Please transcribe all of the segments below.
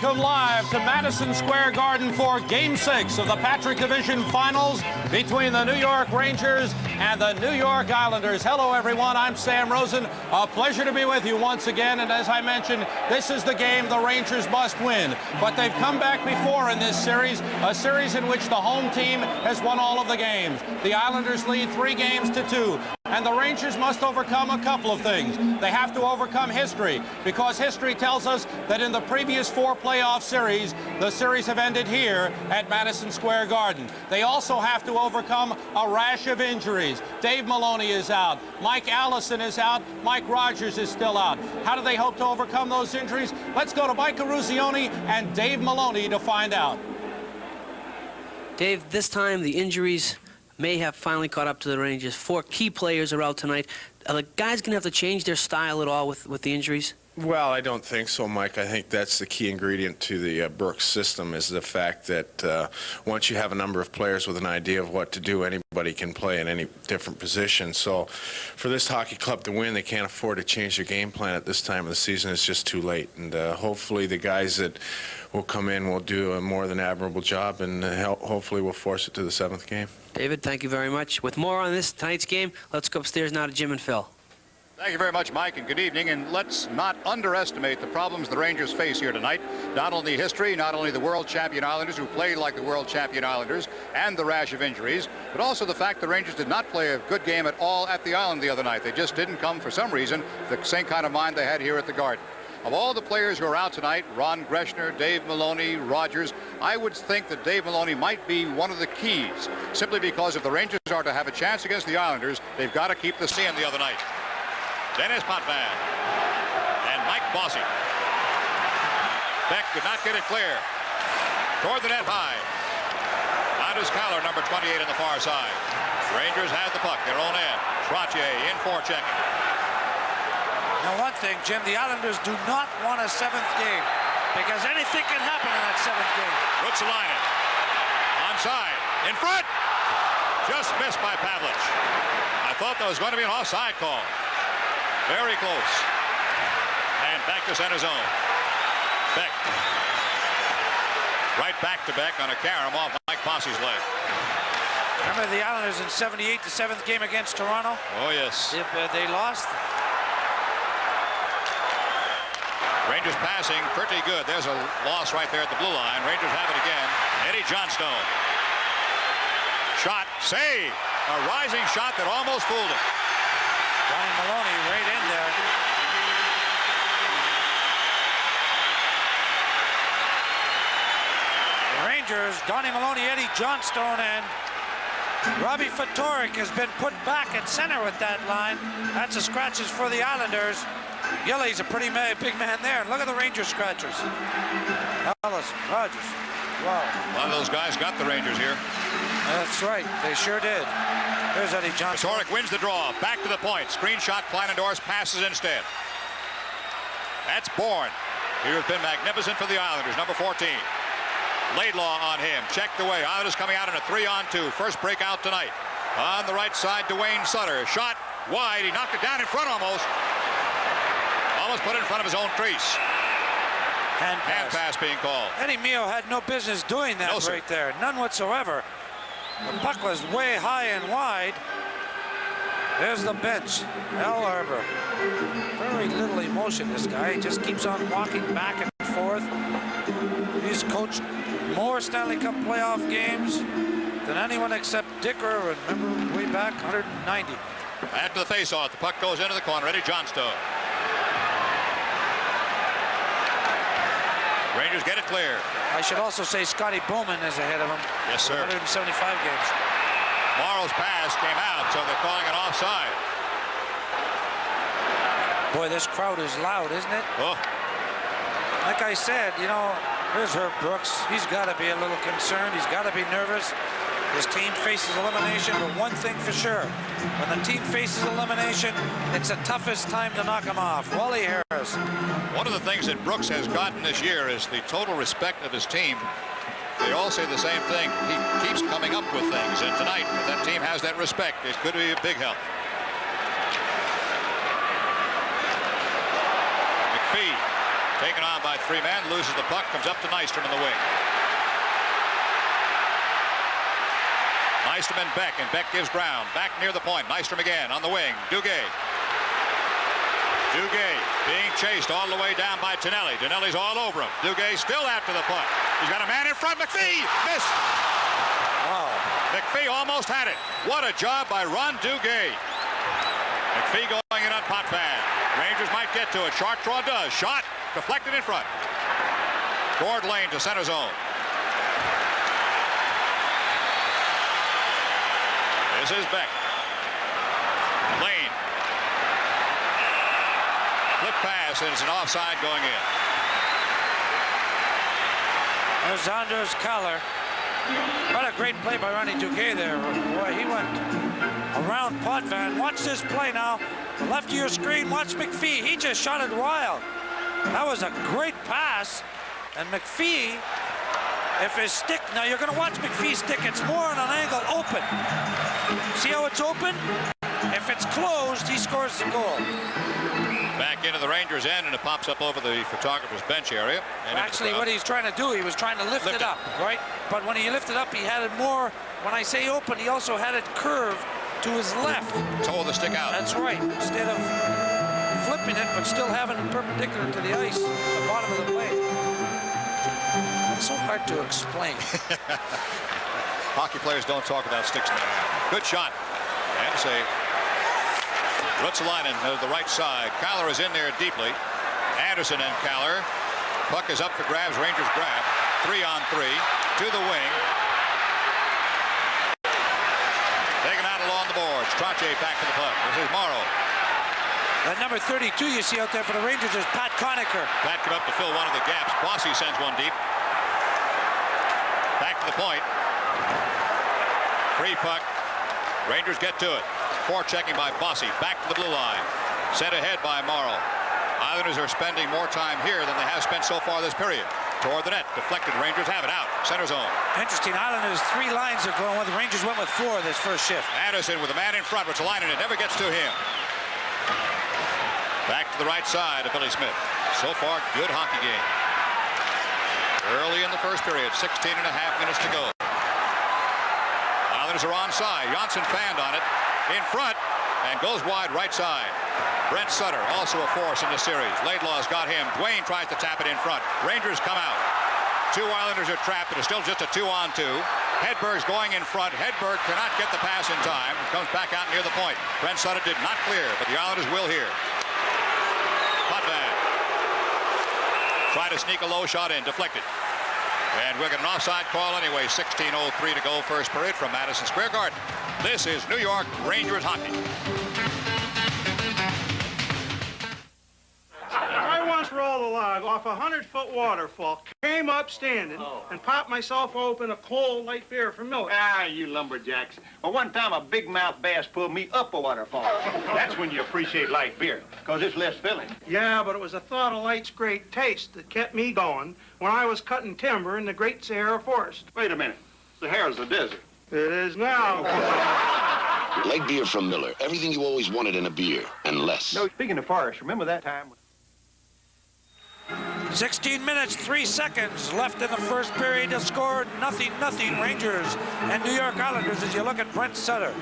Welcome live to Madison Square Garden for Game 6 of the Patrick Division Finals between the New York Rangers and the New York Islanders. Hello, everyone. I'm Sam Rosen. A pleasure to be with you once again. And as I mentioned, this is the game the Rangers must win. But they've come back before in this series, a series in which the home team has won all of the games. The Islanders lead 3-2. And the Rangers must overcome a couple of things. They have to overcome history, because history tells us that in the previous 4 playoff series, the series have ended here at Madison Square Garden. They also have to overcome a rash of injuries. Dave Maloney is out. Mike Allison is out. Mike Rogers is still out. How do they hope to overcome those injuries? Let's go to Mike Eruzione and Dave Maloney to find out. Dave, this time the injuries may have finally caught up to the Rangers. 4 key players are out tonight. Are the guys going to have to change their style at all with the injuries? Well, I don't think so, Mike. I think that's the key ingredient to the Brooks system, is the fact that once you have a number of players with an idea of what to do, anybody can play in any different position. So for this hockey club to win, they can't afford to change their game plan at this time of the season. It's just too late. And hopefully the guys that will come in will do a more than admirable job, and hopefully we'll force it to the 7th game. David, thank you very much. With more on this tonight's game, let's go upstairs now to Jim and Phil. Thank you very much, Mike, and good evening. And let's not underestimate the problems the Rangers face here tonight. Not only history, not only the world champion Islanders, who played like the world champion Islanders, and the rash of injuries, but also the fact the Rangers did not play a good game at all at the Island the other night. They just didn't come, for some reason, the same kind of mind they had here at the Garden. Of all the players who are out tonight, Ron Greshner, Dave Maloney, Rogers, I would think that Dave Maloney might be one of the keys, simply because if the Rangers are to have a chance against the Islanders, they've got to keep the C in the other night. Dennis Potvin and Mike Bossy. Beck could not get it clear. Toward the net high. Anders Kaller, number 28 on the far side. Rangers have the puck, their own end. Trottier in forechecking. Now, one thing, Jim, the Islanders do not want a 7th game, because anything can happen in that 7th game. Ruotsalainen. Onside. In front. Just missed by Pavlich. I thought there was going to be an offside call. Very close. And back to center zone. Beck. Right back to Beck on a carom off Mike Bossy's leg. Remember the Islanders in '78, the 7th game against Toronto? Oh, yes. If they lost. Rangers passing pretty good. There's a loss right there at the blue line. Rangers have it again. Eddie Johnstone. Shot. Save. A rising shot that almost fooled him. Johnny Maloney right in there. The Rangers, Donnie Maloney, Eddie Johnstone, and Robbie Fatorik has been put back at center with that line. That's the scratches for the Islanders. Gilly's a pretty big man there. And look at the Rangers scratchers. Allison, Rogers. Wow. A lot of those guys got the Rangers here. That's right. They sure did. There's Eddie Johnson. Fatorik wins the draw. Back to the point. Screen shot. Kleinendorf passes instead. That's Bourne. He has been magnificent for the Islanders. Number 14. Laidlaw on him. Checked away. Islanders coming out in a 3-on-2. First breakout tonight. On the right side, Dwayne Sutter. Shot wide. He knocked it down in front almost. Almost put it in front of his own crease. Hand pass being called. Eddie Mio had no business doing that right there. None whatsoever. The puck was way high and wide. There's the bench. Al Arbor. Very little emotion, this guy. He just keeps on walking back and forth. He's coached more Stanley Cup playoff games than anyone except Dicker, and remember way back, 190. After the face-off, the puck goes into the corner. Eddie Johnstone. Rangers get it clear. I should also say Scotty Bowman is ahead of him. Yes, sir. 175 games. Morrow's pass came out, so they're calling it offside. Boy, this crowd is loud, isn't it? Oh. Like I said, you know, here's Herb Brooks. He's got to be a little concerned. He's got to be nervous. His team faces elimination, but one thing for sure, when the team faces elimination, it's the toughest time to knock them off. Wally Harris. One of the things that Brooks has gotten this year is the total respect of his team. They all say the same thing. He keeps coming up with things, and tonight, if that team has that respect, it could be a big help. McPhee Taken on by 3 men, loses the puck, comes up to Nystrom in the wing. Nystrom and Beck gives ground. Back near the point. Nystrom again on the wing. Duguay. Duguay being chased all the way down by Tonelli. Tonelli's all over him. Duguay still after the puck. He's got a man in front. McPhee missed. Wow. McPhee almost had it. What a job by Ron Duguay. McPhee going in on Potvin. Rangers might get to it. Chartraw does. Shot deflected in front. Gord Lane to center zone. This is Beck. Lane. Flip pass, and it's an offside going in. There's Anders Kaller. What a great play by Ronnie Duguay there. Boy, he went around Potvin. Watch this play now. Left of your screen, watch McPhee. He just shot it wild. That was a great pass. And McPhee, if his stick, now you're going to watch McPhee's stick. It's more on an angle open. See how it's open? If it's closed, he scores the goal. Back into the Rangers' end, and it pops up over the photographer's bench area. Actually, what he's trying to do, he was trying to lift it up, right? But when he lifted up, he had it more, when I say open, he also had it curved to his left. Toe the stick out. That's right. Instead of flipping it, but still having it perpendicular to the ice, the bottom of the blade. It's so hard to explain. Hockey players don't talk about sticks in their hand. Good shot. And save. Ruotsalainen to the right side. Kaller is in there deeply. Anderson and Kaller. Puck is up for grabs. Rangers grab. 3-on-3 to the wing. Taken out along the boards. Trache back to the puck. This is Morrow. That number 32 you see out there for the Rangers is Pat Conacher. Pat came up to fill one of the gaps. Bossy sends one deep. Back to the point. Free puck. Rangers get to it. Forechecking by Bossy. Back to the blue line. Sent ahead by Morrow. Islanders are spending more time here than they have spent so far this period. Toward the net. Deflected. Rangers have it out. Center zone. Interesting. Islanders 3 lines are going. The Rangers went with 4 this first shift. Anderson with a man in front. Ruotsalainen. It never gets to him. Back to the right side of Billy Smith. So far, good hockey game. Early in the first period. 16.5 minutes to go. Islanders are onside. Johnson fanned on it. In front. And goes wide right side. Brent Sutter, also a force in the series. Laidlaw's got him. Dwayne tries to tap it in front. Rangers come out. 2 Islanders are trapped. It is still just a 2-on-2. Hedberg's going in front. Hedberg cannot get the pass in time. Comes back out near the point. Brent Sutter did not clear, but the Islanders will here. Potvin. Try to sneak a low shot in. Deflected. And we'll get an offside call anyway. 16:03 to go first period from Madison Square Garden. This is New York Rangers hockey. I once rolled a log off a 100-foot waterfall, came up standing, and popped myself open a cold light beer from Miller. Ah, you lumberjacks. Well, one time a big mouth bass pulled me up a waterfall. That's when you appreciate light beer, because it's less filling. Yeah, but it was the thought of light's great taste that kept me going when I was cutting timber in the Great Sahara Forest. Wait a minute. Sahara's the desert. It is now. Light beer from Miller. Everything you always wanted in a beer, and less. No, speaking of forest, remember that time? 16 minutes, 3 seconds left in the first period to score 0-0 Rangers and New York Islanders as you look at Brent Sutter.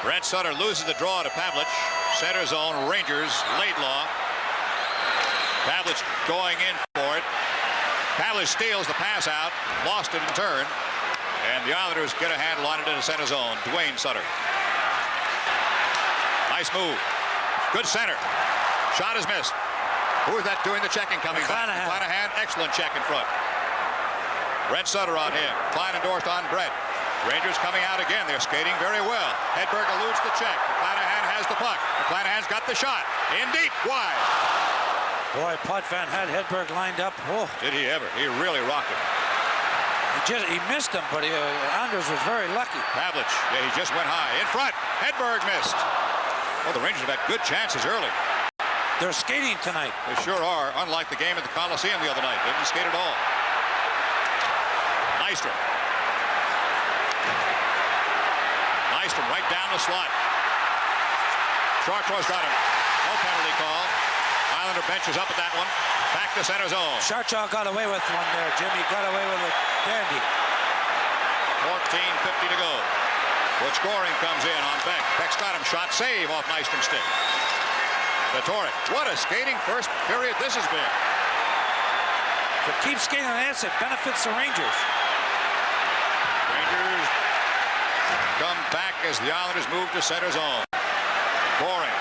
Brent Sutter loses the draw to Pavlich. Center zone, Rangers, Laidlaw. Pavlich going in for it. Pavlich steals the pass out, lost it in turn, and the Islanders get a handle on it in the center zone. Dwayne Sutter. Nice move. Good center. Shot is missed. Who is that doing the checking coming back? McClanahan, excellent check in front. Brent Sutter on him. Klein endorsed on Brent. Rangers coming out again. They're skating very well. Hedberg eludes the check. McClanahan has the puck. McClanahan's got the shot. In deep, wide. Boy, Potvin had Hedberg lined up. Oh. Did he ever? He really rocked him. He missed him, but Anders was very lucky. Pavlich, yeah, he just went high. In front, Hedberg missed. Well, the Rangers have had good chances early. They're skating tonight. They sure are, unlike the game at the Coliseum the other night. They didn't skate at all. Nystrom. Nystrom right down the slot. Chartraw's got him. No penalty call. Islander bench is up at that one. Back to center zone. Sharchaw got away with one there, Jim. He got away with it dandy. 14:50 to go. Butch Goring comes in on Beck. Beck's got him. Shot save off Nystrom stick. Vettoric. What a skating first period this has been. If it keeps skating on ice, it benefits the Rangers. Rangers come back as the Islanders move to center zone. Goring.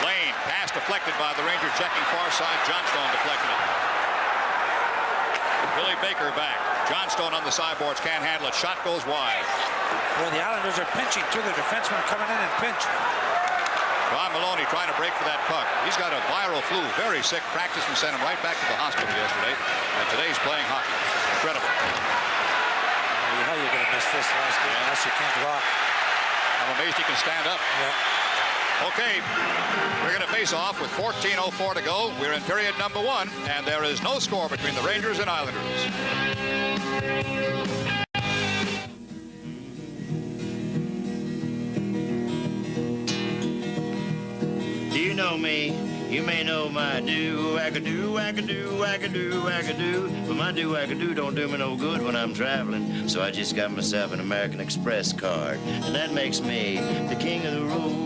Lane. Pass deflected by the Rangers checking far side. Johnstone deflected it. Billy Baker back. Johnstone on the sideboards. Can't handle it. Shot goes wide. Well, the Islanders are pinching too. The defensemen coming in and pinch. Ron Maloney trying to break for that puck. He's got a viral flu. Very sick. Practice and sent him right back to the hospital yesterday. And today he's playing hockey. Incredible. How are you going to miss this last game unless you can't walk? I'm amazed he can stand up. Yeah. Okay, we're going to face off with 14:04 to go. We're in period number 1, and there is no score between the Rangers and Islanders. Do you know me? You may know my do-wacka-doo, wacka-doo, wacka-doo, wacka-doo. But my do-wacka-doo don't do me no good when I'm traveling. So I just got myself an American Express card. And that makes me the king of the road.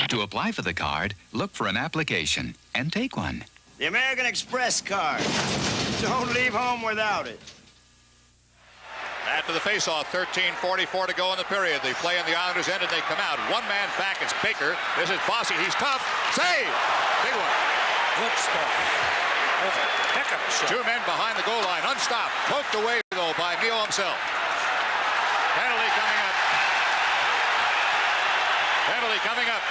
To apply for the card, look for an application and take one. The American Express card. Don't leave home without it. After the face-off, 13:44 to go in the period. They play in the Islanders' end and they come out. One man back, it's Baker. This is Bossy. He's tough. Save! Big one. Good stuff. That's a heck of a shot. 2 men behind the goal line. Unstopped. Poked away, though, by Neal himself. Penalty coming up. Penalty coming up.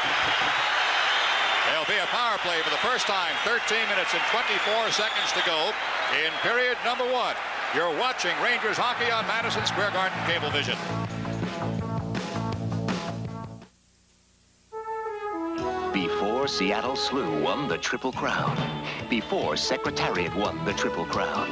There'll be a power play for the first time. 13 minutes and 24 seconds to go in period number 1. You're watching Rangers hockey on Madison Square Garden Cablevision. Before Seattle Slew won the Triple Crown. Before Secretariat won the Triple Crown.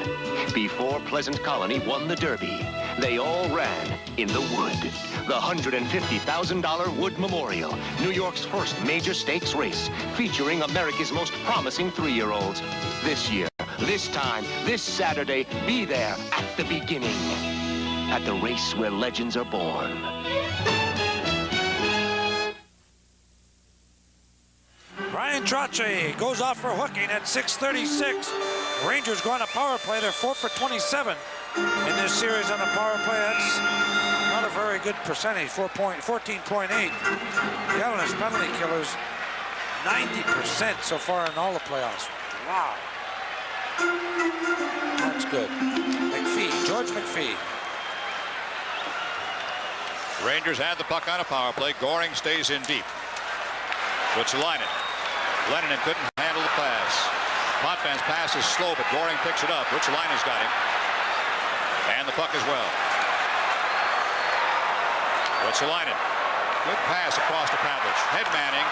Before Pleasant Colony won the Derby. They all ran in the Wood. The $150,000 Wood Memorial, New York's first major stakes race, featuring America's most promising 3-year-olds. This year, this time, this Saturday, be there at the beginning. At the race where legends are born. Brian Trottier goes off for hooking at 6:36. Rangers go on a power play. They're 4 for 27 in this series on a power play. That's not a very good percentage, 14.8. The Islanders penalty killers, 90% so far in all the playoffs. Wow. That's good. McPhee, George McPhee. Rangers had the puck on a power play. Goring stays in deep. Ruotsalainen. Lennon couldn't handle the pass. Potvin's pass is slow, but Goring picks it up. Ruotsalainen's got him. And the puck as well. Ruotsalainen. Good pass across to Pavlich. Head manning.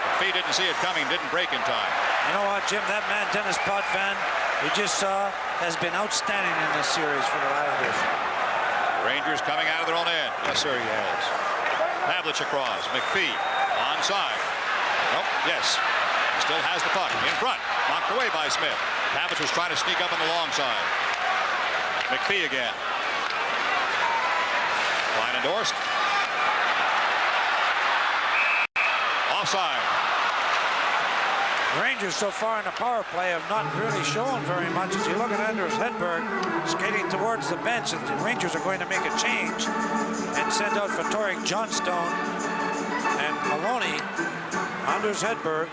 McPhee didn't see it coming, didn't break in time. You know what, Jim? That man, Dennis Potvin, we just saw, has been outstanding in this series for the Islanders. Rangers coming out of their own end. Yes, sir, he has. Pavlich across. McPhee onside. Nope, yes. He still has the puck. In front. Knocked away by Smith. Pavlich was trying to sneak up on the long side. McPhee again. Line endorsed. Offside. The Rangers so far in the power play have not really shown very much. As you look at Anders Hedberg skating towards the bench, the Rangers are going to make a change and send out Vettoric, Johnstone, and Maloney. Anders Hedberg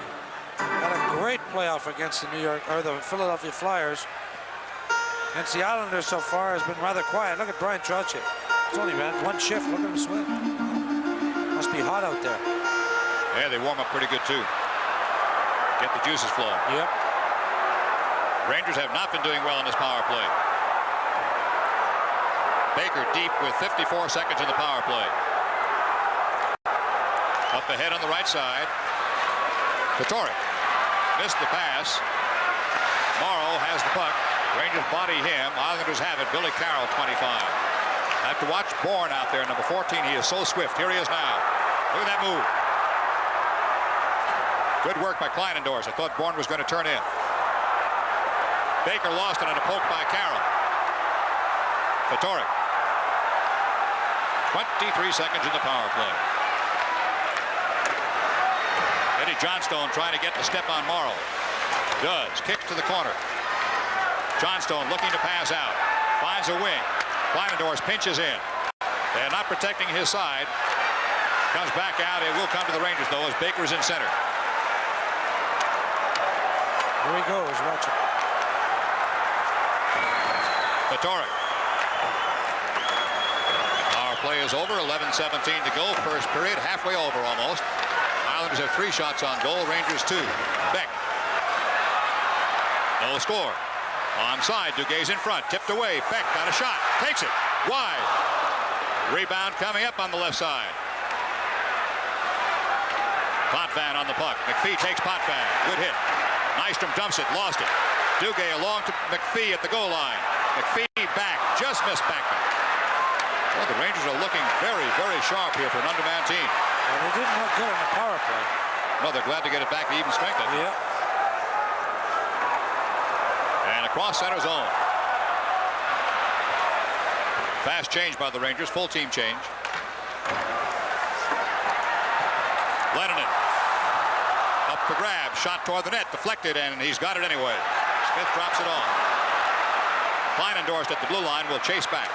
had a great playoff against the Philadelphia Flyers. Against the Islanders so far has been rather quiet. Look at Brian Trottier. It's only been one shift. Look at him swim. Must be hot out there. Yeah, they warm up pretty good too. Get the juices flowing. Yep. Rangers have not been doing well in this power play. Baker deep with 54 seconds in the power play. Up ahead on the right side. Vettoric missed the pass. Morrow has the puck. Rangers body him. Islanders have it. Billy Carroll, 25. I have to watch Bourne out there, number 14. He is so swift. Here he is now. Look at that move. Good work by Kleinendorf. I thought Bourne was going to turn in. Baker lost it on a poke by Carroll. Fatorik. 23 seconds in the power play. Eddie Johnstone trying to get the step on Morrow. Does. Kicks to the corner. Johnstone looking to pass out. Finds a wing. Kleinendorf pinches in. They're not protecting his side. Comes back out. It will come to the Rangers, though, as Baker's in center. Here he goes. Watch it. Fatorik. Our play is over. 11:17 to go. First period. Halfway over almost. Islanders have 3 shots on goal. Rangers 2. Beck. No score. Onside. Duguay's in front. Tipped away. Beck got a shot. Takes it. Wide. Rebound coming up on the left side. Potvin on the puck. McPhee takes Potvin. Good hit. Nystrom dumps it. Lost it. Duguay along to McPhee at the goal line. McPhee back. Just missed Backman. Well, the Rangers are looking very, very sharp here for an undermanned team. Well, they didn't look good on the power play. No, they're glad to get it back to even strength. Yeah. And across center zone. Fast change by the Rangers. Full team change. Lennon up for grab. Shot toward the net. Deflected, and he's got it anyway. Smith drops it off. Kleinendorf at the blue line will chase back.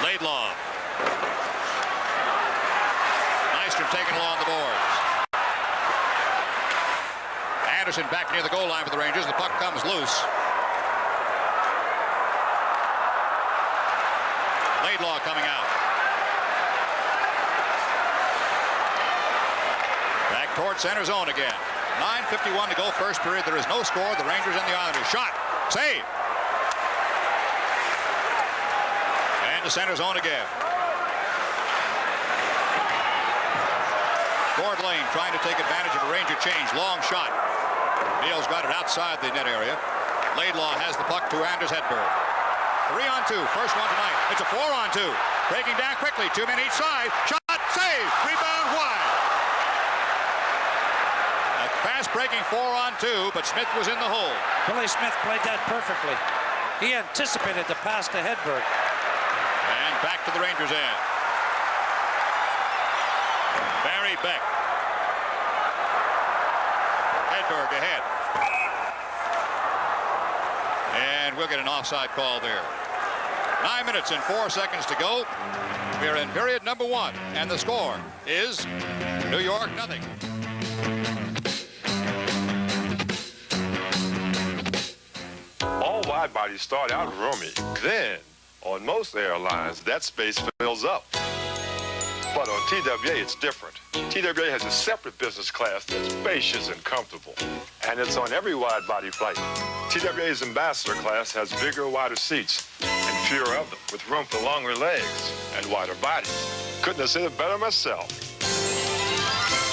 Laidlaw. Nystrom taken along the boards. Anderson back near the goal line for the Rangers. The puck comes loose. Laidlaw coming out. Back toward center zone again. 9:51 to go, first period. There is no score. The Rangers and the Islanders. Shot. Save. And to center zone again. Ford Lane trying to take advantage of a Ranger change. Long shot. Neal's got it outside the net area. Laidlaw has the puck to Anders Hedberg. 3-on-2. First one tonight. It's a 4-on-2. Breaking down quickly. 2 men each side. Shot. Save. Rebound wide. A fast breaking 4-on-2, but Smith was in the hole. Billy Smith played that perfectly. He anticipated the pass to Hedberg. And back to the Rangers' end. Barry Beck. Hedberg ahead. And we'll get an offside call there. 9 minutes and 4 seconds to go. We're in period number 1, and the score is New York 0. All wide bodies start out roomy. Then, on most airlines, that space fills up. But on TWA, it's different. TWA has a separate business class that's spacious and comfortable. And it's on every wide-body flight. TWA's ambassador class has bigger, wider seats and fewer of them, with room for longer legs and wider bodies. Couldn't have said it better myself.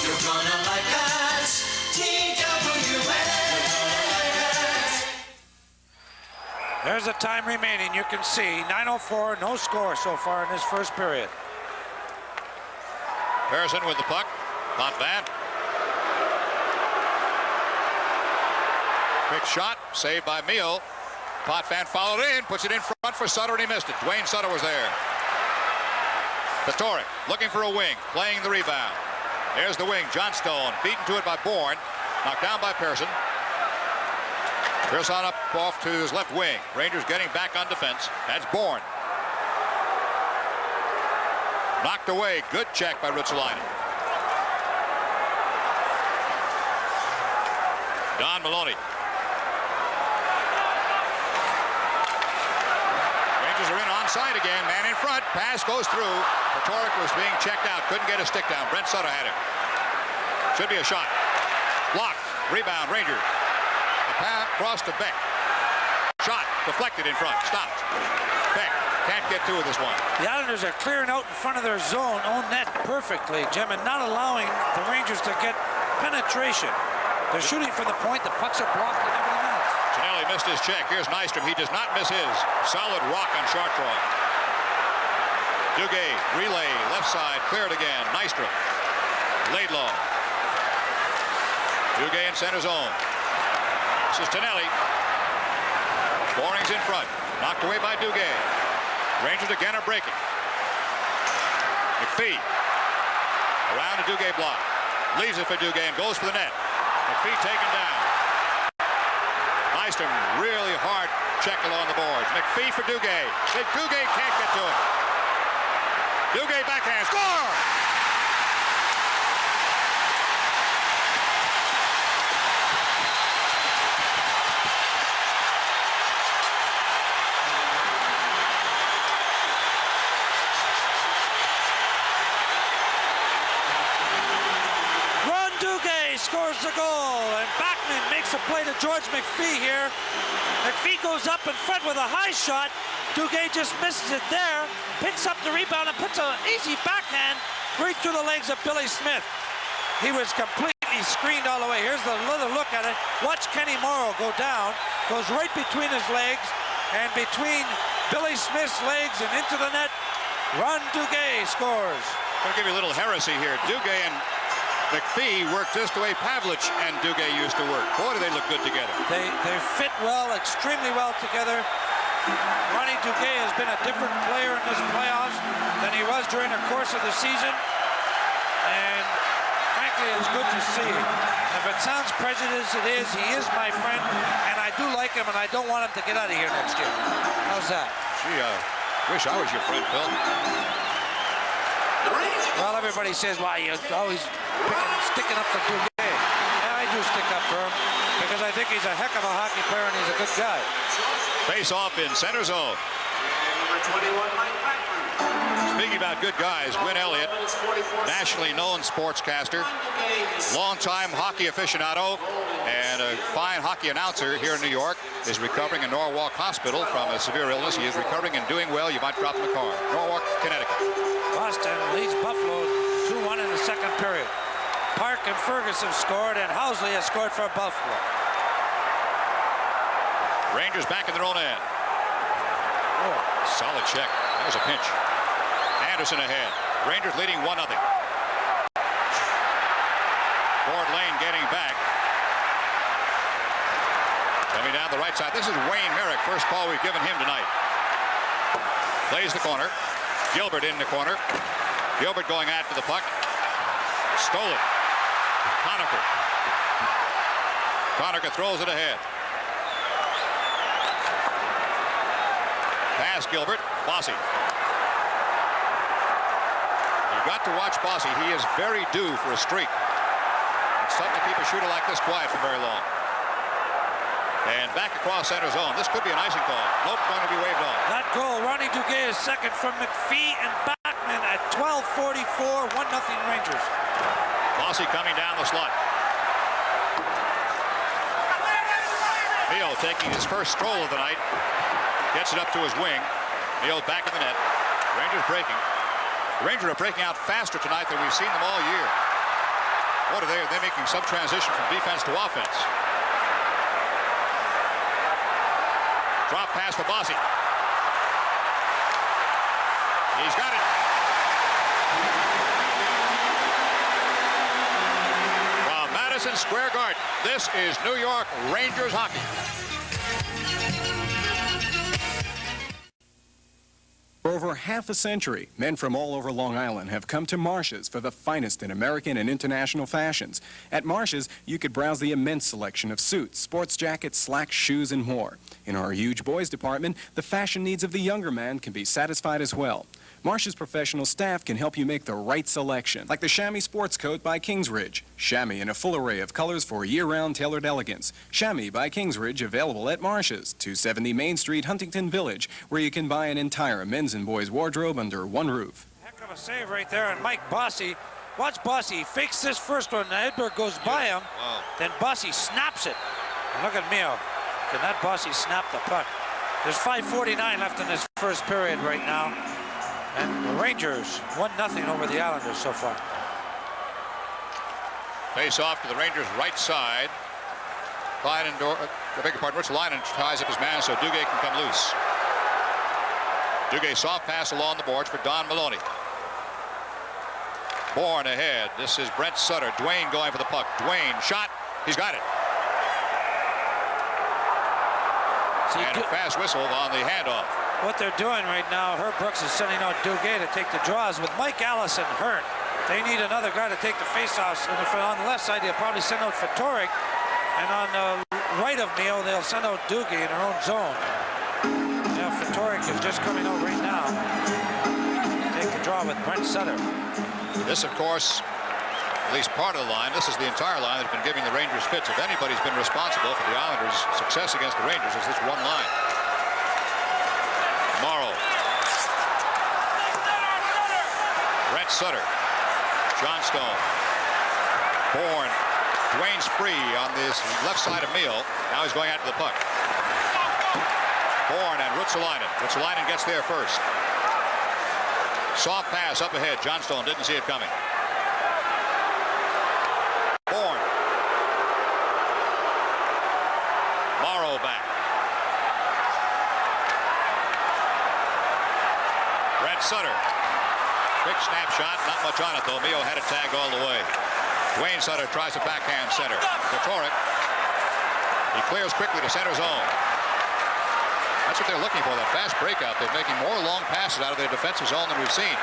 You're gonna like us, TWA. There's the time remaining. You can see 9:04, no score so far in this first period. Harrison with the puck. Potvin. Quick shot. Saved by Meehl. Potvin followed in. Puts it in front for Sutter, and he missed it. Dwayne Sutter was there. Fatorik looking for a wing. Playing the rebound. There's the wing. Johnstone beaten to it by Bourne. Knocked down by Pearson. Pearson up off to his left wing. Rangers getting back on defense. That's Bourne. Knocked away. Good check by Ruotsalainen. Don Maloney. Rangers are in onside again. Man in front. Pass goes through. Fatorik was being checked out. Couldn't get a stick down. Brent Sutter had it. Should be a shot. Blocked. Rebound. Rangers. A pass across to Beck. Shot. Deflected in front. Stopped. Beck. Can't get through this one. The Islanders are clearing out in front of their zone, own net perfectly, Jim, and not allowing the Rangers to get penetration. They're shooting from the point. The pucks are blocked and everything else. Ginelli missed his check. Here's Nystrom. He does not miss his. Solid rock on short draw. Duguay, relay, left side, cleared again. Nystrom. Laidlaw. Duguay in center zone. This is Tonelli. Boring's in front. Knocked away by Duguay. Rangers again are breaking. McPhee. Around the Duguay block. Leaves it for Duguay and goes for the net. McPhee taken down. Nystrom really hard check along the boards. McPhee for Duguay. Duguay can't get to it. Duguay backhand. Score! Scores the goal, and Bachman makes a play to George McPhee here. McPhee goes up in front with a high shot. Duguay just misses it there, picks up the rebound and puts an easy backhand right through the legs of Billy Smith. He was completely screened all the way. Here's another look at it. Watch Kenny Morrow go down, goes right between his legs and between Billy Smith's legs and into the net. Ron Duguay scores. I'm going to give you a little heresy here. Duguay and McPhee worked just the way Pavlich and Duguay used to work. Boy, do they look good together. They fit well, extremely well together. Ronnie Duguay has been a different player in this playoffs than he was during the course of the season. And frankly, it's good to see. If it sounds prejudiced, it is. He is my friend, and I do like him, and I don't want him to get out of here next year. How's that? Gee, I wish I was your friend, Phil. Well, everybody says, why you always sticking up for Duguay. Yeah, I do stick up for him because I think he's a heck of a hockey player and he's a good guy. Face off in center zone. Speaking about good guys, Win Elliott, nationally known sportscaster, longtime hockey aficionado, and a fine hockey announcer here in New York, is recovering in Norwalk Hospital from a severe illness. He is recovering and doing well. You might drop him a car. Norwalk, Connecticut. Boston leads Buffalo 2-1 in the second period. Park and Ferguson scored, and Housley has scored for Buffalo. Rangers back in their own end. Oh, solid check. That was a pinch. Anderson ahead. Rangers leading 1-0. Ford Lane getting back. Coming down the right side. This is Wayne Merrick. First call we've given him tonight. Plays the corner. Gilbert in the corner. Gilbert going after the puck. Stole it. Conacher. Conacher throws it ahead. Pass Gilbert. Bossy. You've got to watch Bossy. He is very due for a streak. It's tough to keep a shooter like this quiet for very long. And back across center zone. This could be an icing call. Nope, going to be waved off. That goal, Ronnie Duguay is second from McPhee and Bachman at 12:44, 1-0 Rangers. Bossy coming down the slot. Mio taking his first stroll of the night. Gets it up to his wing. Mio back in the net. Rangers breaking. The Rangers are breaking out faster tonight than we've seen them all year. What are they? They're making some transition from defense to offense. Drop pass for Bossy. He's got it. From Madison Square Garden, this is New York Rangers hockey. For over half a century, men from all over Long Island have come to Marsh's for the finest in American and international fashions. At Marsh's, you could browse the immense selection of suits, sports jackets, slacks, shoes, and more. In our huge boys department, the fashion needs of the younger man can be satisfied as well. Marsh's professional staff can help you make the right selection, like the chamois sports coat by Kingsridge. Chamois in a full array of colors for year-round tailored elegance. Chamois by Kingsridge, available at Marsh's, 270 Main Street, Huntington Village, where you can buy an entire men's and boys wardrobe under one roof. Heck of a save right there, and Mike Bossy. Watch Bossy. He fakes this first one, and Edberg goes by him. Wow. Then Bossy snaps it. And look at Mio. Can that Bossy snap the puck? There's 5:49 left in this first period right now. And the Rangers 1-0 over the Islanders so far. Face off to the Rangers' right side. Rich Linen ties up his man so Duguay can come loose. Duguay soft pass along the boards for Don Maloney. Bourne ahead. This is Brent Sutter. Dwayne going for the puck. Dwayne shot. He's got it. And a fast whistle on the handoff. What they're doing right now, Herb Brooks is sending out Duguay to take the draws. With Mike Allison hurt, they need another guy to take the faceoffs. And if on the left side, they'll probably send out Fatorik. And on the right of Mio, they'll send out Duguay in their own zone. Now Fatorik is just coming out right now. Take the draw with Brent Sutter. This, of course, at least part of the line. This is the entire line that's been giving the Rangers fits. If anybody's been responsible for the Islanders' success against the Rangers, it's this one line. Morrow. Brent Sutter. Johnstone. Bourne. Dwayne Spree on this left side of Mio. Now he's going after the puck. Bourne and Ruotsalainen. Ruotsalainen gets there first. Soft pass up ahead. Johnstone didn't see it coming. Bourne. Morrow back. Brent Sutter. Quick snapshot. Not much on it, though. Mio had it tagged all the way. Dwayne Sutter tries to backhand center. Fatorik. He clears quickly to center zone. That's what they're looking for, that fast breakout. They're making more long passes out of their defensive zone than we've seen.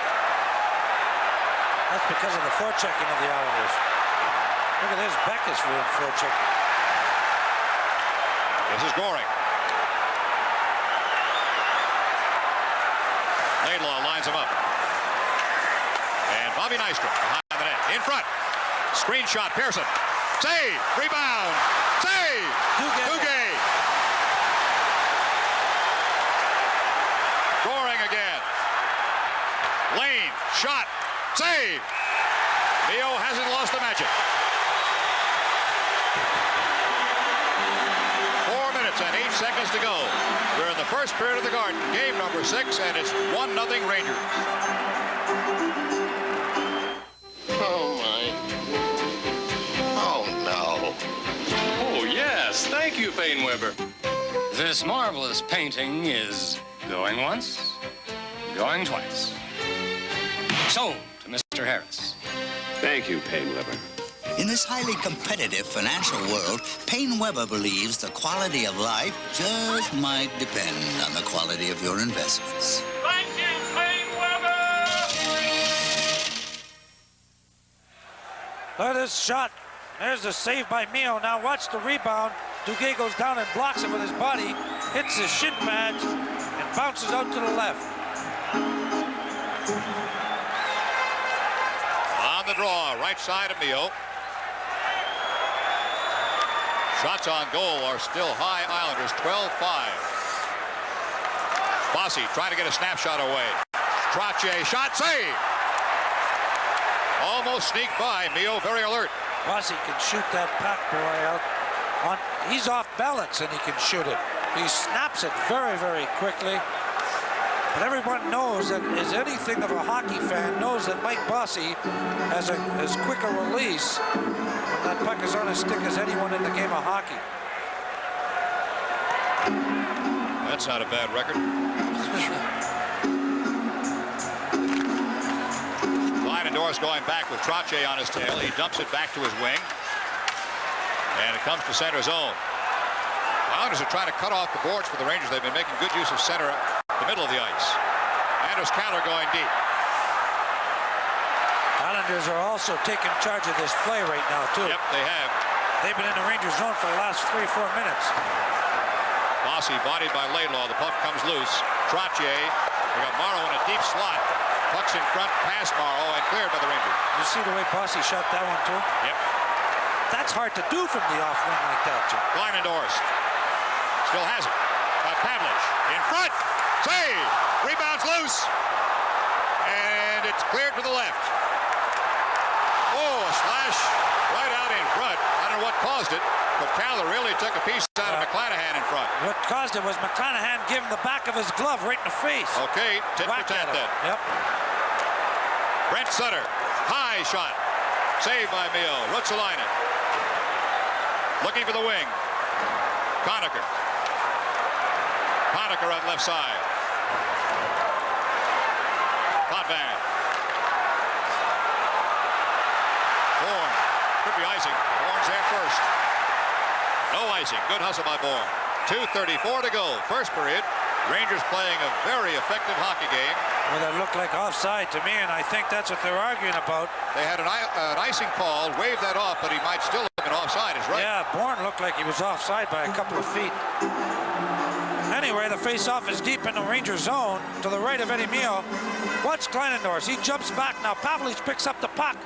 That's because of the forechecking of the Islanders. Look at this, Beck is forechecking. This is Goring. Laidlaw lines him up. And Bobby Nystrom behind the net. In front. Screen shot, Pearson. Save! Rebound! Save! Duguay! Goring again. Lane, shot, save! Mio hasn't lost the magic. 4 minutes and 8 seconds to go. We're in the first period of the Garden, game number 6, and it's 1-0 Rangers. Oh, my. Oh, no. Oh, yes. Thank you, Painweber. This marvelous painting is going once, going twice. Sold to Mr. Harris. Thank you, Painweber. In this highly competitive financial world, Painweber believes the quality of life just might depend on the quality of your investments. Thank you, Painweber! Look at this shot. There's the save by Mio. Now watch the rebound. Duguay goes down and blocks it with his body, hits his shin pads, and bounces out to the left. On the draw, right side of Mio. Shots on goal are still high. Islanders 12-5. Bossy trying to get a snapshot away. Trottier shot, save! Almost sneaked by. Mio very alert. Bossy can shoot that puck boy out. He's off balance and he can shoot it. He snaps it very, very quickly. But everyone knows that is anything of a hockey fan knows that Mike Bossy has as quick a release when that puck is on his stick as anyone in the game of hockey. That's not a bad record. Leinendorf's going back with Trottier on his tail. He dumps it back to his wing. And it comes to center zone. Islanders are trying to cut off the boards for the Rangers. They've been making good use of center, the middle of the ice. Anders Keller going deep. Islanders are also taking charge of this play right now, too. Yep, they have. They've been in the Rangers zone for the last 3 or 4 minutes. Bossy bodied by Laidlaw. The puck comes loose. Trottier. They got Morrow in a deep slot. Puck's in front, past Morrow, and cleared by the Rangers. You see the way Bossy shot that one, too? Yep. That's hard to do from the off wing like that, Jim. Leinendorf still has it. Got Pavlich in front. Save! Rebounds loose. And it's cleared to the left. Oh, a slash right out in front. I don't know what caused it, but Keller really took a piece out of McClanahan in front. What caused it was McClanahan giving the back of his glove right in the face. Okay, tit for tat then. Yep. Brent Sutter, high shot. Saved by Mio. Ruotsalainen. Looking for the wing. Conacher. Conacher on left side. Potvin. Bourne. Could be icing. Bourne's there first. No icing. Good hustle by Bourne. 2:34 to go. First period. Rangers playing a very effective hockey game. Well, that looked like offside to me, and I think that's what they're arguing about. They had an icing call, waved that off, but he might still have been offside, is right. Yeah, Bourne looked like he was offside by a couple of feet. Anyway, the face-off is deep in the Ranger zone to the right of Eddie Mio. Watch Kleinendorf. He jumps back now. Pavlich picks up the puck,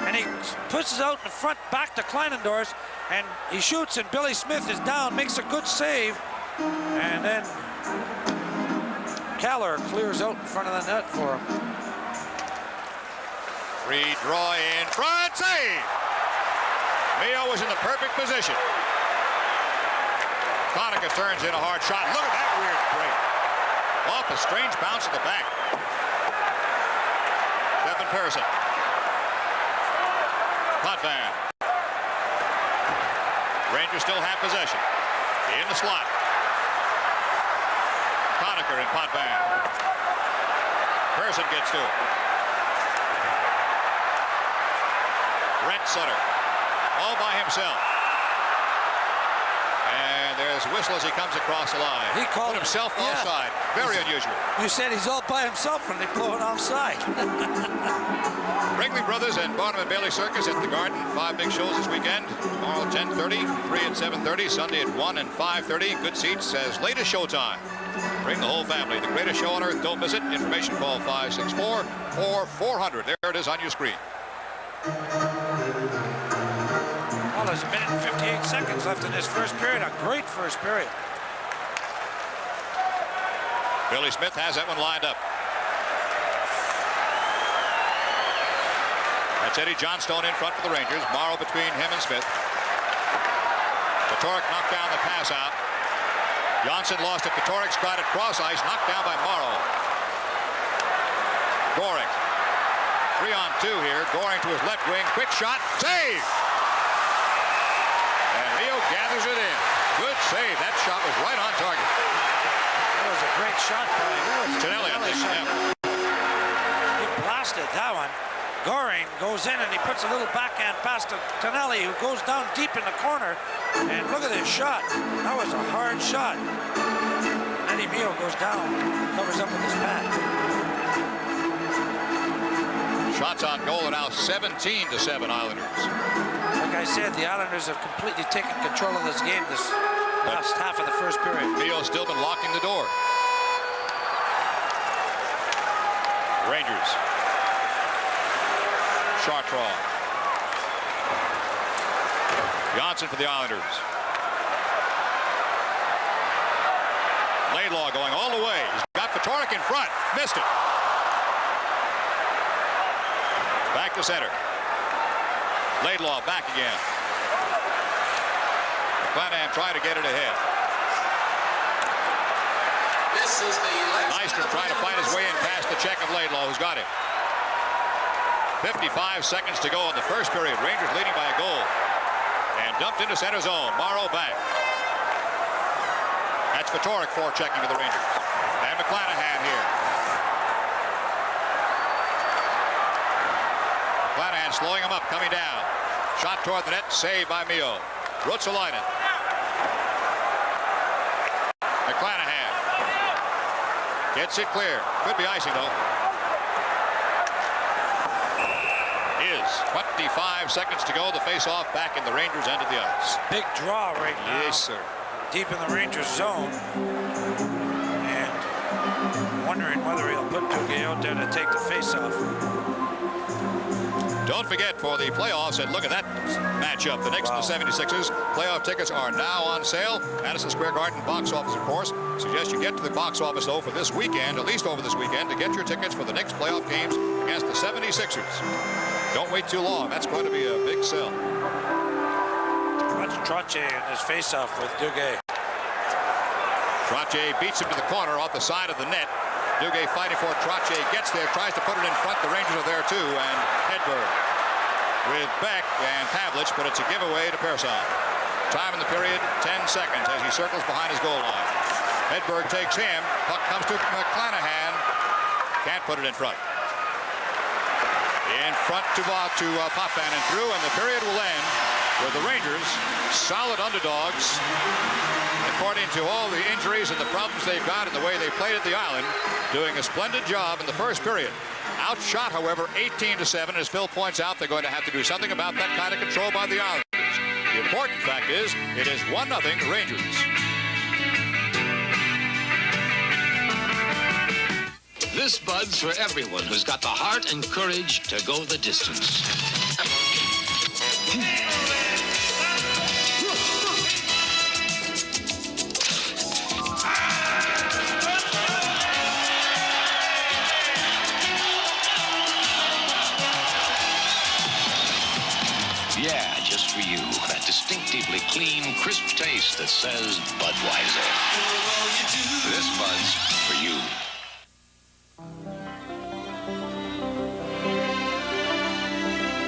and he pushes out in front back to Kleinendorf, and he shoots, and Billy Smith is down, makes a good save, and then Keller clears out in front of the net for him. Free draw in front, save! Mio was in the perfect position. Konica turns in a hard shot. Look at that weird break. Off a strange bounce at the back. Stephen Pearson. Potvin. Rangers still have possession. In the slot. Konica and Potvin. Pearson gets to it. Brent Sutter. All by himself. And there's a whistle as he comes across the line. He called Put himself offside. Very unusual. You said he's all by himself when they blow it offside. Wrigley Brothers and Barnum and Bailey Circus at the Garden. 5 big shows this weekend. Tomorrow 10:30, 3 at 7:30, Sunday at 1 and 5:30. Good seats as late as showtime. Bring the whole family. The greatest show on earth. Don't miss it. Information call 564-4400. There it is on your screen. Well, there's a minute and 58 seconds left in this first period. A great first period. Billy Smith has that one lined up. That's Eddie Johnstone in front for the Rangers. Morrow between him and Smith. Petorek knocked down the pass out. Johnson lost it. Petorek tried it cross ice. Knocked down by Morrow. Goring. 3-on-2 here. Goring to his left wing. Quick shot. Save! And Mio gathers it in. Good save. That shot was right on target. That was a great shot by Tonelli, I think. Yeah. He blasted that one. Goring goes in and he puts a little backhand pass to Tonelli, who goes down deep in the corner. And look at this shot. That was a hard shot. Eddie Mio goes down, covers up with his pad. Shots on goal are now 17-7 Islanders. Like I said, the Islanders have completely taken control of this game this last half of the first period. Mio's still been locking the door. Rangers. Chartrand. Johnson for the Islanders. Laidlaw going all the way. He's got Petorek in front. Missed it. Back to center. Laidlaw back again. McClanahan trying to get it ahead. This is the Nystrom trying to find his way in past the check of Laidlaw, who's got him. 55 seconds to go in the first period. Rangers leading by a goal. And dumped into center zone. Morrow back. That's Petorek forechecking to the Rangers. And McClanahan here. McClanahan slowing him up, coming down. Shot toward the net, saved by Mio. Ruotsalainen. McClanahan. Gets it clear. Could be icing, though. Is 25 seconds to go. The face-off back in the Rangers' end of the ice. Big draw right now. Yes, sir. Deep in the Rangers' zone. And wondering whether he'll put Duguay out there to take the face-off. Don't forget, for the playoffs, and look at that matchup. The Knicks and the 76ers. Playoff tickets are now on sale. Madison Square Garden box office, of course. Suggest you get to the box office, though, for this weekend, at least over this weekend, to get your tickets for the Knicks playoff games against the 76ers. Don't wait too long. That's going to be a big sell. Watch Trottier in his face-off with Duguay. Trottier beats him to the corner off the side of the net. Duguay fighting for it. Trottier gets there, tries to put it in front. The Rangers are there, too, and Hedberg with Beck and Pavlich, but it's a giveaway to Pearson. Time in the period, 10 seconds as he circles behind his goal line. Hedberg takes him. Puck comes to McClanahan. Can't put it in front. in front to Potvin and through, and the period will end with the Rangers solid underdogs, according to all the injuries and the problems they've got and the way they played at the Island, doing a splendid job in the first period. Outshot, however, 18-7. As Phil points out, they're going to have to do something about that kind of control by the Islanders. The important fact is, it is 1-0 Rangers. This Bud's for everyone who's got the heart and courage to go the distance. Yeah, just for you. That distinctively clean, crisp taste that says Budweiser. This Bud's for you.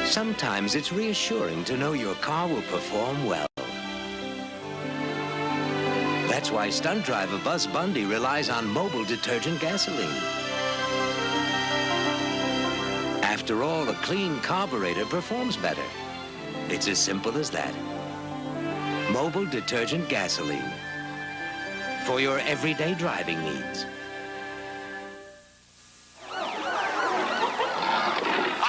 Sometimes it's reassuring to know your car will perform well. That's why stunt driver Buzz Bundy relies on mobile detergent gasoline. After all, a clean carburetor performs better. It's as simple as that. Mobile detergent gasoline. For your everyday driving needs.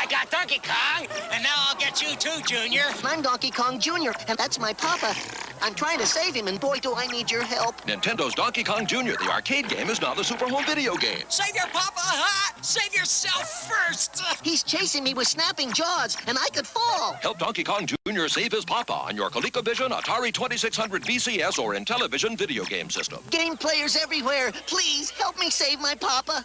I got Donkey Kong, and now I'll get you too, Junior. I'm Donkey Kong Jr., and that's my papa. I'm trying to save him, and boy, do I need your help. Nintendo's Donkey Kong Jr., the arcade game, is now the Super Home video game. Save your papa, huh? Save yourself first. He's chasing me with snapping jaws, and I could fall. Help Donkey Kong Jr. save his papa on your ColecoVision, Atari 2600 VCS, or Intellivision video game system. Game players everywhere, please help me save my papa.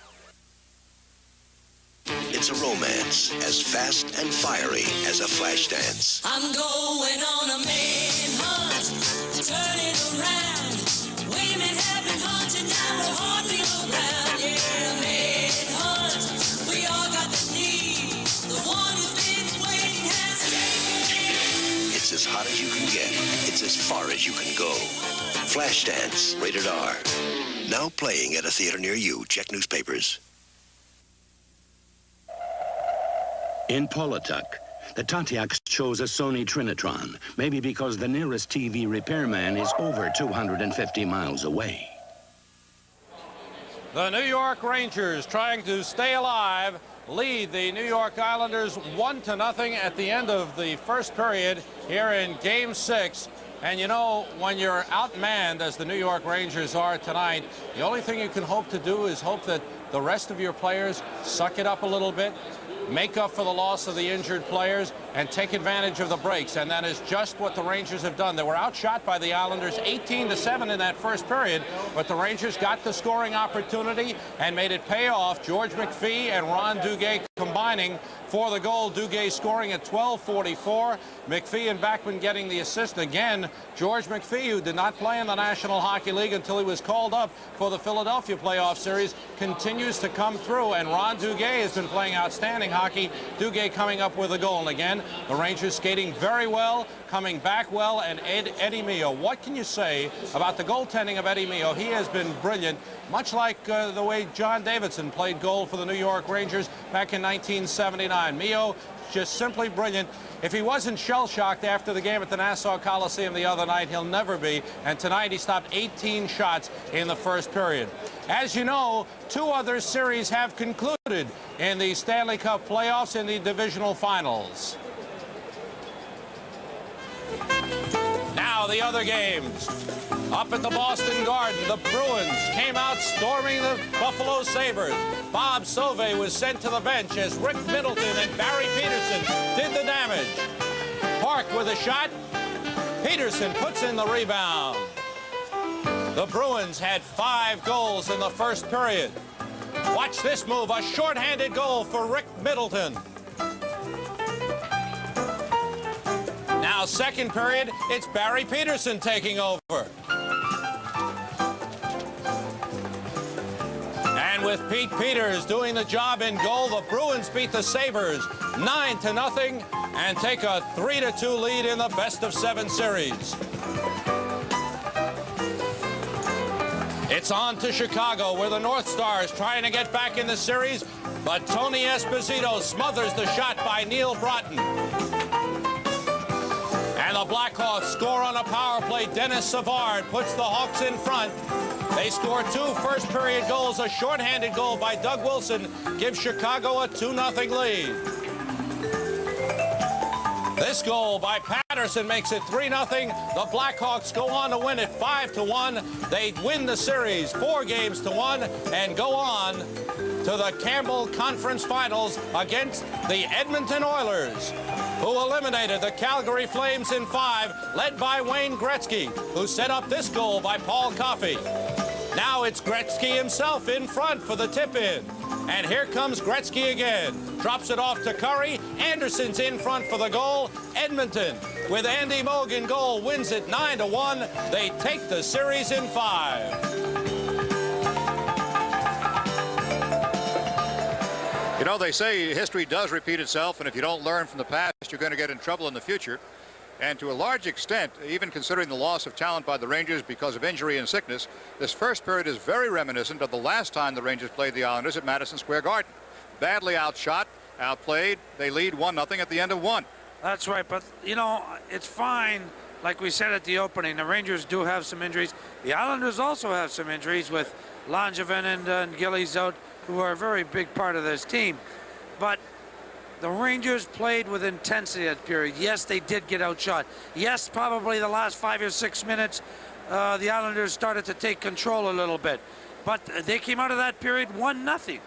It's a romance as fast and fiery as a flash dance. I'm going on a manhunt, turn it around. Women have been hunted, now we're hunting around. Yeah, manhunt, we all got the need. The one who's been waiting has taken. It's as hot as you can get. It's as far as you can go. Flashdance, rated R. Now playing at a theater near you. Check newspapers. In Pawlatuck, the Tatiaks chose a Sony Trinitron, maybe because the nearest TV repairman is over 250 miles away. The New York Rangers, trying to stay alive, lead the New York Islanders 1-0 at the end of the first period here in Game 6. And you know, when you're outmanned, as the New York Rangers are tonight, the only thing you can hope to do is hope that the rest of your players suck it up a little bit, make up for the loss of the injured players, and take advantage of the breaks. And that is just what the Rangers have done. They were outshot by the Islanders 18-7 in that first period, but the Rangers got the scoring opportunity and made it pay off. George McPhee and Ron Duguay combining for the goal. Duguay scoring at 12:44. McPhee and Backman getting the assist. Again, George McPhee, who did not play in the National Hockey League until he was called up for the Philadelphia playoff series, continues to come through. And Ron Duguay has been playing outstanding hockey. Duguay coming up with a goal. And again, the Rangers skating very well, coming back well. And Eddie Mio, what can you say about the goaltending of Eddie Mio? He has been brilliant, much like the way John Davidson played goal for the New York Rangers back in 1979. Mio, just simply brilliant. If he wasn't shell-shocked after the game at the Nassau Coliseum the other night, he'll never be. And tonight he stopped 18 shots in the first period. As you know, 2 other series have concluded in the Stanley Cup playoffs in the divisional finals. Now the other games. Up at the Boston Garden, the Bruins came out storming the Buffalo Sabres. Bob Sauvé was sent to the bench as Rick Middleton and Barry Peterson did the damage. Park with a shot. Peterson puts in the rebound. The Bruins had 5 goals in the first period. Watch this move, a shorthanded goal for Rick Middleton. Now, second period, it's Barry Peterson taking over. And with Pete Peters doing the job in goal, the Bruins beat the Sabres 9-0 and take a 3-2 lead in the best-of-7 series. It's on to Chicago, where the North Stars trying to get back in the series, but Tony Esposito smothers the shot by Neil Broughton. And the Blackhawks score on a power play. Dennis Savard puts the Hawks in front. They score 2 first-period goals. A shorthanded goal by Doug Wilson gives Chicago a 2-0 lead. This goal by Patterson makes it 3-0. The Blackhawks go on to win it 5-1. They win the series 4-1 and go on to the Campbell Conference Finals against the Edmonton Oilers, who eliminated the Calgary Flames in 5, led by Wayne Gretzky, who set up this goal by Paul Coffey. Now it's Gretzky himself in front for the tip-in. And here comes Gretzky again. Drops it off to Curry. Anderson's in front for the goal. Edmonton, with Andy Moog in goal, wins it 9-1. They take the series in 5. You know, they say history does repeat itself, and if you don't learn from the past, you're going to get in trouble in the future. And to a large extent, even considering the loss of talent by the Rangers because of injury and sickness, this first period is very reminiscent of the last time the Rangers played the Islanders at Madison Square Garden. Badly outshot, outplayed. They lead 1-0 at the end of 1. That's right, but, you know, it's fine. Like we said at the opening, the Rangers do have some injuries. The Islanders also have some injuries with Langevin and Gillies out, who are a very big part of this team. But the Rangers played with intensity that period. Yes, they did get outshot. Yes, probably the last 5 or 6 minutes, the Islanders started to take control a little bit. But they came out of that period 1-0.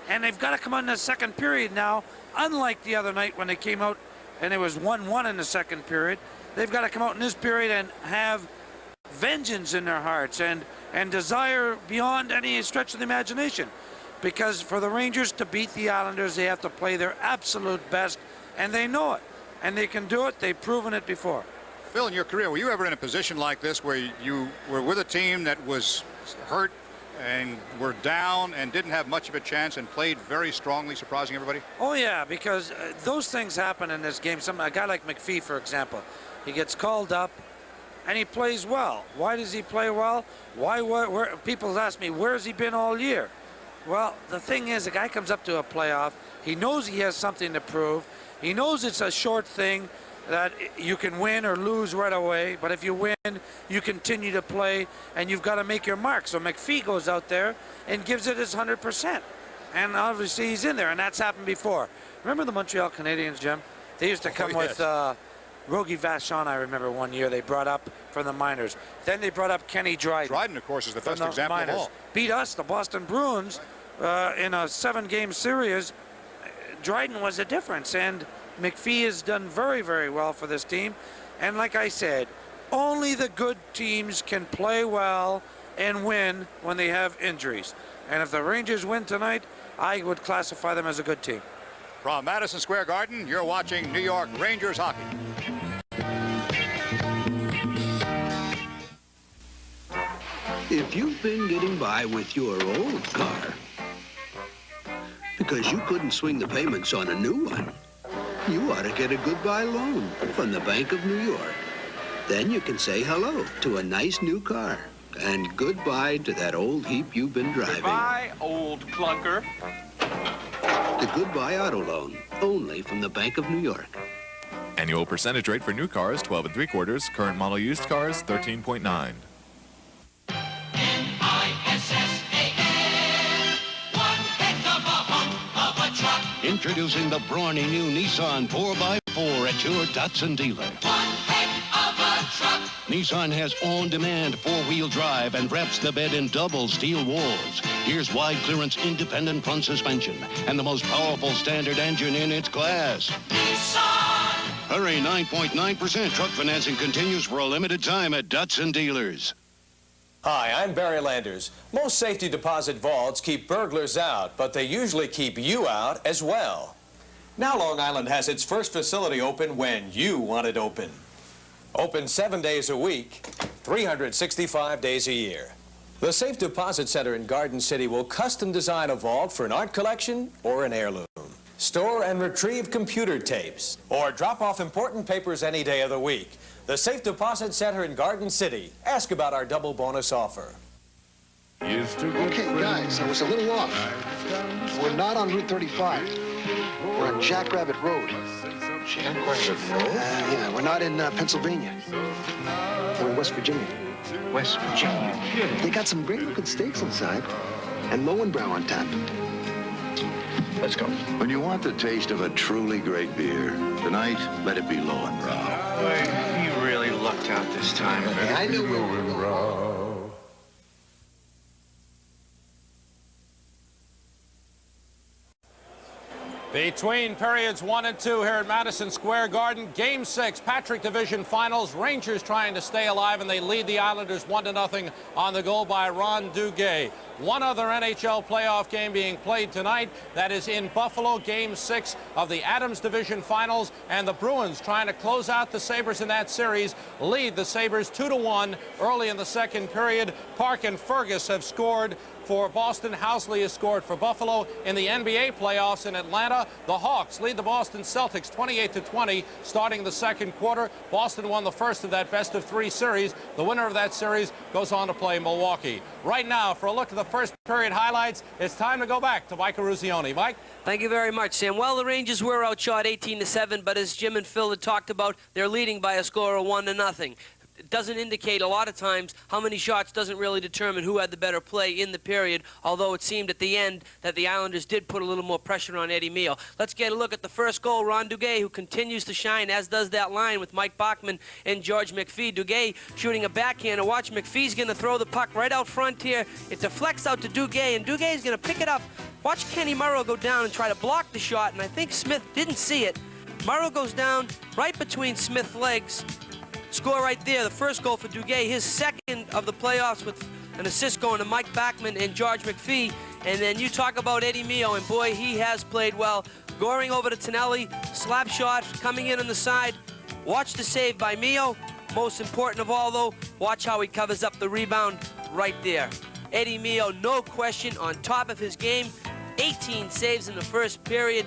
And they've got to come out in the second period now, unlike the other night when they came out and it was 1-1 in the second period. They've got to come out in this period and have vengeance in their hearts and desire beyond any stretch of the imagination. Because for the Rangers to beat the Islanders, they have to play their absolute best, and they know it. And they can do it. They've proven it before. Phil, in your career, were you ever in a position like this where you were with a team that was hurt and were down and didn't have much of a chance and played very strongly, surprising everybody? Oh, yeah, because those things happen in this game. A guy like McPhee, for example, he gets called up, and he plays well. Why does he play well? Where, people ask me, where has he been all year? Well, the thing is, a guy comes up to a playoff. He knows he has something to prove. He knows it's a short thing that you can win or lose right away. But if you win, you continue to play, and you've got to make your mark. So McPhee goes out there and gives it his 100%. And obviously he's in there, and that's happened before. Remember the Montreal Canadiens, Jim? They used to come with Rogie Vachon, I remember one year they brought up from the minors. Then they brought up Kenny Dryden. Dryden, of course, is the best example of all. Beat us, the Boston Bruins, in a 7-game series. Dryden was the difference, and McPhee has done very, very well for this team. And like I said, only the good teams can play well and win when they have injuries. And if the Rangers win tonight, I would classify them as a good team. From Madison Square Garden, you're watching New York Rangers hockey. If you've been getting by with your old car because you couldn't swing the payments on a new one, you ought to get a goodbye loan from the Bank of New York. Then you can say hello to a nice new car and goodbye to that old heap you've been driving. Goodbye, old clunker. The Goodbye Auto Loan, only from the Bank of New York. Annual percentage rate for new cars, 12 3/4. Current model used cars, 13.9. Introducing the brawny new Nissan 4x4 at your Datsun dealer. One heck of a truck. Nissan has on-demand 4-wheel drive and wraps the bed in double steel walls. Here's wide clearance independent front suspension and the most powerful standard engine in its class. Nissan! Hurry, 9.9% truck financing continues for a limited time at Datsun dealers. Hi, I'm Barry Landers. Most safety deposit vaults keep burglars out, but they usually keep you out as well. Now Long Island has its first facility open when you want it open. Open 7 days a week, 365 days a year. The Safe Deposit Center in Garden City will custom design a vault for an art collection or an heirloom. Store and retrieve computer tapes, or drop off important papers any day of the week. The Safe Deposit Center in Garden City. Ask about our double bonus offer. Okay, guys, I was a little off. We're not on Route 35. We're on Jackrabbit Road. Jackrabbit Road? Yeah, we're not in Pennsylvania. We're in West Virginia. West Virginia? They got some great-looking steaks inside and Lowenbrow on top. Let's go. When you want the taste of a truly great beer, tonight, let it be Lowenbrow. Boy, he really lucked out this time. Okay, I knew we were going. Between periods 1 and 2 here at Madison Square Garden, Game 6, Patrick Division Finals. Rangers trying to stay alive, and they lead the Islanders 1-0 on the goal by Ron Duguay. One other NHL playoff game being played tonight. That is in Buffalo, Game 6 of the Adams Division Finals. And the Bruins, trying to close out the Sabres in that series, lead the Sabres 2-1 early in the second period. Park and Fergus have scored for Boston. Housley has scored for Buffalo. In the NBA playoffs in Atlanta, the Hawks lead the Boston Celtics 28-20 starting the second quarter. Boston won the first of that best-of-3 series. The winner of that series goes on to play Milwaukee. Right now, for a look at the first period highlights, it's time to go back to Mike Eruzione. Mike? Thank you very much, Sam. Well, the Rangers were outshot 18-7, but as Jim and Phil had talked about, they're leading by a score of 1-0. It doesn't indicate a lot of times how many shots doesn't really determine who had the better play in the period, although it seemed at the end that the Islanders did put a little more pressure on Eddie Meehl. Let's get a look at the first goal. Ron Duguay, who continues to shine, as does that line with Mike Bachman and George McPhee. Duguay shooting a backhand. Watch, McPhee's going to throw the puck right out front here. It deflects out to Duguay, and Dugay's going to pick it up. Watch Kenny Morrow go down and try to block the shot, and I think Smith didn't see it. Morrow goes down right between Smith's legs. Score right there, the first goal for Duguay, his second of the playoffs, with an assist going to Mike Bachman and George McPhee. And then you talk about Eddie Meehl, and boy, he has played well. Goring over to Tonelli, slap shot coming in on the side. Watch the save by Meehl. Most important of all, though, watch how he covers up the rebound right there. Eddie Meehl, no question, on top of his game. 18 saves in the first period.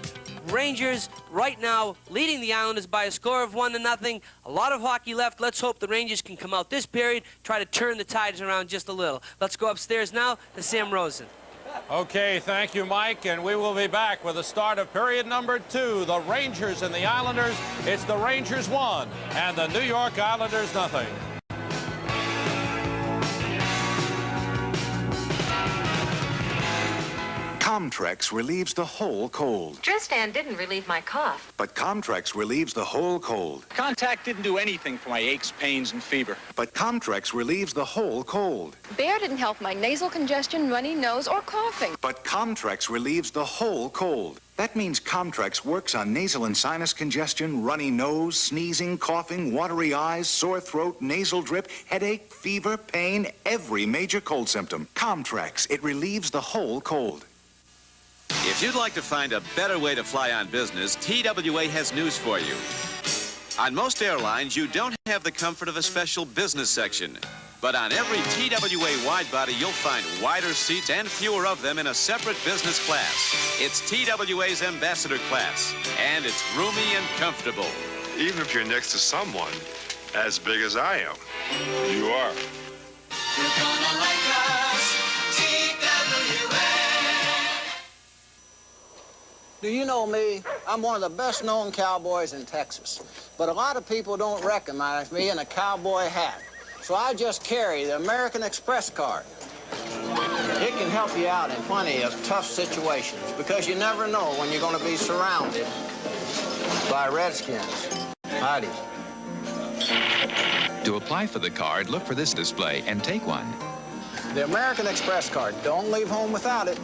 Rangers right now leading the Islanders by a score of 1-0. A lot of hockey left. Let's hope the Rangers can come out this period, try to turn the tides around just a little. Let's go upstairs now to Sam Rosen. Okay, thank you, Mike, and we will be back with the start of period number 2. The Rangers and the Islanders. It's the Rangers 1 and the New York Islanders 0. Comtrex relieves the whole cold. Dristan didn't relieve my cough. But Comtrex relieves the whole cold. Contact didn't do anything for my aches, pains, and fever. But Comtrex relieves the whole cold. Bear didn't help my nasal congestion, runny nose, or coughing. But Comtrex relieves the whole cold. That means Comtrex works on nasal and sinus congestion, runny nose, sneezing, coughing, watery eyes, sore throat, nasal drip, headache, fever, pain, every major cold symptom. Comtrex, it relieves the whole cold. If you'd like to find a better way to fly on business, TWA has news for you. On most airlines, you don't have the comfort of a special business section. But on every TWA wide-body, you'll find wider seats and fewer of them in a separate business class. It's TWA's Ambassador class, and it's roomy and comfortable. Even if you're next to someone as big as I am, you are. You're gonna like us, TWA. Do you know me? I'm one of the best-known cowboys in Texas. But a lot of people don't recognize me in a cowboy hat. So I just carry the American Express card. It can help you out in plenty of tough situations because you never know when you're going to be surrounded by redskins. Howdy. To apply for the card, look for this display and take one. The American Express card. Don't leave home without it.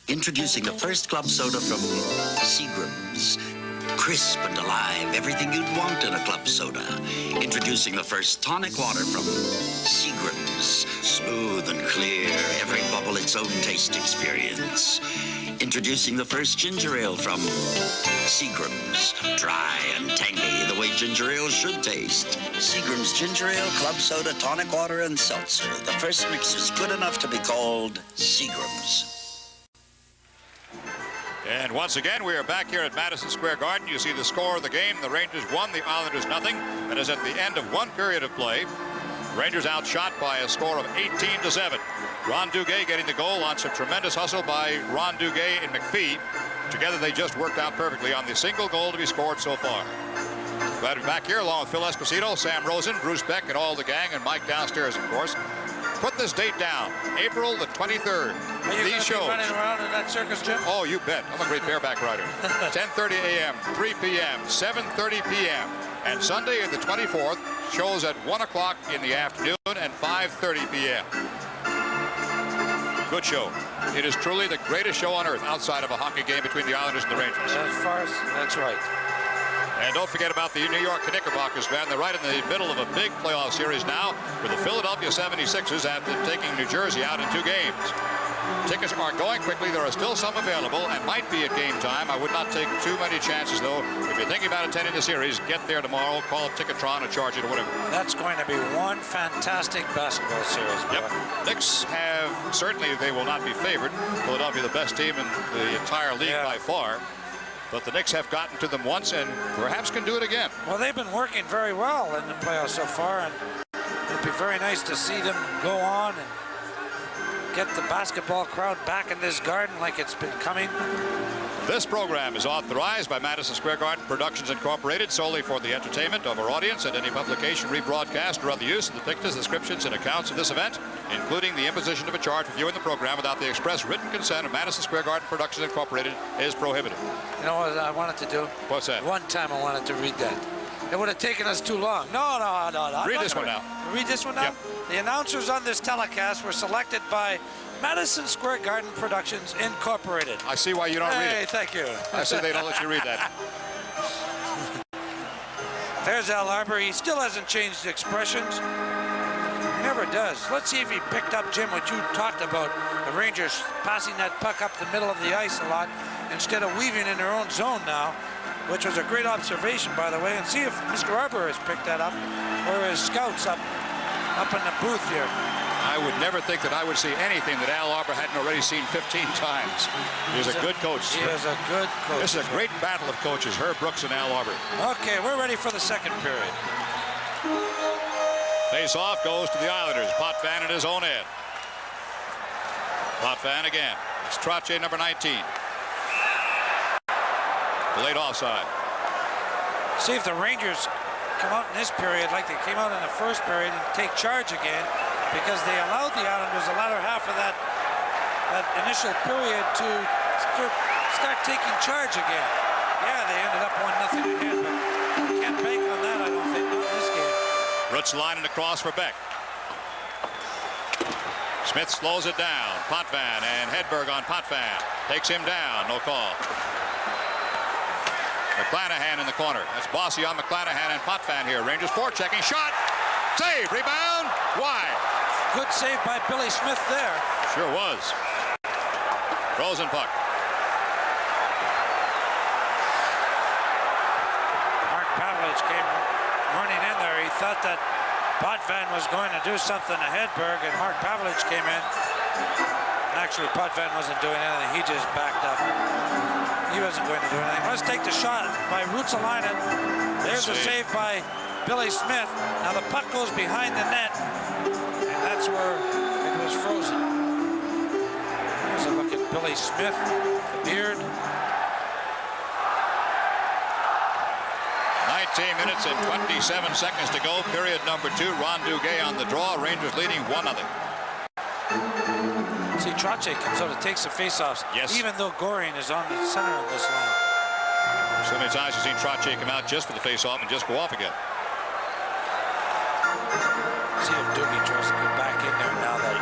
Introducing the first club soda from Seagram's. Crisp and alive, everything you'd want in a club soda. Introducing the first tonic water from Seagram's. Smooth and clear, every bubble its own taste experience. Introducing the first ginger ale from Seagram's. Dry and tangy, the way ginger ale should taste. Seagram's ginger ale, club soda, tonic water, and seltzer. The first mix is good enough to be called Seagram's. And once again, we are back here at Madison Square Garden. You see the score of the game. The Rangers won, the Islanders nothing. That is at the end of one period of play. Rangers outshot by a score of 18-7. Ron Duguay getting the goal on some tremendous hustle by Ron Duguay and McPhee. Together they just worked out perfectly on the single goal to be scored so far. Glad to be back here along with Phil Esposito, Sam Rosen, Bruce Beck, and all the gang, and Mike downstairs, of course. Put this date down, April the 23rd. Are you These shows. running around in that circus, Jim? Oh, you bet. I'm a great bareback rider. 10:30 a.m., 3 p.m., 7:30 p.m., and Sunday the 24th, shows at 1 o'clock in the afternoon and 5:30 p.m. Good show. It is truly the greatest show on earth outside of a hockey game between the Islanders and the Rangers. As far as, that's right. And don't forget about the New York Knickerbockers, man. They're right in the middle of a big playoff series now with the Philadelphia 76ers after taking New Jersey out in 2 games. Tickets are going quickly. There are still some available and might be at game time. I would not take too many chances, though. If you're thinking about attending the series, get there tomorrow. Call Ticketron or charge it or whatever. That's going to be one fantastic basketball series. Yep. Knicks have, certainly they will not be favored. Philadelphia, the best team in the entire league by far. But the Knicks have gotten to them once and perhaps can do it again. Well, they've been working very well in the playoffs so far, and it'd be very nice to see them go on and get the basketball crowd back in this garden like it's been coming. This program is authorized by Madison Square Garden Productions Incorporated solely for the entertainment of our audience, and any publication, rebroadcast, or other use of the pictures, descriptions, and accounts of this event, including the imposition of a charge for viewing the program without the express written consent of Madison Square Garden Productions Incorporated, is prohibited. You know what I wanted to do? What's that? One time I wanted to read that. It would have taken us too long. No. Read this one now. Read this one now? Yep. The announcers on this telecast were selected by Madison Square Garden Productions Incorporated. I see why you don't read it. Hey, thank you. I see they don't let you read that. There's Al Arbor. He still hasn't changed expressions. He never does. Let's see if he picked up, Jim, what you talked about. The Rangers passing that puck up the middle of the ice a lot instead of weaving in their own zone now, which was a great observation, by the way. And see if Mr. Arbor has picked that up, or his scouts up in the booth here. I would never think that I would see anything that Al Arbor hadn't already seen 15 times. He's a good coach. He is a good coach. This is a great battle of coaches, Herb Brooks and Al Arbor. Okay, we're ready for the second period. Face-off goes to the Islanders. Potvin at his own end. Potvin again. It's Trottier, number 19. Delayed offside. See if the Rangers come out in this period like they came out in the first period and take charge again, because they allowed the Islanders the latter half of that initial period to start taking charge again. Yeah, they ended up 1-0 again, but you can't bank on that, I don't think, not in this game. Roots lining across for Beck. Smith slows it down. Potvin and Hedberg on Potvin. Takes him down. No call. McClanahan in the corner. That's Bossy on McClanahan and Potvin here. Rangers forechecking. Shot. Save. Rebound. Wide. Good save by Billy Smith there. Sure was. Frozen puck. Mark Pavlich came running in there. He thought that Potvin was going to do something to Hedberg, and Mark Pavlich came in. Actually, Potvin wasn't doing anything. He just backed up. He wasn't going to do anything. Let's take the shot by Ruotsalainen. There's a save by Billy Smith. Now the puck goes behind the net, and that's where it was frozen. There's a look at Billy Smith, the beard. 19 minutes and 27 seconds to go. Period number 2. Ron Duguay on the draw. Rangers leading 1-0. See, Trottier comes out and takes the faceoffs, even though Goring is on the center of this line. So many times you've seen Trottier come out just for the faceoff and just go off again. See if Doogie tries to get back in there now that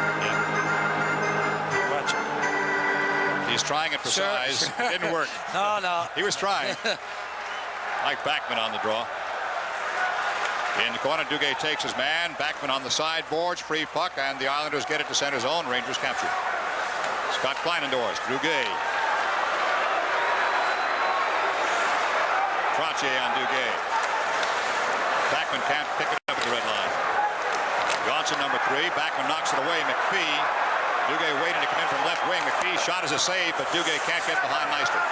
watch him. He's trying it for size. Didn't work. No. He was trying. Mike Backman on the draw. In the corner, Duguay takes his man. Backman on the sideboards. Free puck, and the Islanders get it to center zone. Rangers capture. Scott Kleinendorf. Duguay. Trottier on Duguay. Backman can't pick it up at the red line. Johnson, number 3. Backman knocks it away. McPhee. Duguay waiting to come in from left wing. McPhee's shot is a save, but Duguay can't get behind Meister.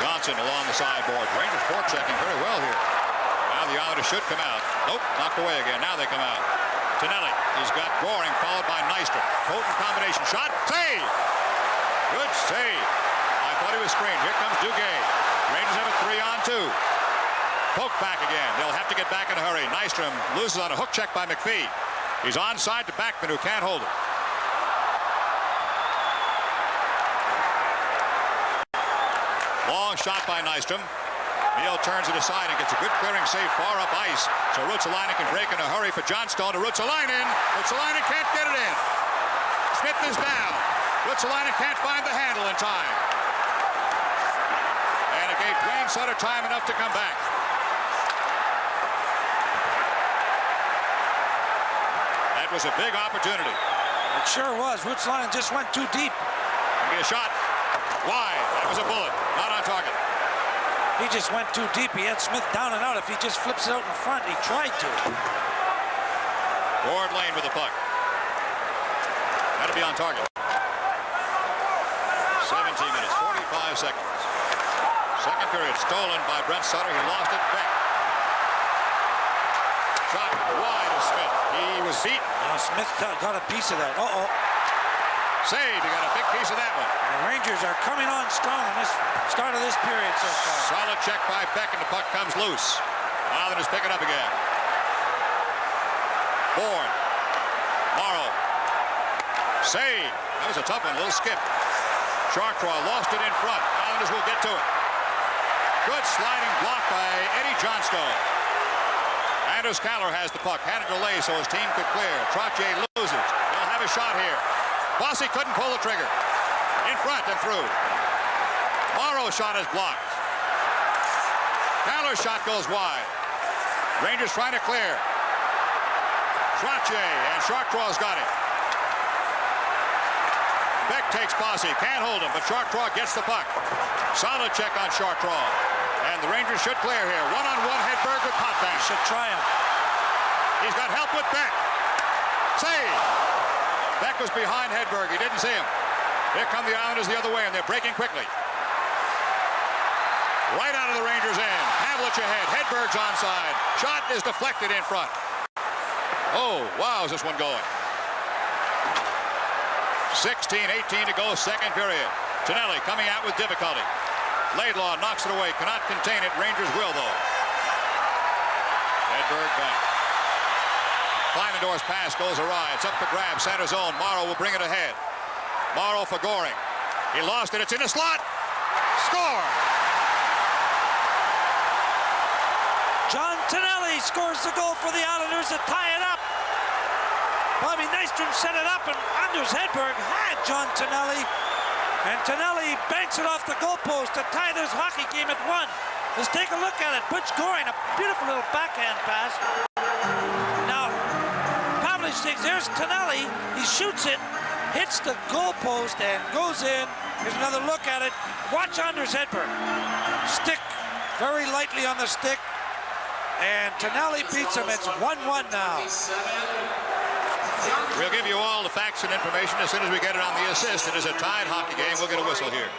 Johnson along the sideboard. Rangers forechecking very well here. Now The Islanders should come out. Nope, knocked away again. Now they come out. Tonelli. He's got Goring followed by Nystrom. Potent combination shot. Save! Good save. I thought he was screened. Here comes Duguay. Rangers have a 3-on-2. Poke back again. They'll have to get back in a hurry. Nystrom loses on a hook check by McPhee. He's onside to Backman, who can't hold it. Long shot by Nystrom. Neal turns it aside and gets a good clearing save far up ice. So Ruotsalainen can break in a hurry for Johnstone to Ruotsalainen. Ruotsalainen can't get it in. Smith is down. Ruotsalainen can't find the handle in time. And it gave Wayne Sutter time enough to come back. That was a big opportunity. It sure was. Ruotsalainen just went too deep. Maybe a shot. Wide. That was a bullet. Not on target. He just went too deep. He had Smith down and out. If he just flips it out in front, he tried to. Ward Lane with the puck. That'll be on target. 17 minutes, 45 seconds. Second period stolen by Brent Sutter. He lost it back. Shot wide of Smith. He was beat. Smith got a piece of that. Saved. He got a big piece of that one. The Rangers are coming on strong in this start of this period so far. Solid check by Beck, and the puck comes loose. Islanders pick it up again. Bourne. Morrow. Save. That was a tough one. A little skip. Chartrois lost it in front. Islanders will get to it. Good sliding block by Eddie Johnstone. Anders Kaller has the puck. Handed to Lay so his team could clear. Trottier loses. They'll have a shot here. Bossy couldn't pull the trigger. In front and through. Morrow's shot is blocked. Kaller's shot goes wide. Rangers trying to clear. Trottier and Chartrois got it. Beck takes Bossy. Can't hold him, but Chartrois gets the puck. Solid check on Chartrois. And the Rangers should clear here. One-on-one Hedberg with Potvin. Should try him. He's got help with Beck. Save. Beck was behind Hedberg. He didn't see him. Here come the Islanders the other way, and they're breaking quickly. Right out of the Rangers' end. Pavlich ahead. Hedberg's onside. Shot is deflected in front. Oh, wow, is this one going? 16-18 to go, second period. Tonelli coming out with difficulty. Laidlaw knocks it away. Cannot contain it. Rangers will, though. Hedberg back. Kleinendorf's pass goes awry. It's up for grabs. Center zone. Morrow will bring it ahead. Morrow for Goring. He lost it. It's in the slot. Score! John Tonelli scores the goal for the Islanders to tie it up. Bobby Nystrom set it up, and Anders Hedberg had John Tonelli. And Tonelli banks it off the goalpost to tie this hockey game at 1. Let's take a look at it. Butch Goring, a beautiful little backhand pass. Now, Pavlich thinks there's Tonelli. He shoots it, hits the goalpost, and goes in. Here's another look at it. Watch Anders Hedberg. Stick very lightly on the stick. And Tonelli beats him. It's 1-1 now. We'll give you all the facts and information as soon as we get it on the assist. It is a tied hockey game. We'll get a whistle here.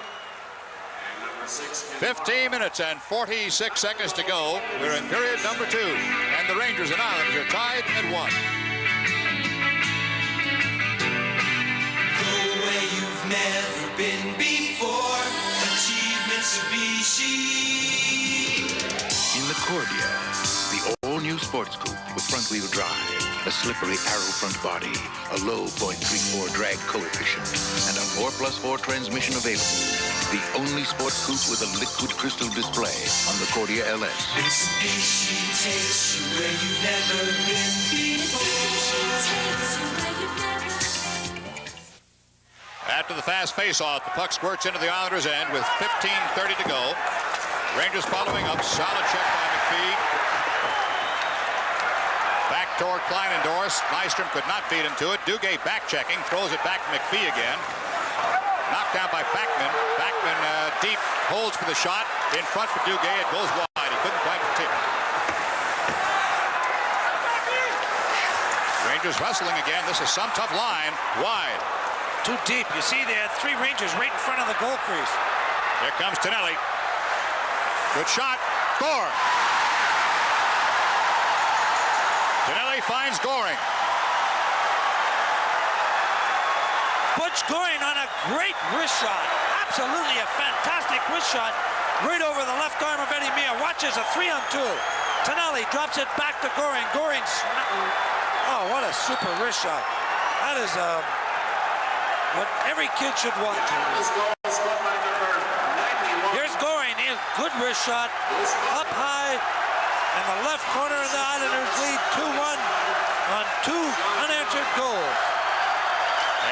15 minutes and 46 seconds to go. We're in period number 2. And the Rangers and Islanders are tied at 1. Go where you've never been before. Achievements of BC. In LaCordia, the all-new sports coupe with front-wheel drive, a slippery arrow front body, a low .34 drag coefficient, and a 4+4 transmission available. The only sports coupe with a liquid crystal display on LaCordia LS. Mitsubishi takes you where you've never been before. After the fast face-off, the puck squirts into the Islanders' end with 15:30 to go. Rangers following up. Solid check by McPhee. Back toward Kleinendorf. Nystrom could not beat him to it. Duguay back-checking. Throws it back to McPhee again. Knocked down by Backman. Backman deep. Holds for the shot. In front for Duguay. It goes wide. He couldn't quite tip. Rangers wrestling again. This is some tough line. Wide. Too deep. You see, they had 3 Rangers right in front of the goal crease. Here comes Tonelli. Good shot. Score. finds Goring. Butch Goring on a great wrist shot. Absolutely a fantastic wrist shot. Right over the left arm of Eddie Mia. Watches a 3-on-2. Tonelli drops it back to Goring. Goring, oh, what a super wrist shot. That is what every kid should want. Here's Goring, good wrist shot, up high, and the left corner of the Islanders lead 2-1 on 2 unanswered goals.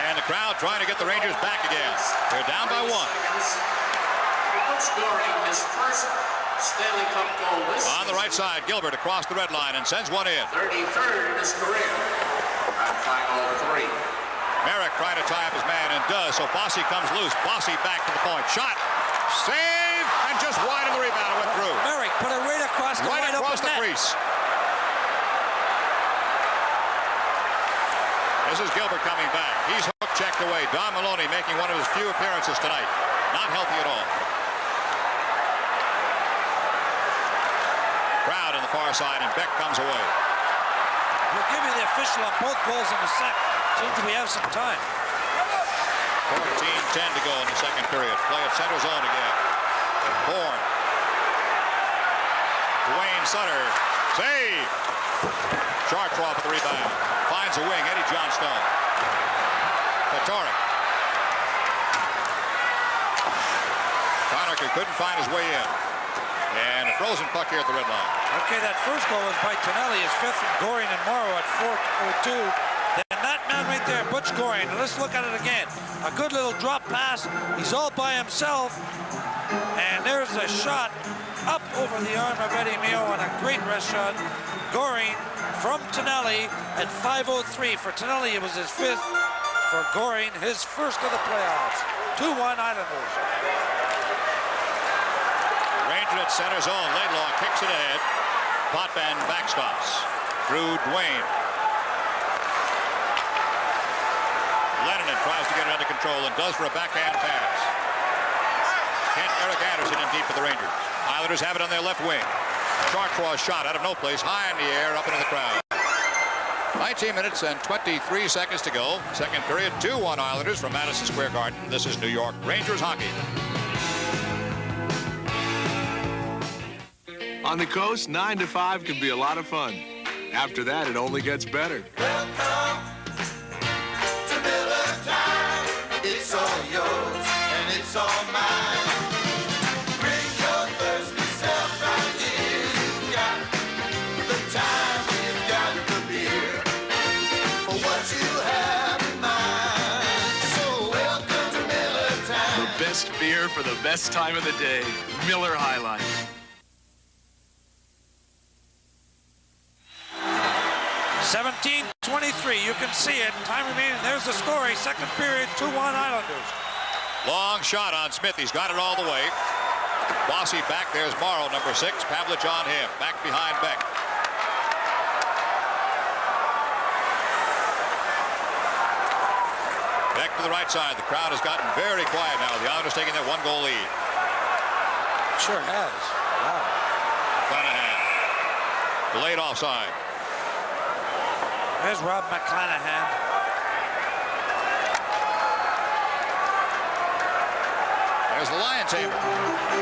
And the crowd trying to get the Rangers back again. They're down by 1. Scoring his first Stanley Cup goal this on the right side, Gilbert across the red line and sends one in. 33rd in his career. And final 3. Merrick trying to tie up his man and does, so Bossy comes loose. Bossy back to the point. Shot. Save, and just wide of the rebound. It went through. Merrick put it right across the right across the crease. This is Gilbert coming back. He's hook checked away. Don Maloney making one of his few appearances tonight. Not healthy at all. Crowd on the far side, and Beck comes away. We'll give you the official on both goals in the second. Seems we have some time. 14-10 to go in the second period. Play at center zone again. Bourne. Dwayne Sutter. Save. Chartrand with the rebound. Finds a wing. Eddie Johnstone. Patoric. Conacher couldn't find his way in. And a frozen puck here at the red line. Okay, that first goal was by Tonelli. His 5th from Goring and Morrow at 4-2. Then that man right there, Butch Goring. Let's look at it again. A good little drop pass. He's all by himself. And there's a shot up over the arm of Eddie Mio on a great wrist shot. Goring from Tonelli at 5:03. For Tonelli, it was his 5th. For Goring, his 1st of the playoffs. 2-1 Islanders. Ranger at center zone. Laidlaw kicks it ahead. Potvin backstops. Through Dwayne. Lennon tries to get it under control and does for a backhand pass. Kent Eric Anderson in deep for the Rangers. Islanders have it on their left wing. Chartrand shot out of no place, high in the air, up into the crowd. 19 minutes and 23 seconds to go. Second period, 2-1 Islanders from Madison Square Garden. This is New York Rangers hockey. On the coast, 9 to 5 can be a lot of fun. After that, it only gets better. Welcome to Miller Time. It's all yours and it's all mine. Bring your thirsty self right here. You've got the time, you've got the beer for what you have in mind. So welcome to Miller Time. The best beer for the best time of the day. Miller High Life. 17:23. You can see it. Time remaining. There's the score. Second period, 2-1 Islanders. Long shot on Smith. He's got it all the way. Bossy back. There's Morrow, number 6. Pavlich on him. Back behind Beck. Beck to the right side. The crowd has gotten very quiet now. The Islanders taking their 1-goal lead. Sure has. Wow. McClanahan. Delayed offside. There's Rob McClanahan. There's the Lion Tamer.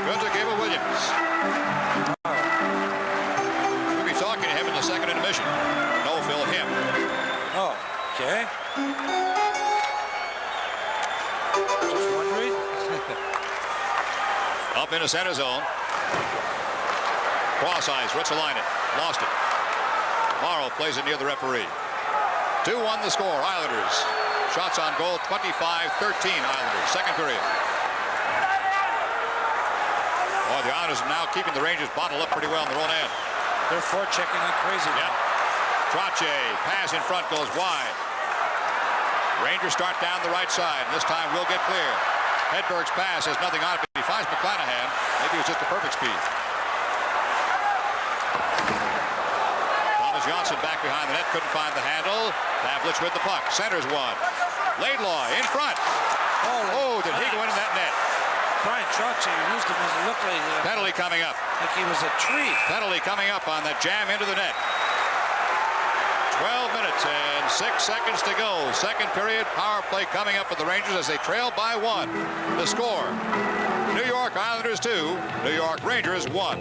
Good to Gable Williams. We'll be talking to him in the second intermission. No, Phil, him. Oh, okay. Just wondering. Up into center zone. Cross eyes, Ruotsalainen. Lost it. Morrow plays it near the referee. 2-1 the score. Islanders. Shots on goal, 25-13 Islanders. Second period. Boy, the Islanders are now keeping the Rangers bottled up pretty well on their own end. They're forechecking like crazy. Yep. Trache, pass in front, goes wide. Rangers start down the right side. This time we'll get clear. Hedberg's pass has nothing on it, but he finds McClanahan. Maybe it was just a perfect speed. Johnson back behind the net, couldn't find the handle. Pavlich with the puck, centers one. Laidlaw in front. Oh, did he go into that net? Brian Trache used him as a look like penalty coming up. Like he was a tree. Penalty coming up on that jam into the net. minutes and 6 seconds to go. Second period, power play coming up for the Rangers as they trail by 1. The score, New York Islanders 2, New York Rangers 1.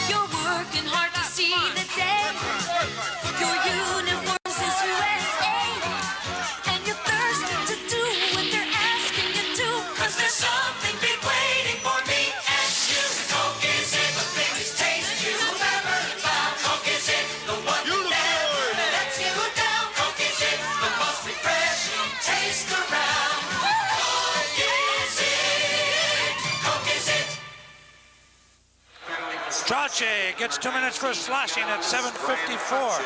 You're working hard to see the day. Your uniform says USA. And you're thirsty to do what they're asking you to. 'Cause there's something big waiting for me and you. Coke is it, the biggest taste you've ever found. Coke is it, the one that never lets you down. Coke is it, the most refreshing taste around. Coke is it, Coke is it. Strachey gets 2 minutes for slashing at 7:54.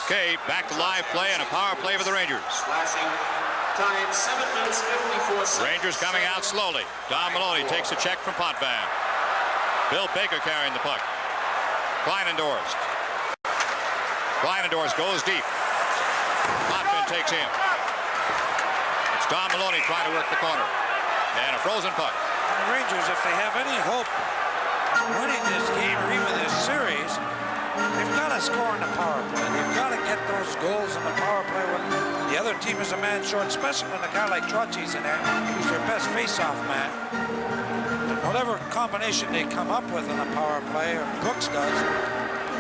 Okay, back to live play and a power play for the Rangers. Slashing time 7 minutes 54 seconds. Rangers coming out slowly. Don Maloney takes a check from Potvin. Bill Baker carrying the puck. Kleinendorst. Kleinendorst goes deep. Potvin takes him. It's Don Maloney trying to work the corner. And a frozen puck. And the Rangers, if they have any hope of winning this game or even this series, they've got to score in the power play. They've got to get those goals in the power play when the other team is a man short, especially when a guy like Trotty's in there, who's their best face-off man. And whatever combination they come up with in the power play, or Brooks does,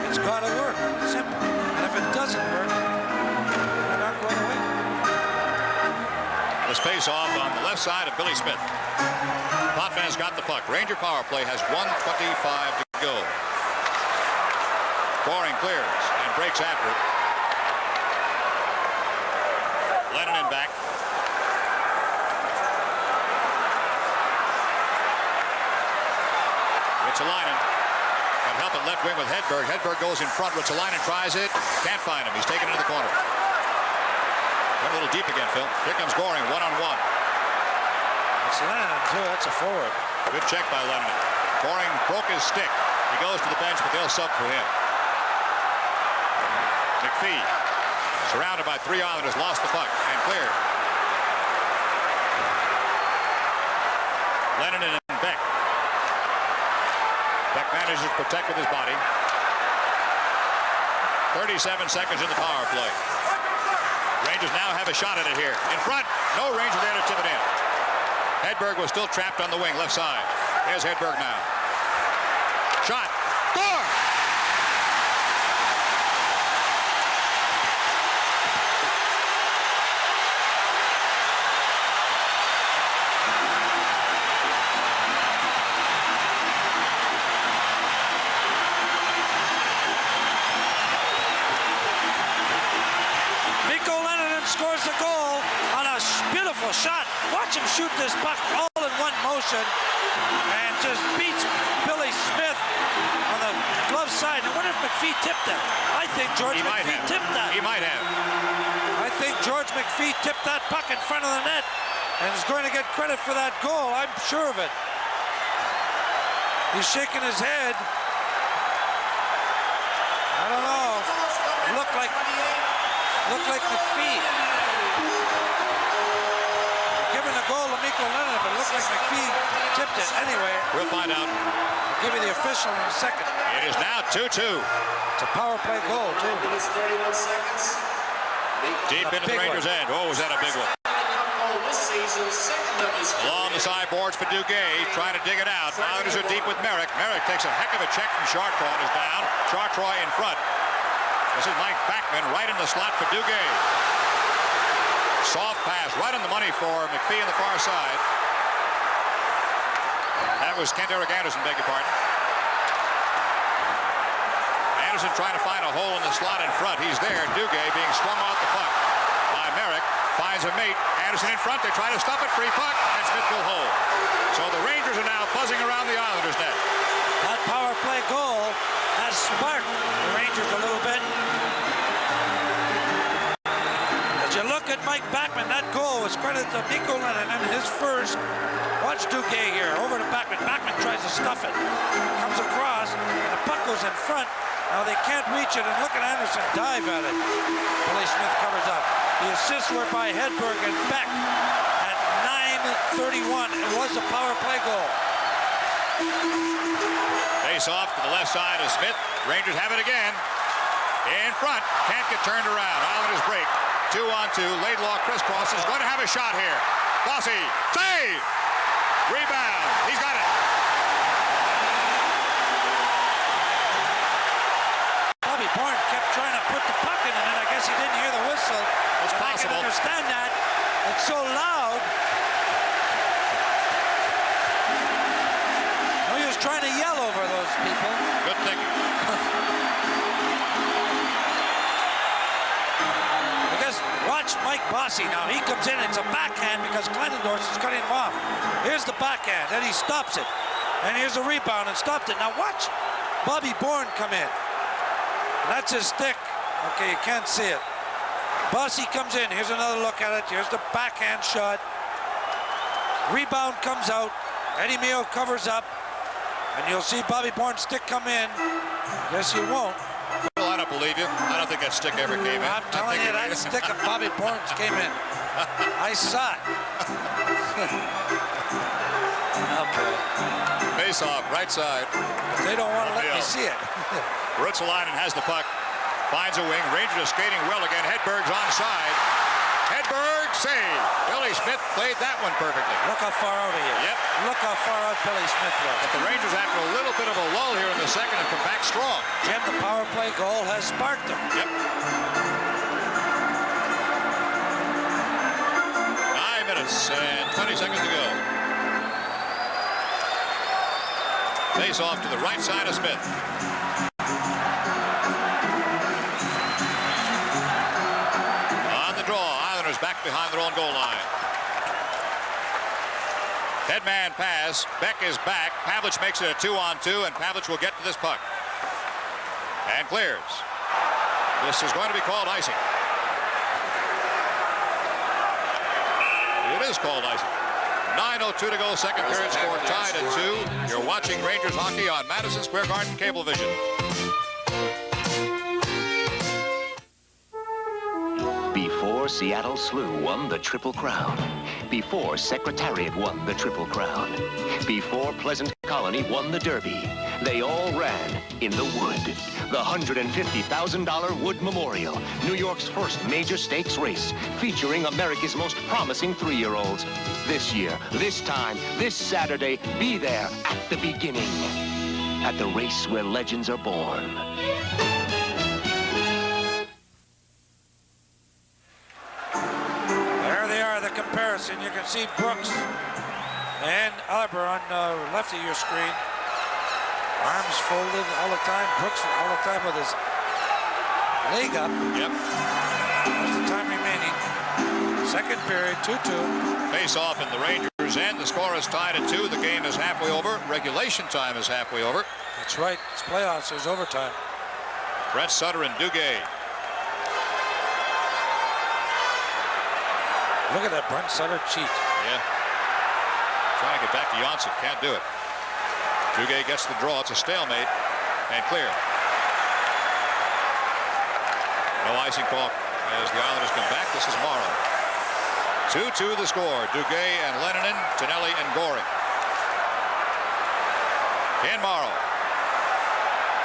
it's got to work. Simple. And if it doesn't work, they're not going to win. The face-off on the left side of Billy Smith. Potvin's got the puck. Ranger power play has 1:25 to go. Boring clears and breaks after it. Lennon in back. Ruotsalainen can help it left wing with Hedberg. Hedberg goes in front. Ruotsalainen tries it. Can't find him. He's taken into the corner. Went a little deep again, Phil. Here comes Goring, one-on-one. It's Lennon, too. That's a forward. Good check by Lennon. Goring broke his stick. He goes to the bench, but they'll sub for him. McPhee, surrounded by 3 Islanders, lost the puck and cleared. Lennon and Beck. Beck manages to protect with his body. 37 seconds in the power play. Rangers now have a shot at it here. In front, no Ranger there to tip it in. Hedberg was still trapped on the wing, left side. Here's Hedberg now. Shot. Score! Scores the goal on a beautiful shot. Watch him shoot this puck all in one motion and just beats Billy Smith on the glove side. I wonder if McPhee tipped that. I think George McPhee tipped that. He might have. I think George McPhee tipped that puck in front of the net and is going to get credit for that goal. I'm sure of it. He's shaking his head. I don't know. It looked like McPhee. Giving the goal to Mikko Lennon, but it looked like McPhee tipped it. Anyway, we'll find out. I'll give you the official in a second. It is now 2-2. It's a power play goal, too. Deep into the Rangers' end. Oh, was that a big one? Along the sideboards for Duguay, trying to dig it out. Islanders are deep with Merrick. Merrick takes a heck of a check from Chartroy and is down. Chartroy in front. This is Mike Backman right in the slot for Duguay. Soft pass right on the money for McPhee on the far side. That was Kent-Eric Anderson, beg your pardon. Anderson trying to find a hole in the slot in front. He's there. Duguay being swung off the puck by Merrick. Finds a mate. Anderson in front. They try to stop it. Free puck. And Smith will hold. So the Rangers are now buzzing around the Islanders' net. That power play goal has sparked the Rangers a little bit. As you look at Mike Backman, that goal was credited to Mikko Lennon and his first. Watch Duguay here, over to Backman. Backman tries to stuff it. Comes across, and the puck goes in front. Now they can't reach it, and look at Anderson dive at it. Billy Smith covers up. The assists were by Hedberg and Beck at 9:31. It was a power play goal. Face off to the left side of Smith. Rangers have it again. In front. Can't get turned around. Islanders break. 2-on-2. Laidlaw crisscrosses. Going to have a shot here. Bossy. Save! Rebound. He's got it. Bobby Bourne kept trying to put the puck in, and then I guess he didn't hear the whistle. It's possible. I can understand that. It's so loud. No, he was trying to yell over those people. Good thinking. Because watch Mike Bossy now. He comes in, it's a backhand because Kleinendorf is cutting him off. Here's the backhand, and he stops it. And here's a rebound and stopped it. Now watch Bobby Bourne come in. That's his stick. Okay, you can't see it. Bossy comes in. Here's another look at it. Here's the backhand shot. Rebound comes out. Eddie Mio covers up. And you'll see Bobby Bourne's stick come in. Guess you won't. Well, I don't believe you. I don't think that stick ever came in. I'm telling you, that stick of Bobby Bourne's came in. I saw it. Okay. Face off, right side. But they don't want to let me see it. Ruotsalainen has the puck. Finds a wing. Rangers are skating well again. Hedberg's onside. Hedberg save. Billy Smith played that one perfectly. Look how far out he is. Yep. Look how far out Billy Smith was. But the Rangers, after a little bit of a lull here in the second, have come back strong. Jim, the power play goal has sparked them. Yep. 9 minutes and 20 seconds to go. Face off to the right side of Smith. On the draw, Islanders back behind their own goal line. Headman pass. Beck is back. Pavlich makes it a 2-on-2, and Pavlich will get to this puck. And clears. This is going to be called icing. It is called icing. 9:02 to go, second period, score tied at 2. You're watching Rangers hockey on Madison Square Garden Cablevision. Before Seattle Slew won the Triple Crown. Before Secretariat won the Triple Crown. Before Pleasant Colony won the Derby. They all ran in the Wood. The $150,000 Wood Memorial, New York's first major stakes race, featuring America's most promising 3-year-olds. This year, this time, this Saturday, be there at the beginning. At the race where legends are born. There they are, the comparison. You can see Brooks and Oliver on the left of your screen. Arms folded all the time. Brooks all the time with his leg up. Yep. There's the time remaining. Second period, 2-2. Face off in the Rangers end. The score is tied at 2. The game is halfway over. Regulation time is halfway over. That's right. It's playoffs. There's overtime. Brett Sutter and Duguay. Look at that Brent Sutter cheat. Yeah. Trying to get back to Janssen. Can't do it. Duguay gets the draw. It's a stalemate. And clear. No icing call as the Islanders come back. This is Morrow. 2-2 the score. Duguay and Lennon, Tonelli and Goring. Ken Morrow.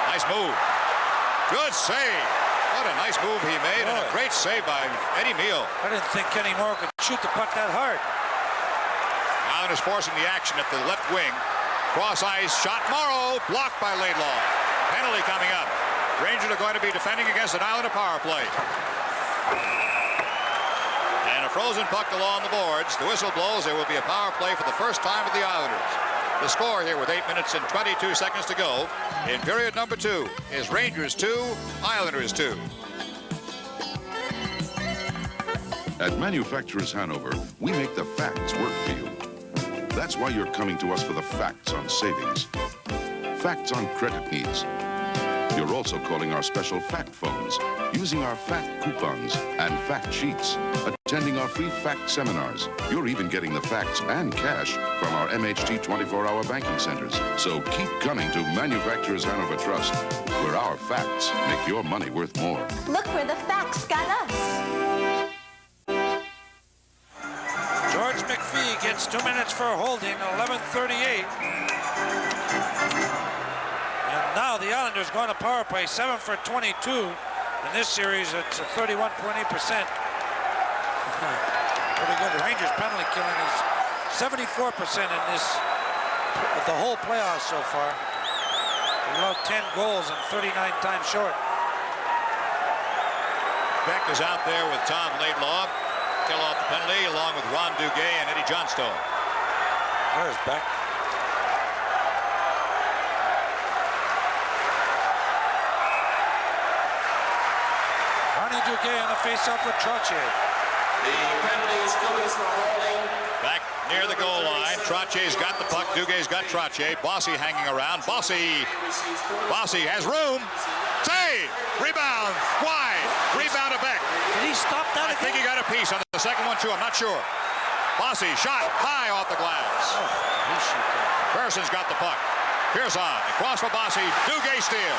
Nice move. Good save. What a nice move he made, and a great save by Eddie Mio. I didn't think Kenny Morrow could shoot the puck that hard. Islanders forcing the action at the left wing. Cross ice shot. Morrow blocked by Laidlaw. Penalty coming up. Rangers are going to be defending against an Islander power play. And a frozen puck along the boards. The whistle blows. There will be a power play for the first time with the Islanders. The score here with 8 minutes and 22 seconds to go in period number 2 is Rangers 2, Islanders 2. At Manufacturers Hanover, we make the facts work for you. That's why you're coming to us for the facts on savings, facts on credit needs. You're also calling our special fact phones, using our fact coupons and fact sheets, attending our free fact seminars. You're even getting the facts and cash from our MHT 24-hour banking centers. So keep coming to Manufacturers Hanover Trust, where our facts make your money worth more. Look where the facts got us. George McPhee gets 2 minutes for holding, 11:38. And now the Islanders going to power play, 7 for 22. In this series, it's 31.8%. Pretty good. The Rangers penalty killing is 74% in this, the whole playoffs so far. They allowed 10 goals and 39 times short. Beck is out there with Tom Laidlaw. Kill off the penalty along with Ron Duguay and Eddie Johnstone. There's Beck. Ronnie Duguay on the face-off with Trottier. The penalty is coming for holding. Back near the goal line. Trottier's got the puck. Duguay's got Trottier. Bossy hanging around. Bossy has room. Save! Rebound! Wide! Rebound to Beck. Did he stop that? I think he got a piece on the second one, too. I'm not sure. Bossy shot high off the glass. Pearson's got the puck. Pearson across for Bossy. Duguay steal.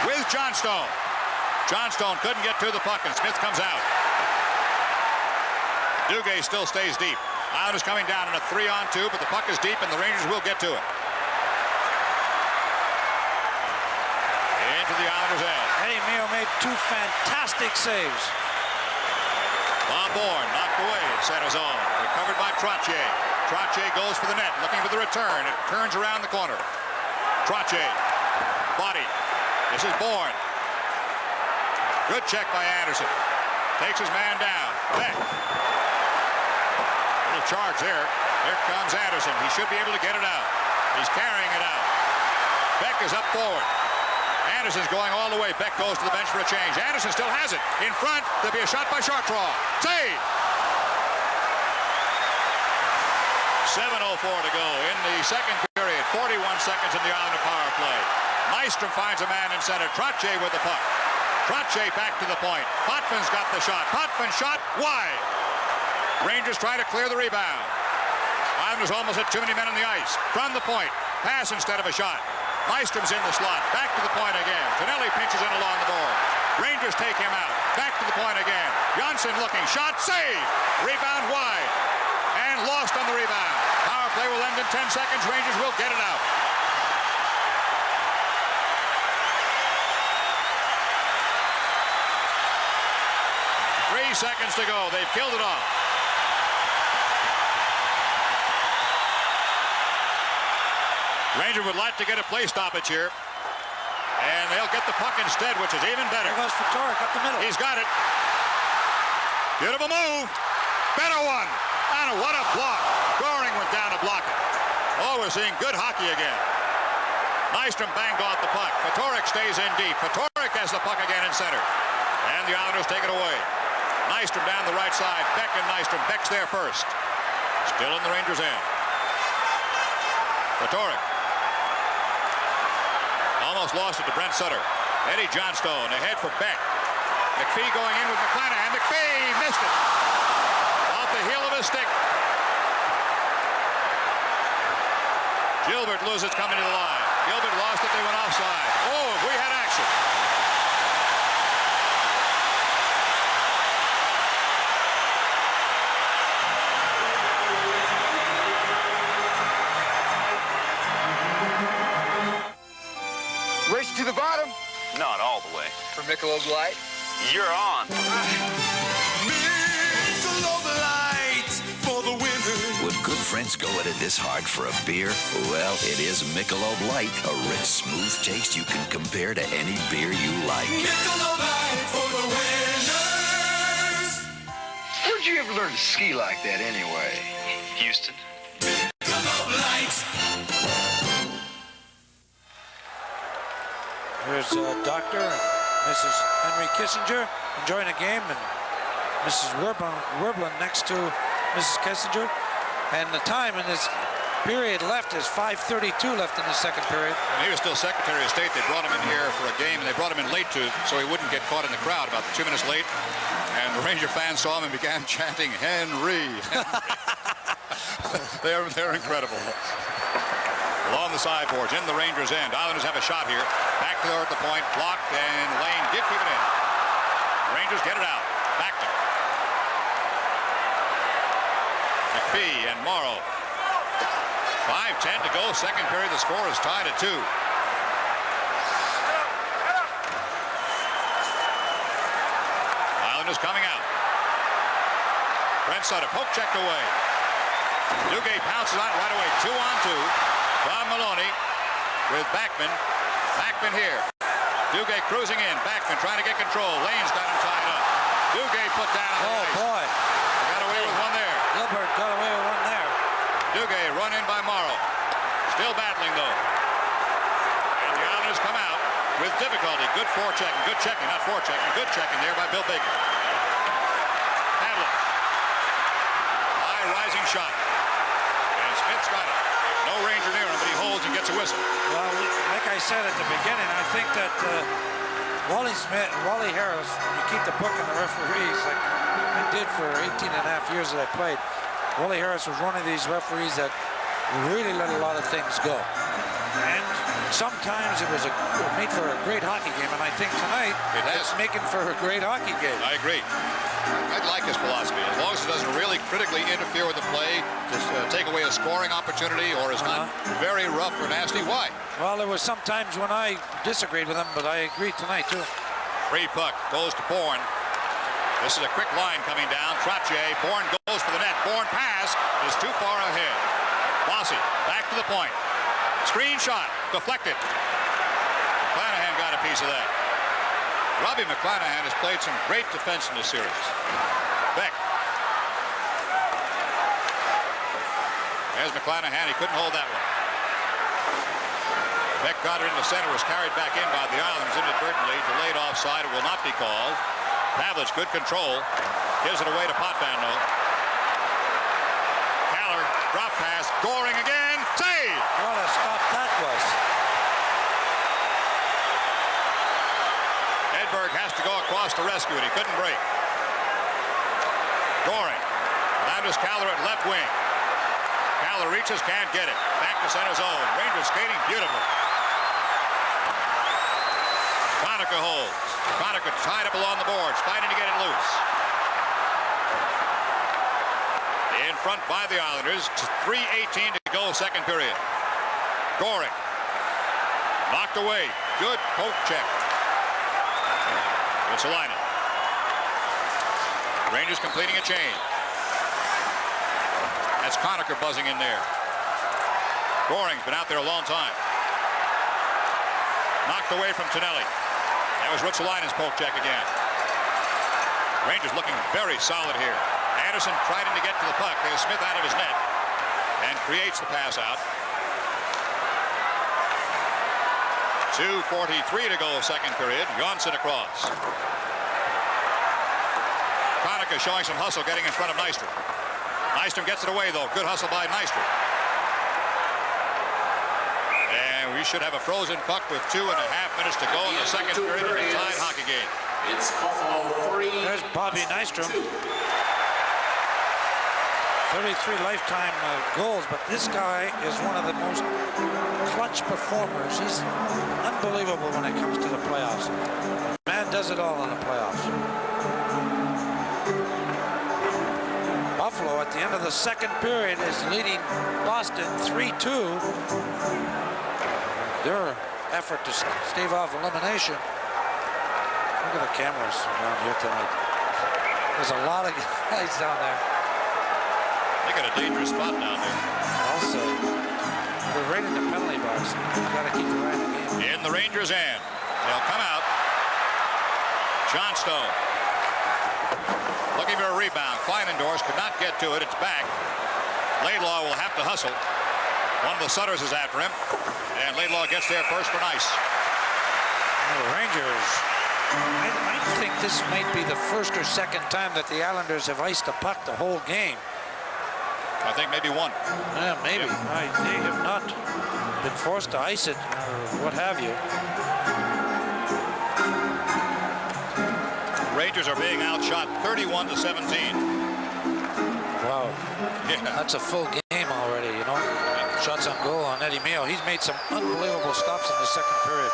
With Johnstone. Johnstone couldn't get to the puck, and Smith comes out. Duguay still stays deep. Islanders coming down in a 3-on-2, but the puck is deep, and the Rangers will get to it. Into the Islanders' end. Eddie Mayo made 2 fantastic saves. Bob Bourne knocked away at center zone. Recovered by Trottier. Trottier goes for the net, looking for the return. It turns around the corner. Trottier. Body. This is Bourne. Good check by Anderson. Takes his man down. Beck. Little charge there. Here comes Anderson. He should be able to get it out. He's carrying it out. Beck is up forward. Anderson's going all the way. Beck goes to the bench for a change. Anderson still has it. In front. There'll be a shot by Chartraw. Save! 7:04 to go in the second period. 41 seconds in the Islander power play. Nystrom finds a man in center. Trottier with the puck. Trottier back to the point. Potvin got the shot. Potvin shot wide. Rangers try to clear the rebound. Islanders almost had too many men on the ice. From the point. Pass instead of a shot. Nystrom's in the slot. Back to the point again. Tonelli pinches in along the board. Rangers take him out. Back to the point again. Johnson looking. Shot. Save. Rebound wide. And lost on the rebound. Power play will end in 10 seconds. Rangers will get it out. Seconds to go. They've killed it off. Ranger would like to get a play stoppage here. And they'll get the puck instead, which is even better. There goes Fedoruk up the middle. He's got it. Beautiful move. Better one. And what a block. Goring went down to block it. Oh, we're seeing good hockey again. Nystrom banged off the puck. Fedoruk stays in deep. Fedoruk has the puck again in center. And the Islanders take it away. Nystrom down the right side. Beck and Nystrom. Beck's there first. Still in the Rangers' end. Fedoruk. Almost lost it to Brent Sutter. Eddie Johnstone ahead for Beck. McPhee going in with McClanahan. McPhee missed it. Off the heel of his stick. Gilbert loses coming to the line. Gilbert lost it. They went offside. Oh, we had action. Race to the bottom? Not all the way. For Michelob Light? You're on. Michelob Light for the winner. Would good friends go at it this hard for a beer? Well, it is Michelob Light, a rich, smooth taste you can compare to any beer you like. Michelob Light for the winners. Where'd you ever learn to ski like that anyway? Houston. Michelob Light. Here's Dr. and Mrs. Henry Kissinger enjoying a game, and Mrs. Werblin next to Mrs. Kissinger. And the time in this period left is 5:32 left in the second period. And he was still Secretary of State. They brought him in here for a game, and they brought him in late so he wouldn't get caught in the crowd, about 2 minutes late. And the Ranger fans saw him and began chanting, Henry. They're incredible. Along the sideboards, in the Rangers' end. Islanders have a shot here. Back to the point, blocked, and Lane did keep it in. Rangers get it out. Back to Fee and Morrow. 5:10 to go, second period. The score is tied at 2. Islanders coming out. Brent Sutter, poke checked away. Duguay pounces on right away. 2-on-2. Don Maloney with Backman. Backman here. Duguay cruising in. Backman trying to get control. Lane's got him tied up. Duguay put down. Oh, boy. Got away with one there. Gilbert got away with one there. Duguay run in by Morrow. Still battling, though. And the Islanders come out with difficulty. Good forechecking. Good checking. Not forechecking. Good checking there by Bill Baker. Pavlik. High rising shot. And Smith's got it. No Ranger near him, but he holds and gets a whistle. Well, like I said at the beginning, I think that Wally Harris, you keep the book on the referees like I did for 18.5 years that I played. Wally Harris was one of these referees that really let a lot of things go. And sometimes it was made for a great hockey game, and I think tonight it's making for a great hockey game. I agree. I like his philosophy. As long as it doesn't really critically interfere with the play, just take away a scoring opportunity, or is not very rough or nasty. Why? Well, there was some times when I disagreed with him, but I agreed tonight, too. Free puck goes to Bourne. This is a quick line coming down. Trottier. Bourne goes for the net. Bourne pass is too far ahead. Bossy back to the point. Screen shot. Deflected. McClanahan got a piece of that. Robbie McClanahan has played some great defense in this series. Beck. There's McClanahan. He couldn't hold that one. Beck got it in the center. Was carried back in by the Islanders inadvertently. Delayed offside. It will not be called. Pavlich, good control. Gives it away to Potvin, though. Caller, drop pass. Goring again. Save! What a stop that was. Edberg has to go across to rescue it. He couldn't break. Goring. Landers Caller at left wing. Caller reaches, can't get it. Back to center zone. Rangers skating beautifully. Conacher holds. Conacher tied up along the boards, fighting to get it loose. In front by the Islanders. 3:18 to go, second period. Goring. Knocked away. Good poke check. It's a line. Rangers completing a chain. That's Conacher buzzing in there. Goring's been out there a long time. Knocked away from Tonelli. That was Ruotsalainen's poke check again. Rangers looking very solid here. Anderson trying to get to the puck. There's Smith out of his net and creates the pass out. 2:43 to go, second period. Johnson across. Conacher showing some hustle, getting in front of Nystrom. Nystrom gets it away, though. Good hustle by Nystrom. And we should have a frozen puck with 2.5 minutes to go in the second period of a tied hockey game. It's Buffalo 3. There's Bobby Nystrom. 33 lifetime goals, but this guy is one of the most clutch performers. He's unbelievable when it comes to the playoffs. The man does it all in the playoffs. Buffalo at the end of the second period is leading Boston 3-2. Their effort to stave off elimination. Look at the cameras around here tonight. There's a lot of guys down there. They got a dangerous spot down there. Also, they're right in the penalty box. You've got to keep your eye on the game. In the Rangers' end. They'll come out. Johnstone. Looking for a rebound. Kleinendorf could not get to it. It's back. Laidlaw will have to hustle. One of the Sutters is after him. And Laidlaw gets there first for Nice. The Rangers, I think this might be the first or second time that the Islanders have iced the puck the whole game. I think maybe one. Yeah, maybe. Yeah. They have not been forced to ice it or what have you. Rangers are being outshot 31-17. Wow. Yeah. That's a full game already, you know. Shots on goal on Eddie Mayo. He's made some unbelievable stops in the second period.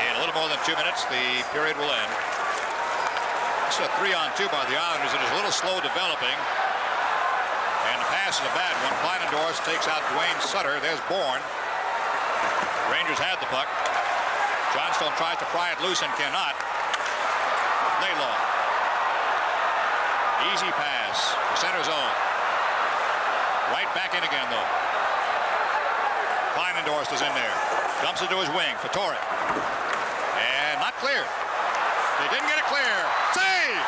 In a little more than 2 minutes, the period will end. It's a 3-on-2 by the Islanders. It is a little slow developing. And the pass is a bad one. Kleinendorf takes out Dwayne Sutter. There's Bourne. Rangers had the puck. Johnstone tries to pry it loose and cannot. Laidlaw. Easy pass. Center zone. Right back in again, though. Kleinendorf is in there. Dumps it to his wing. Fatorik. And not cleared. They didn't get it clear. Save!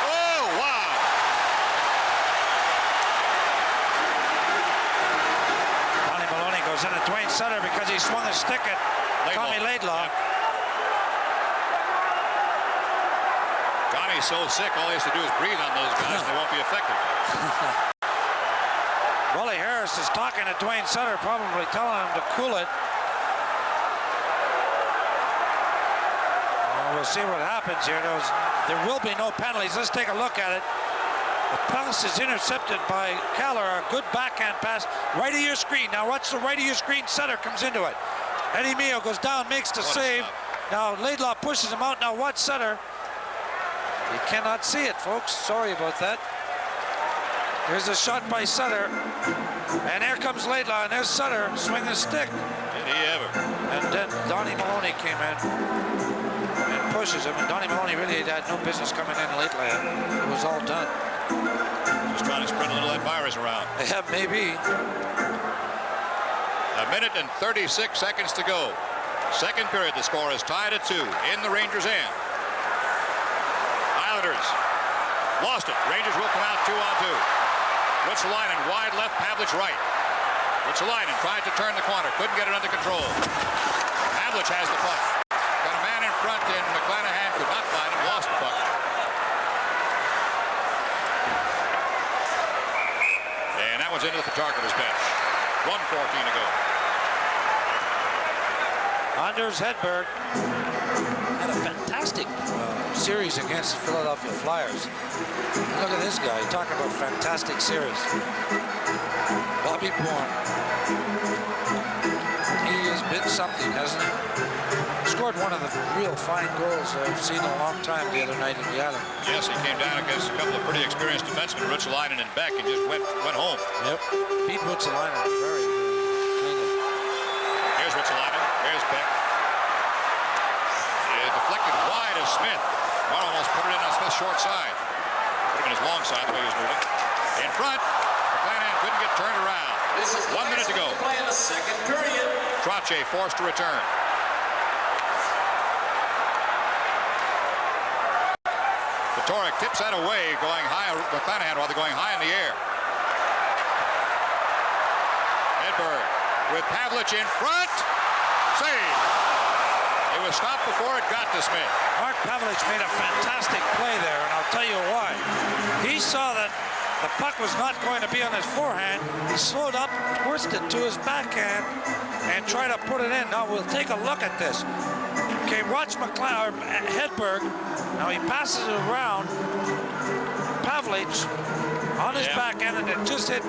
Oh, wow. Donnie Maloney goes in at Dwayne Sutter because he swung a stick at Tommy Laidlaw. Donnie's so sick, all he has to do is breathe on those guys and they won't be effective. Wally Harris is talking to Dwayne Sutter, probably telling him to cool it. We'll see what happens here. There will be no penalties. Let's take a look at it. The pass is intercepted by Keller. A good backhand pass right of your screen. Now watch the right of your screen. Sutter comes into it. Eddie Mio goes down, makes the save. Now Laidlaw pushes him out. Now watch Sutter. You cannot see it, folks. Sorry about that. Here's a shot by Sutter. And there comes Laidlaw, and there's Sutter swinging a stick. Did he ever? And then Donnie Maloney came in and pushes him. And Donnie Maloney really had no business coming in late. It was all done. Just trying to spread a little of that virus around. Yeah, maybe. 1 minute and 36 seconds to go. Second period, the score is tied at 2 in the Rangers' end. Islanders lost it. Rangers will come out 2-on-2. Ruotsalainen wide left, Pavlich right. Ruotsalainen tried to turn the corner, couldn't get it under control. Pavlich has the puck. Got a man in front, and McClanahan could not find him, lost the puck. And that one's into the Tarkova's bench. 1:14 to go. Anders Hedberg had a fantastic series against the Philadelphia Flyers. Look at this guy talking about fantastic series. Bobby Bourne. He has been something, hasn't he? Scored one of the real fine goals I've seen in a long time the other night in the Island. Yes, he came down against a couple of pretty experienced defensemen, Ruotsalainen and Beck, and just went home. Yep. Pete Ruotsalainen very cleanly. Here's Ruotsalainen. Here's Beck. Deflected wide of Smith. One almost put it in on Smith's short side. Put him in his long side the way he was moving. In front. McClanahan couldn't get turned around. 1 minute to go. Play in the second period. Trache forced to return. Fatorik tips that away, going high. McClanahan while they're going high in the air. Hedberg with Pavlich in front. Save. It was stopped before it got to Smith. Mark Pavlich made a fantastic play there, and I'll tell you why. He saw that the puck was not going to be on his forehand. He slowed up, twisted to his backhand, and tried to put it in. Now we'll take a look at this. Okay, watch Hedberg. Now he passes it around. Pavlich on his backhand, and it just hit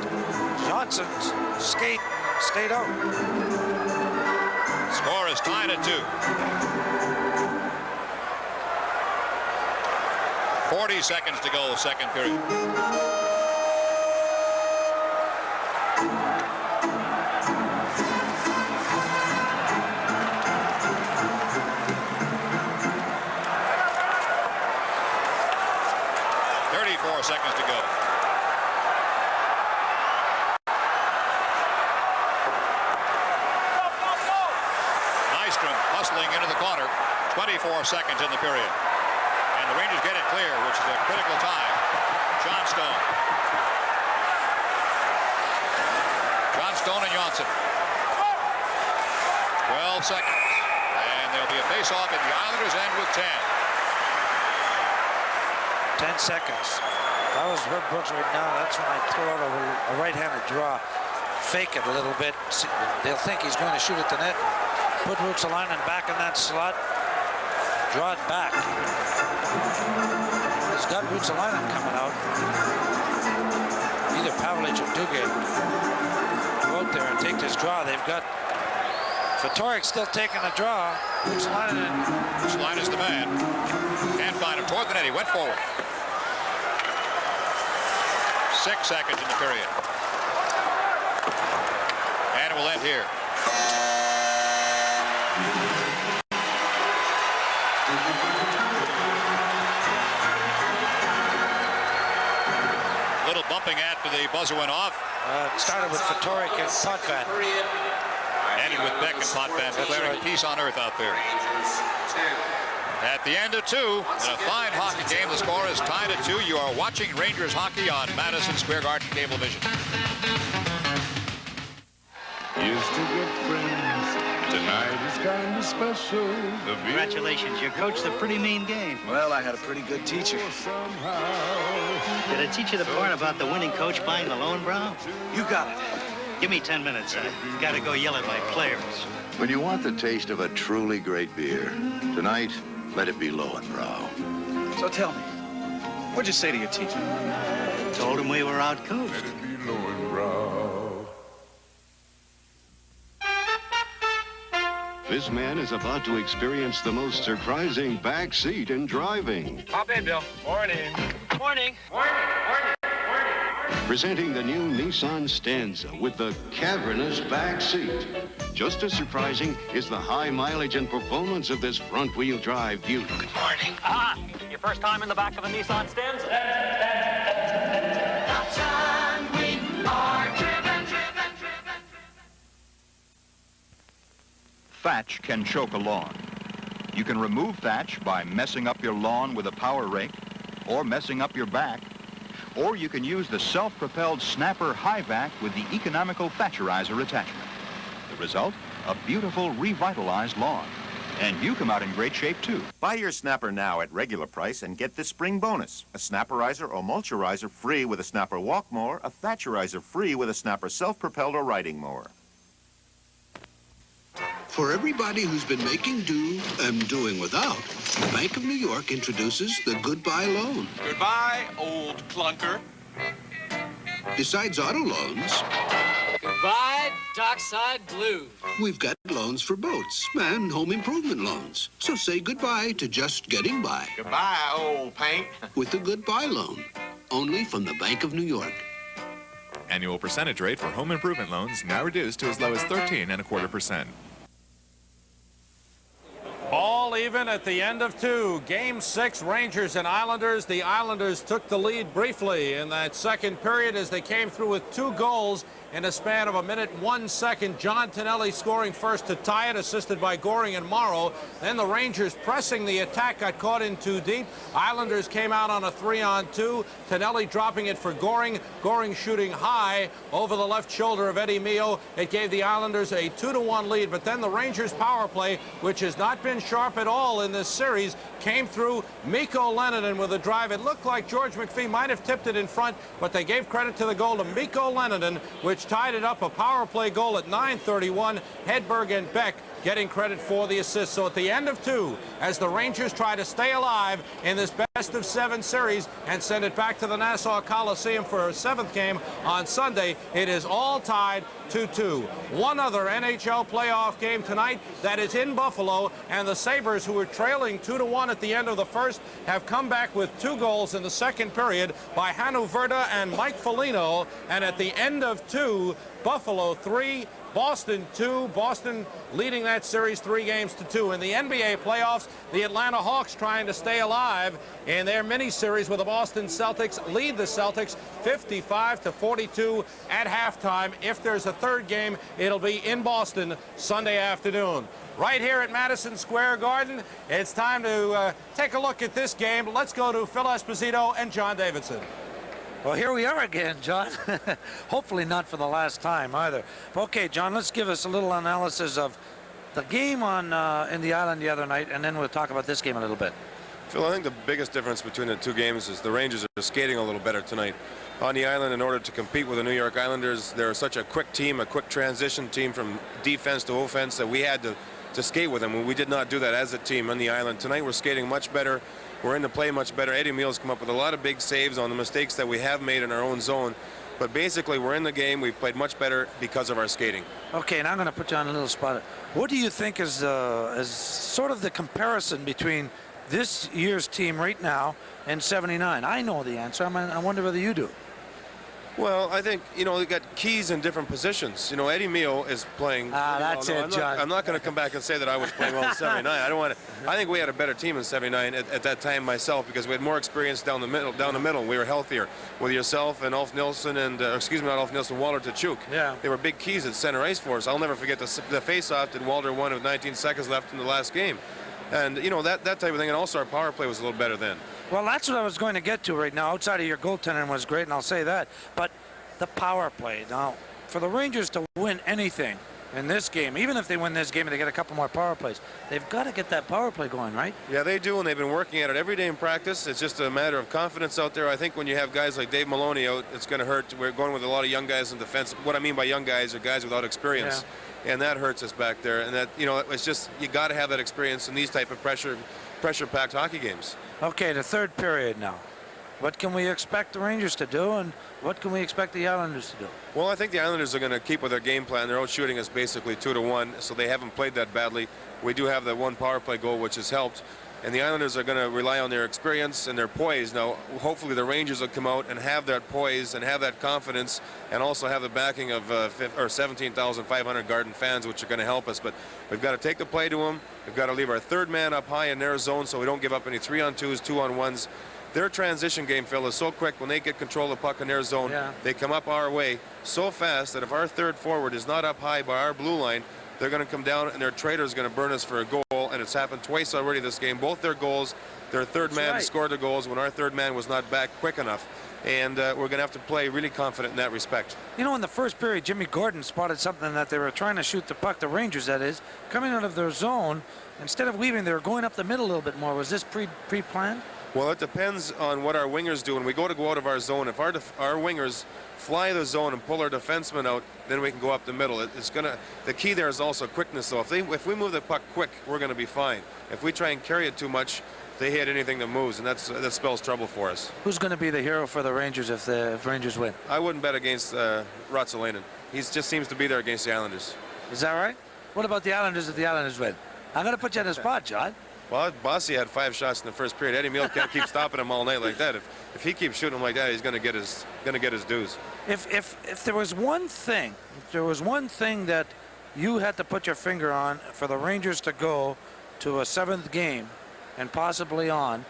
Johnson's skate, stayed out. Score is tied at 2. 40 seconds to go, second period. Seconds to go. Nystrom hustling into the corner. 24 seconds in the period. And the Rangers get it clear, which is a critical time. Johnstone. Johnstone and Johnson. 12 seconds. And there'll be a face-off at the Islanders end with 10. 10 seconds. That was Herb Brooks right now. That's when I throw out a right-handed draw. Fake it a little bit. They'll think he's going to shoot at the net. Put Ruotsalainen back in that slot. Draw it back. He's got Ruotsalainen coming out. Either Pavlich or Duguay go out there and take this draw. They've got Fatorik still taking the draw. Who's lining it? Which line is the man? Can't find him toward the net. He went forward. 6 seconds in the period. And it will end here. Little bumping after the buzzer went off. It started with Fatorik and Potvin. Ended with Beck and Potvin declaring peace on earth out there. At the end of 2, in a fine hockey game, the score is tied at 2. You are watching Rangers hockey on Madison Square Garden Cablevision. Here's to good friends. Tonight is kind of special. Congratulations, you coached a pretty mean game. Well, I had a pretty good teacher. Did I teach you the part about the winning coach buying the loan, bro? You got it. Give me 10 minutes. I gotta go yell at my players. When you want the taste of a truly great beer, tonight, let it be Lowenbrow. So tell me, what'd you say to your teacher? Told him we were out-coached. Let it be Lowenbrow. This man is about to experience the most surprising back seat in driving. Hop in, Bill. Morning. Morning. Presenting the new Nissan Stanza with the cavernous back seat. Just as surprising is the high mileage and performance of this front-wheel drive beauty. Good morning. Ah, your first time in the back of a Nissan Stanza? Thatch can choke a lawn. You can remove thatch by messing up your lawn with a power rake or messing up your back. Or you can use the self-propelled Snapper High Vac with the economical Thatcherizer attachment. The result, a beautiful revitalized lawn. And you come out in great shape, too. Buy your Snapper now at regular price and get this spring bonus. A Snapperizer or Mulcherizer free with a Snapper Walk Mower, a Thatcherizer free with a Snapper Self-Propelled or Riding Mower. For everybody who's been making do and doing without, the Bank of New York introduces the Goodbye Loan. Goodbye, old clunker. Besides auto loans, Goodbye, Dockside Blues. we've got loans for boats and home improvement loans. So say goodbye to just getting by Goodbye, old paint. with the Goodbye Loan, only from the Bank of New York. Annual percentage rate for home improvement loans now reduced to as low as 13.25%. All even at the end of 2. Game 6, Rangers and Islanders. The Islanders took the lead briefly in that second period as they came through with 2 goals in a span of 1 minute 1 second. John Tonelli scoring first to tie it, assisted by Goring and Morrow. Then the Rangers pressing the attack, got caught in too deep. Islanders came out on a 3-on-2. Tonelli dropping it for Goring. Goring shooting high over the left shoulder of Eddie Mio. It gave the Islanders a 2-1 lead. But then the Rangers power play, which has not been sharp at all in this series, came through. Mikko Leninen with a drive. It looked like George McPhee might have tipped it in front, but they gave credit to the goal to Mikko Leninen, which tied it up. A power play goal at 9:31. Hedberg and Beck getting credit for the assist. So at the end of 2, as the Rangers try to stay alive in this best-of-7 series and send it back to the Nassau Coliseum for a 7th game on Sunday, it is all tied 2-2. One other NHL playoff game tonight that is in Buffalo, and the Sabres, who were trailing 2-1 at the end of the first, have come back with 2 goals in the second period by Hannu Verda and Mike Foligno. And at the end of 2, Buffalo 3, Boston 2. Boston leading that series 3-2. In the NBA playoffs, the Atlanta Hawks trying to stay alive in their mini-series with the Boston Celtics, lead the Celtics 55-42 at halftime. If there's a third game, it'll be in Boston Sunday afternoon. Right here at Madison Square Garden, it's time to take a look at this game. Let's go to Phil Esposito and John Davidson. Well, here we are again, John. Hopefully not for the last time either. Okay, John, let's give us a little analysis of the game on in the island the other night, and then we'll talk about this game a little bit. Phil, I think the biggest difference between the 2 games is the Rangers are skating a little better tonight. On the island, in order to compete with the New York Islanders, they're such a quick team, a quick transition team from defense to offense, that we had to skate with them. We did not do that as a team on the island. Tonight we're skating much better. We're in the play much better. Eddie Meals come up with a lot of big saves on the mistakes that we have made in our own zone. But basically, we're in the game. We've played much better because of our skating. Okay, and I'm going to put you on a little spot. What do you think is sort of the comparison between this year's team right now and '79? I know the answer. I wonder whether you do. Well, I think, you know, they got keys in different positions. You know, Eddie Mio is playing. That's it, John. I'm not going to come back and say that I was playing well in '79. I don't want to. I think we had a better team in '79 at that time myself, because we had more experience down the middle. We were healthier with yourself and Ulf Nilsson and not Ulf Nilsson, Walter Tkachuk. Yeah. They were big keys at center ice for us. I'll never forget the face-off that Walter won with 19 seconds left in the last game. And, you know, that type of thing. And also our power play was a little better then. Well, that's what I was going to get to right now. Outside of your goaltending was great, and I'll say that. But the power play. Now, for the Rangers to win anything in this game, even if they win this game and they get a couple more power plays, they've got to get that power play going, right? Yeah, they do, and they've been working at it every day in practice. It's just a matter of confidence out there. I think when you have guys like Dave Maloney out, it's going to hurt. We're going with a lot of young guys in defense. What I mean by young guys are guys without experience. Yeah. And that hurts us back there. And that, you know, it's just, you got to have that experience in these type of pressure-packed hockey games. Okay, the third period now. What can we expect the Rangers to do, and what can we expect the Islanders to do? Well, I think the Islanders are going to keep with their game plan. They're out shooting us basically 2-1, so they haven't played that badly. We do have that one power play goal, which has helped. And the Islanders are going to rely on their experience and their poise. Now, hopefully the Rangers will come out and have that poise and have that confidence, and also have the backing of 17,500 Garden fans, which are going to help us. But we've got to take the play to them. We've got to leave our third man up high in their zone so we don't give up any 3-on-2s, 2-on-1s. Their transition game, Phil, is so quick. When they get control of the puck in their zone, they come up our way so fast that if our third forward is not up high by our blue line, they're going to come down and their traitor is going to burn us for a goal. And it's happened twice already this game. Both their goals, their third man scored the goals when our third man was not back quick enough. And we're going to have to play really confident in that respect. You know, in the first period, Jimmy Gordon spotted something that they were trying to shoot the puck, the Rangers that is, coming out of their zone. Instead of weaving, they were going up the middle a little bit more. Was this pre-planned? Well, it depends on what our wingers do. When we go out of our zone, if our wingers fly the zone and pull our defensemen out, then we can go up the middle. The key there is also quickness, though. If we move the puck quick, we're going to be fine. If we try and carry it too much, they hit anything that moves, and that spells trouble for us. Who's going to be the hero for the Rangers if the Rangers win? I wouldn't bet against Ruotsalainen. He just seems to be there against the Islanders. Is that right? What about the Islanders if the Islanders win? I'm going to put you on the spot, John. Well, Bossy had 5 shots in the first period. Eddie Mio can't keep stopping him all night like that. If he keeps shooting him like that, he's going to get his dues. If there was one thing, that you had to put your finger on for the Rangers to go to a 7th game and possibly on,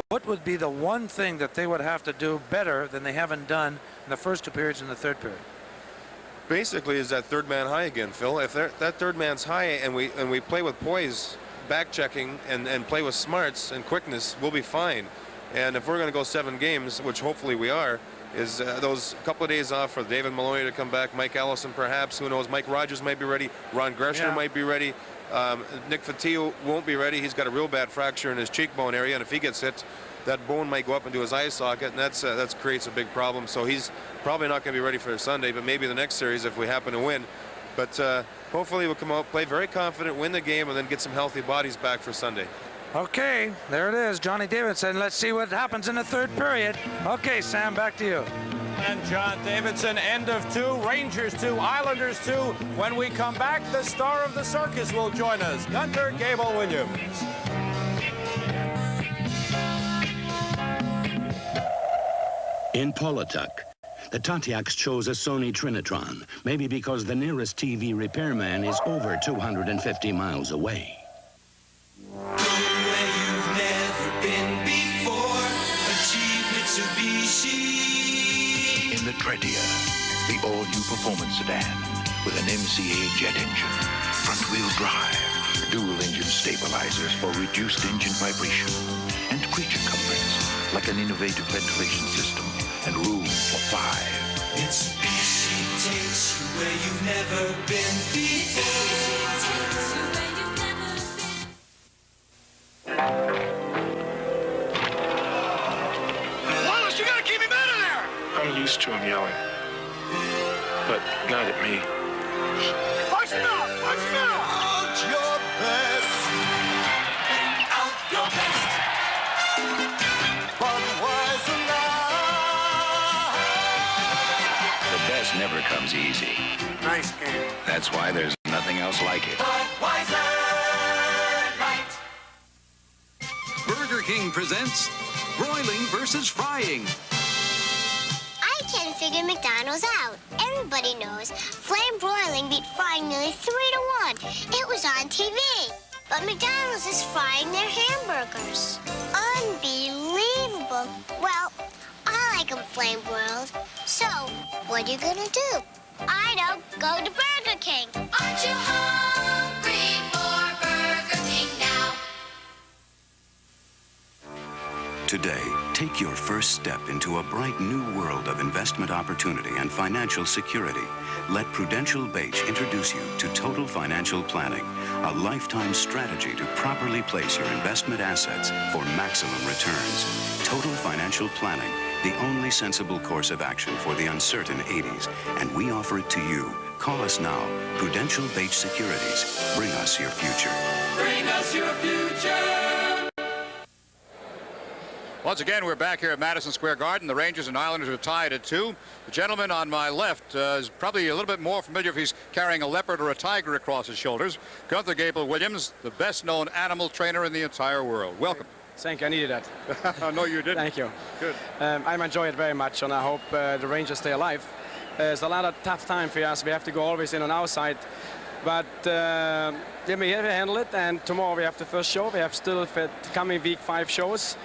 what would be the one thing that they would have to do better than they haven't done in the first 2 periods and the third period? Basically, is that third man high again, Phil. If that third man's high and we play with poise, back checking, and play with smarts and quickness, we'll be fine. And if we're going to go 7 games, which hopefully we are, is those couple of days off for David Maloney to come back, Mike Allison perhaps, who knows, Mike Rogers might be ready, Ron Greshner might be ready, Nick Fotiu won't be ready. He's got a real bad fracture in his cheekbone area, and if he gets hit, that bone might go up into his eye socket, and that creates a big problem. So he's probably not going to be ready for Sunday, but maybe the next series if we happen to win. But hopefully we'll come out, play very confident, win the game, and then get some healthy bodies back for Sunday. Okay, there it is. Johnny Davidson. Let's see what happens in the third period. Okay, Sam, back to you. And John Davidson, end of 2, Rangers 2, Islanders 2. When we come back, the star of the circus will join us, Gunter Gable-Williams. In Pawlatuck, the Tatiaks chose a Sony Trinitron, maybe because the nearest TV repairman is over 250 miles away. In the Tretia, the all-new performance sedan with an MCA jet engine, front-wheel drive, dual-engine stabilizers for reduced engine vibration, and creature comforts like an innovative ventilation system and room for 5. Mitsubishi takes you where you've never been before. Wallace, you gotta keep him out of there! I'm used to him yelling, but not at me. Push him out! Push him out! Out your best! Bring out your best! Budweiser now! comes easy. Nice game. That's why there's nothing else like it. Burger King presents broiling versus frying. I can't figure McDonald's out. Everybody knows flame broiling beat frying nearly 3 to 1. It was on TV. But McDonald's is frying their hamburgers. Unbelievable. Well, I like them flame broiled. So, what are you gonna do? I know, go to Burger King. Aren't you hungry for Burger King now? Today, take your first step into a bright new world of investment opportunity and financial security. Let Prudential Bache introduce you to Total Financial Planning, a lifetime strategy to properly place your investment assets for maximum returns. Total Financial Planning, the only sensible course of action for the uncertain 80s, and we offer it to you. Call us now. Prudential Bache Securities. Bring us your future. Bring us your future. Once again, we're back here at Madison Square Garden. The Rangers and Islanders are tied at 2. The gentleman on my left is probably a little bit more familiar if he's carrying a leopard or a tiger across his shoulders. Gunther Gable-Williams, the best-known animal trainer in the entire world. Welcome. Thank you. I needed that. No, you didn't. Thank you. Good. I'm enjoying it very much, and I hope the Rangers stay alive. It's a lot of tough time for us. We have to go always in on our side. But we handle it, and tomorrow we have the first show. We have still for the coming week 5 shows.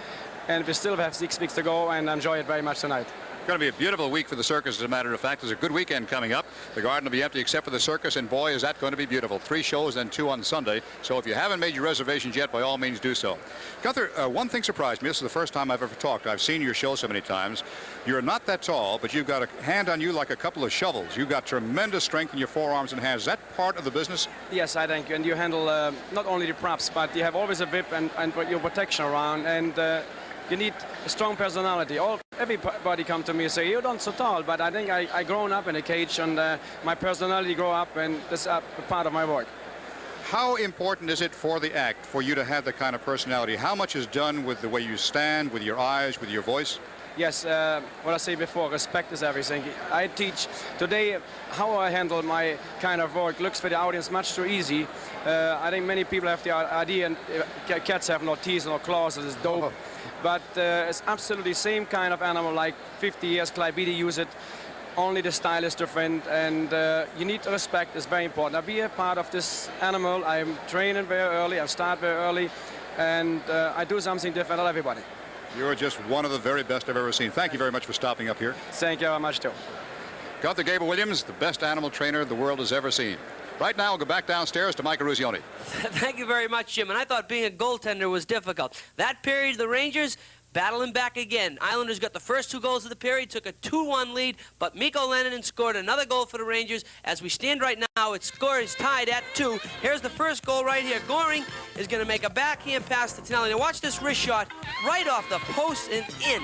And we still have 6 weeks to go, and enjoy it very much tonight. It's going to be a beautiful week for the circus, as a matter of fact. There's a good weekend coming up. The Garden will be empty except for the circus, and boy, is that going to be beautiful. 3 shows, then 2 on Sunday. So if you haven't made your reservations yet, by all means do so. Gunther, one thing surprised me. This is the first time I've ever talked. I've seen your show so many times. You're not that tall, but you've got a hand on you like a couple of shovels. You've got tremendous strength in your forearms and hands. Is that part of the business? Yes, I think. And you handle not only the props, but you have always a whip and your protection around. And you need a strong personality. Everybody come to me and say, you're not so tall, but I think I grown up in a cage, and my personality grow up, and that's a part of my work. How important is it for the act for you to have the kind of personality? How much is done with the way you stand, with your eyes, with your voice? Yes, what I say before, respect is everything. I teach today how I handle my kind of work. Looks for the audience much too easy. I think many people have the idea, and cats have no teeth, no claws, it's dope. But it's absolutely the same kind of animal like 50 years Clyde Beatty used it. Only the style is different, and you need respect. It's very important. I be a part of this animal. I'm training very early. I start very early, and I do something different than everybody. You're just one of the very best I've ever seen. Thank you very much for stopping up here. Thank you very much, too. Gunther Gable-Williams, the best animal trainer the world has ever seen. Right now, we'll go back downstairs to Mike Eruzione. Thank you very much, Jim. And I thought being a goaltender was difficult. That period, the Rangers battling back again. Islanders got the first 2 goals of the period, took a 2-1 lead, but Mikko Leninen scored another goal for the Rangers. As we stand right now, its score is tied at 2. Here's the first goal right here. Goring is going to make a backhand pass to Tonelli. Now watch this wrist shot right off the post and in.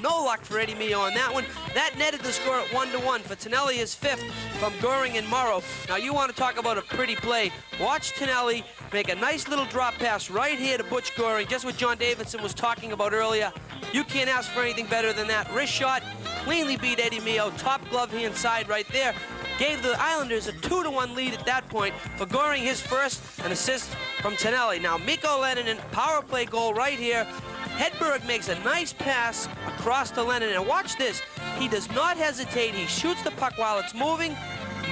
No luck for Eddie Mio on that one. That netted the score at 1-1 for Tonelli, his 5th from Goring and Morrow. Now you want to talk about a pretty play. Watch Tonelli make a nice little drop pass right here to Butch Goring, just what John Davidson was talking about earlier. You can't ask for anything better than that. Wrist shot, cleanly beat Eddie Mio. Top glove hand side right there. Gave the Islanders a 2-1 lead at that point for Goring, his first, an assist from Tonelli. Now Mikko Leninen, power play goal right here. Hedberg makes a nice pass across to Lennon, and watch this. He does not hesitate. He shoots the puck while it's moving.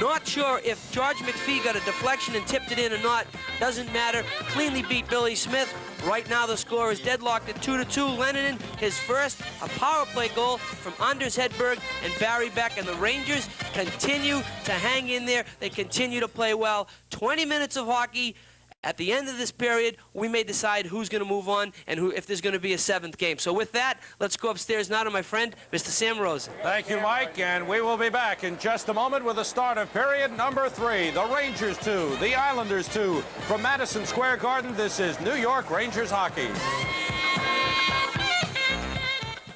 Not sure if George McPhee got a deflection and tipped it in or not. Doesn't matter. Cleanly beat Billy Smith. Right now the score is deadlocked at 2-2. Lennon, his first, a power play goal from Anders Hedberg and Barry Beck, and the Rangers continue to hang in there. They continue to play well. 20 minutes of hockey. At the end of this period, we may decide who's going to move on and if there's going to be a 7th game. So with that, let's go upstairs now to my friend, Mr. Sam Rosen. Thank you, Mike, and we will be back in just a moment with the start of period number 3. The Rangers 2, the Islanders 2. From Madison Square Garden, this is New York Rangers hockey.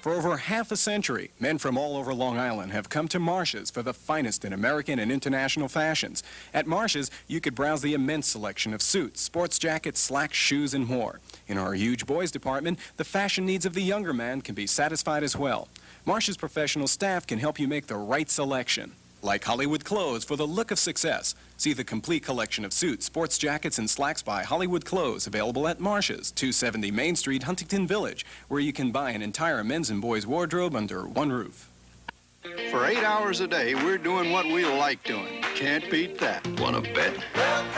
For over half a century, men from all over Long Island have come to Marsh's for the finest in American and international fashions. At Marsh's, you could browse the immense selection of suits, sports jackets, slacks, shoes, and more. In our huge boys department, the fashion needs of the younger man can be satisfied as well. Marsh's professional staff can help you make the right selection. Like Hollywood Clothes for the look of success. See the complete collection of suits, sports jackets, and slacks by Hollywood Clothes available at Marsh's, 270 Main Street, Huntington Village, where you can buy an entire men's and boys' wardrobe under one roof. For 8 hours a day, we're doing what we like doing. Can't beat that. Wanna bet? Welcome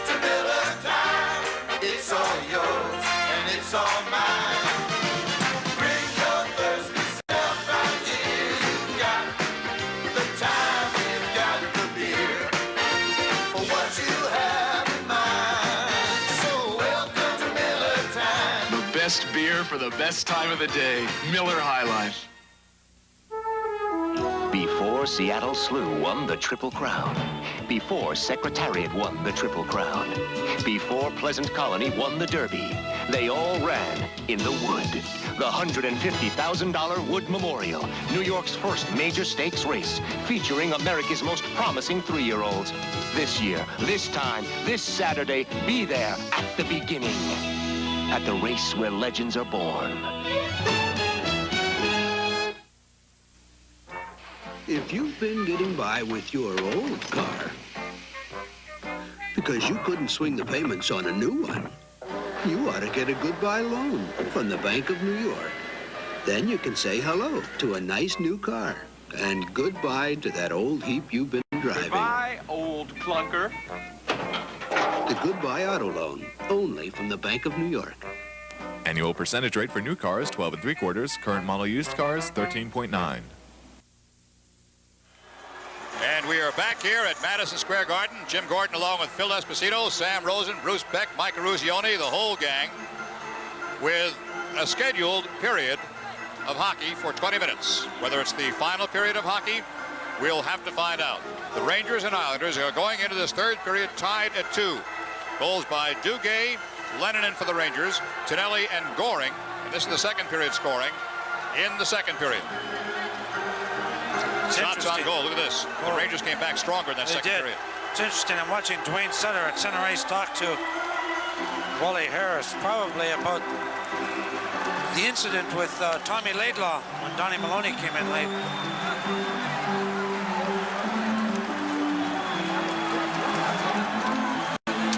to Miller Time. It's all yours and it's all mine. Bring your thirsty self out here. You've got the time, we've got the beer for what you have in mind. So welcome to Miller Time. The best beer for the best time of the day. Miller High Life. Before Seattle Slew won the Triple Crown. Before Secretariat won the Triple Crown. Before Pleasant Colony won the Derby. They all ran in the Wood. The $150,000 Wood Memorial, New York's first major stakes race, featuring America's most promising 3-year-olds. This year, this time, this Saturday, be there at the beginning. At the race where legends are born. If you've been getting by with your old car because you couldn't swing the payments on a new one, you ought to get a goodbye loan from the Bank of New York. Then you can say hello to a nice new car and goodbye to that old heap you've been driving. Goodbye, old clunker. The Goodbye Auto Loan, only from the Bank of New York. Annual percentage rate for new cars, 12 3/4. Current model used cars, 13.9. And we are back here at Madison Square Garden. Jim Gordon along with Phil Esposito, Sam Rosen, Bruce Beck, Mike Eruzione, the whole gang, with a scheduled period of hockey for 20 minutes. Whether it's the final period of hockey, we'll have to find out. The Rangers and Islanders are going into this third period tied at 2. Goals by Duguay, Lennon for the Rangers, Tonelli and Goring. And this is the second period scoring in the second period. Shots on goal. Look at this. The Rangers came back stronger in that second period. It's interesting. I'm watching Dwayne Sutter at center ice talk to Wally Harris, probably about the incident with Tommy Laidlaw when Donnie Maloney came in late.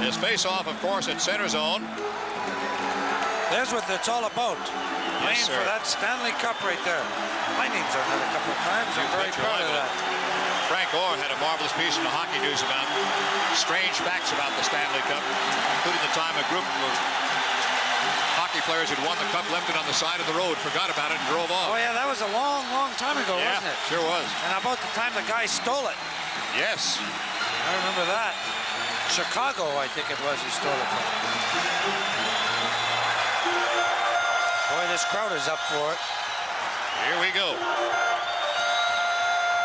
His face-off, of course, at center zone. There's what it's all about. Playing for that Stanley Cup right there. My name's on that a couple of times. I'm very proud of that. Frank Orr had a marvelous piece in the Hockey News about strange facts about the Stanley Cup, including the time a group of hockey players who'd won the cup left it on the side of the road, forgot about it, and drove off. Oh, yeah, that was a long, long time ago, yeah, wasn't it? Sure was. And about the time the guy stole it. Yes. I remember that. Chicago, I think it was, he stole it from. Boy, this crowd is up for it. Here we go.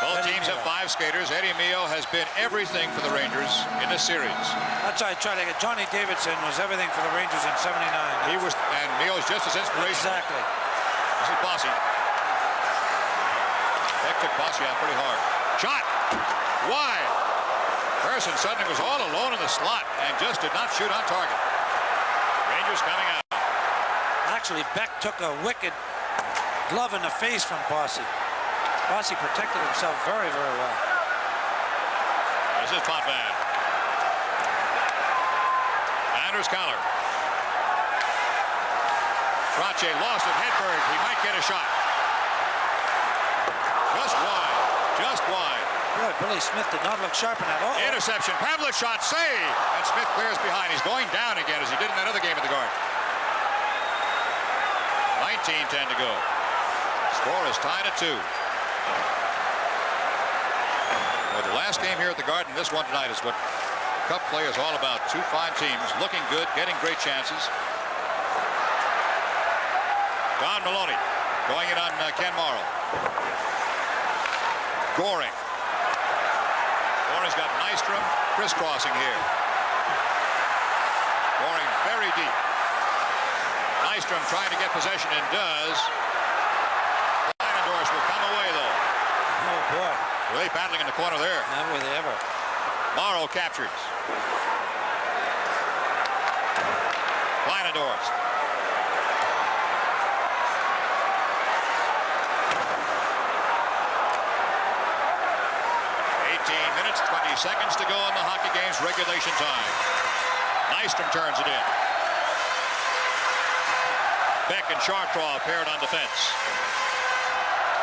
Both teams have 5 skaters. Eddie Mio has been everything for the Rangers in this series. That's why I tried to get Johnny Davidson was everything for the Rangers in '79. He was, and Mio's just as inspirational. Exactly. This is Bossy. Beck took Bossy out pretty hard. Shot! Wide! Person suddenly was all alone in the slot and just did not shoot on target. Rangers coming out. Actually, Beck took a wicked glove in the face from Bossy. Bossy protected himself very, very well. This is Potvin. Anders Kaller. Trache lost at Hedberg. He might get a shot. Just wide. Just wide. Boy, Billy Smith did not look sharp in that. Uh-oh. Interception. Pavlich shot. Save. And Smith clears behind. He's going down again as he did in that other game at the Garden. 19-10 to go. Score is tied at 2. Well, the last game here at the Garden, this one tonight, is what Cup play is all about. 2 fine teams, looking good, getting great chances. Don Maloney going in on Ken Morrow. Goring. Goring's got Nystrom crisscrossing here. Goring very deep. Nystrom trying to get possession and does. Leinendorf will come away, though. Oh, boy. Really battling in the corner there. Not were they ever. Morrow captures. Leinendorf. seconds to go in the hockey game's regulation time. Nystrom turns it in. Beck and Chartraw paired on defense.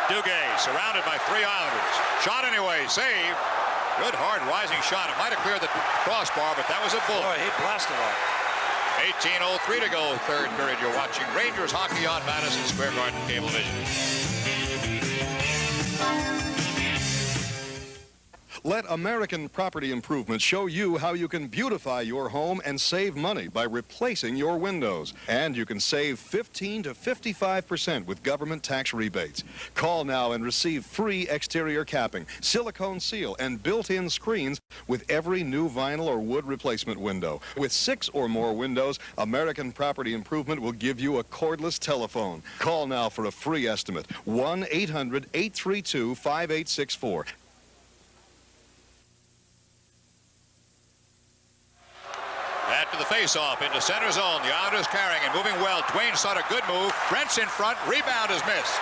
Duguay surrounded by 3 Islanders. Shot anyway, save. Good hard rising shot. It might have cleared the crossbar, but that was a bullet. Boy, he blasted off. 18:03 to go, third period. You're watching Rangers hockey on Madison Square Garden Cablevision. Let American Property Improvement show you how you can beautify your home and save money by replacing your windows. And you can save 15 to 55% with government tax rebates. Call now and receive free exterior capping, silicone seal, and built-in screens with every new vinyl or wood replacement window. With 6 or more windows, American Property Improvement will give you a cordless telephone. Call now for a free estimate. 1-800-832-5864. After the face-off into center zone, the Islanders carrying and moving well. Dwayne Sutter, good move. Brent's in front. Rebound is missed.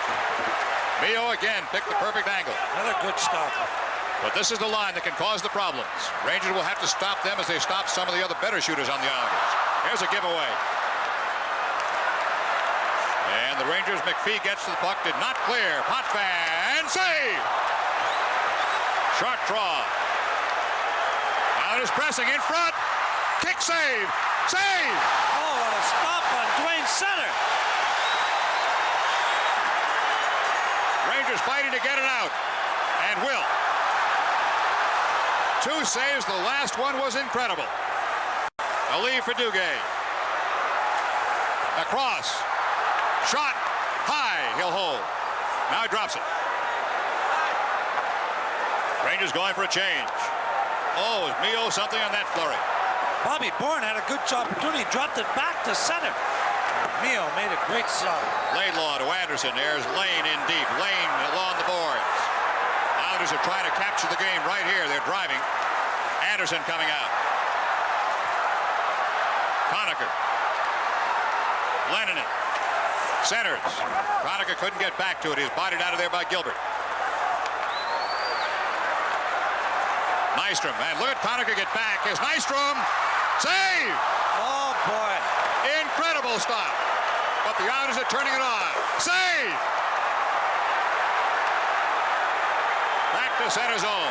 Mio again picked the perfect angle. Another good stop. But this is the line that can cause the problems. Rangers will have to stop them as they stop some of the other better shooters on the Islanders. Here's a giveaway. And the Rangers, McPhee gets to the puck, did not clear. Potvin, save! Chartraw. Islanders pressing in front. Kick save! Save! Oh, what a stop on Dwayne Sutter. Rangers fighting to get it out. And will. 2 saves. The last one was incredible. A lead for Duguay. Across. Shot. High. He'll hold. Now he drops it. Rangers going for a change. Oh, is Mio something on that flurry? Bobby Bourne had a good opportunity. Dropped it back to center. Mio made a great stop. Laidlaw to Anderson. There's Lane in deep. Lane along the boards. Islanders are trying to capture the game right here. They're driving. Anderson coming out. Conacher. Lennon it. Centers. Conacher couldn't get back to it. He's bodied out of there by Gilbert. Nystrom. And look at Conacher get back. Here's Nystrom. Save! Oh, boy. Incredible stop. But the Islanders are turning it on. Save! Back to center zone.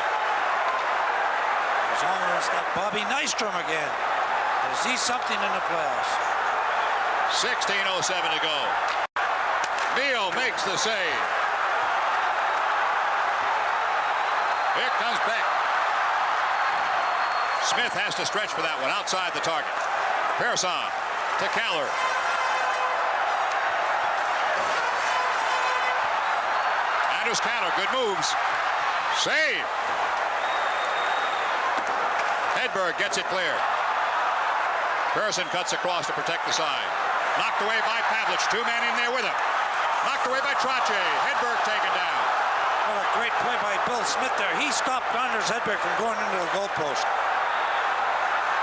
It's almost like Bobby Nystrom again. Is he something in the playoffs? 16:07 to go. Mio makes the save. Here comes Beck. Smith has to stretch for that one outside the target. Pearson to Keller. Anders Keller, good moves. Save. Hedberg gets it clear. Pearson cuts across to protect the side. Knocked away by Pavlich. 2 men in there with him. Knocked away by Trottier. Hedberg taken down. What a great play by Bill Smith there. He stopped Anders Hedberg from going into the goalpost.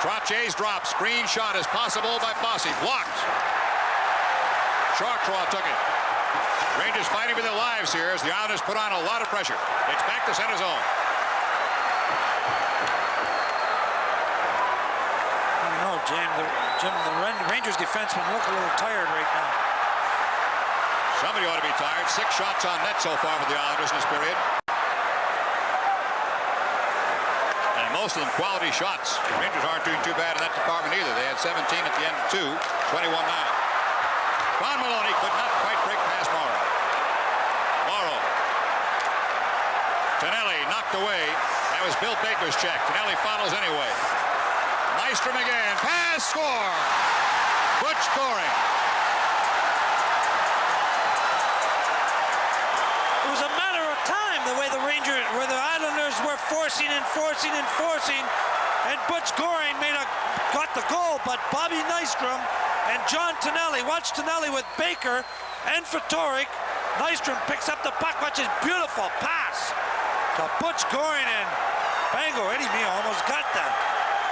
Trottier's drop. Screen shot is possible by Bossy. Blocked. Chartraw took it. Rangers fighting for their lives here as the Islanders put on a lot of pressure. It's back to center zone. I don't know, Jim. The Rangers defensemen look a little tired right now. Somebody ought to be tired. 6 shots on net so far for the Islanders in this period. And most of them quality shots. The Rangers aren't doing too bad in that department either. They had 17 at the end of 2, 21-9. Ron Maloney could not quite break past Morrow. Morrow. Tonelli knocked away. That was Bill Baker's check. Tonelli follows anyway. Nystrom again. Pass, score. Butch Goring. It was a matter of time the way the Islanders were forcing, and Butch Goring got the goal, but Bobby Nystrom and John Tonelli. Watch Tonelli with Baker and Fatorik. Nystrom picks up the puck. Watch his beautiful pass to Butch Goring, and Bango. Eddie Mio almost got that.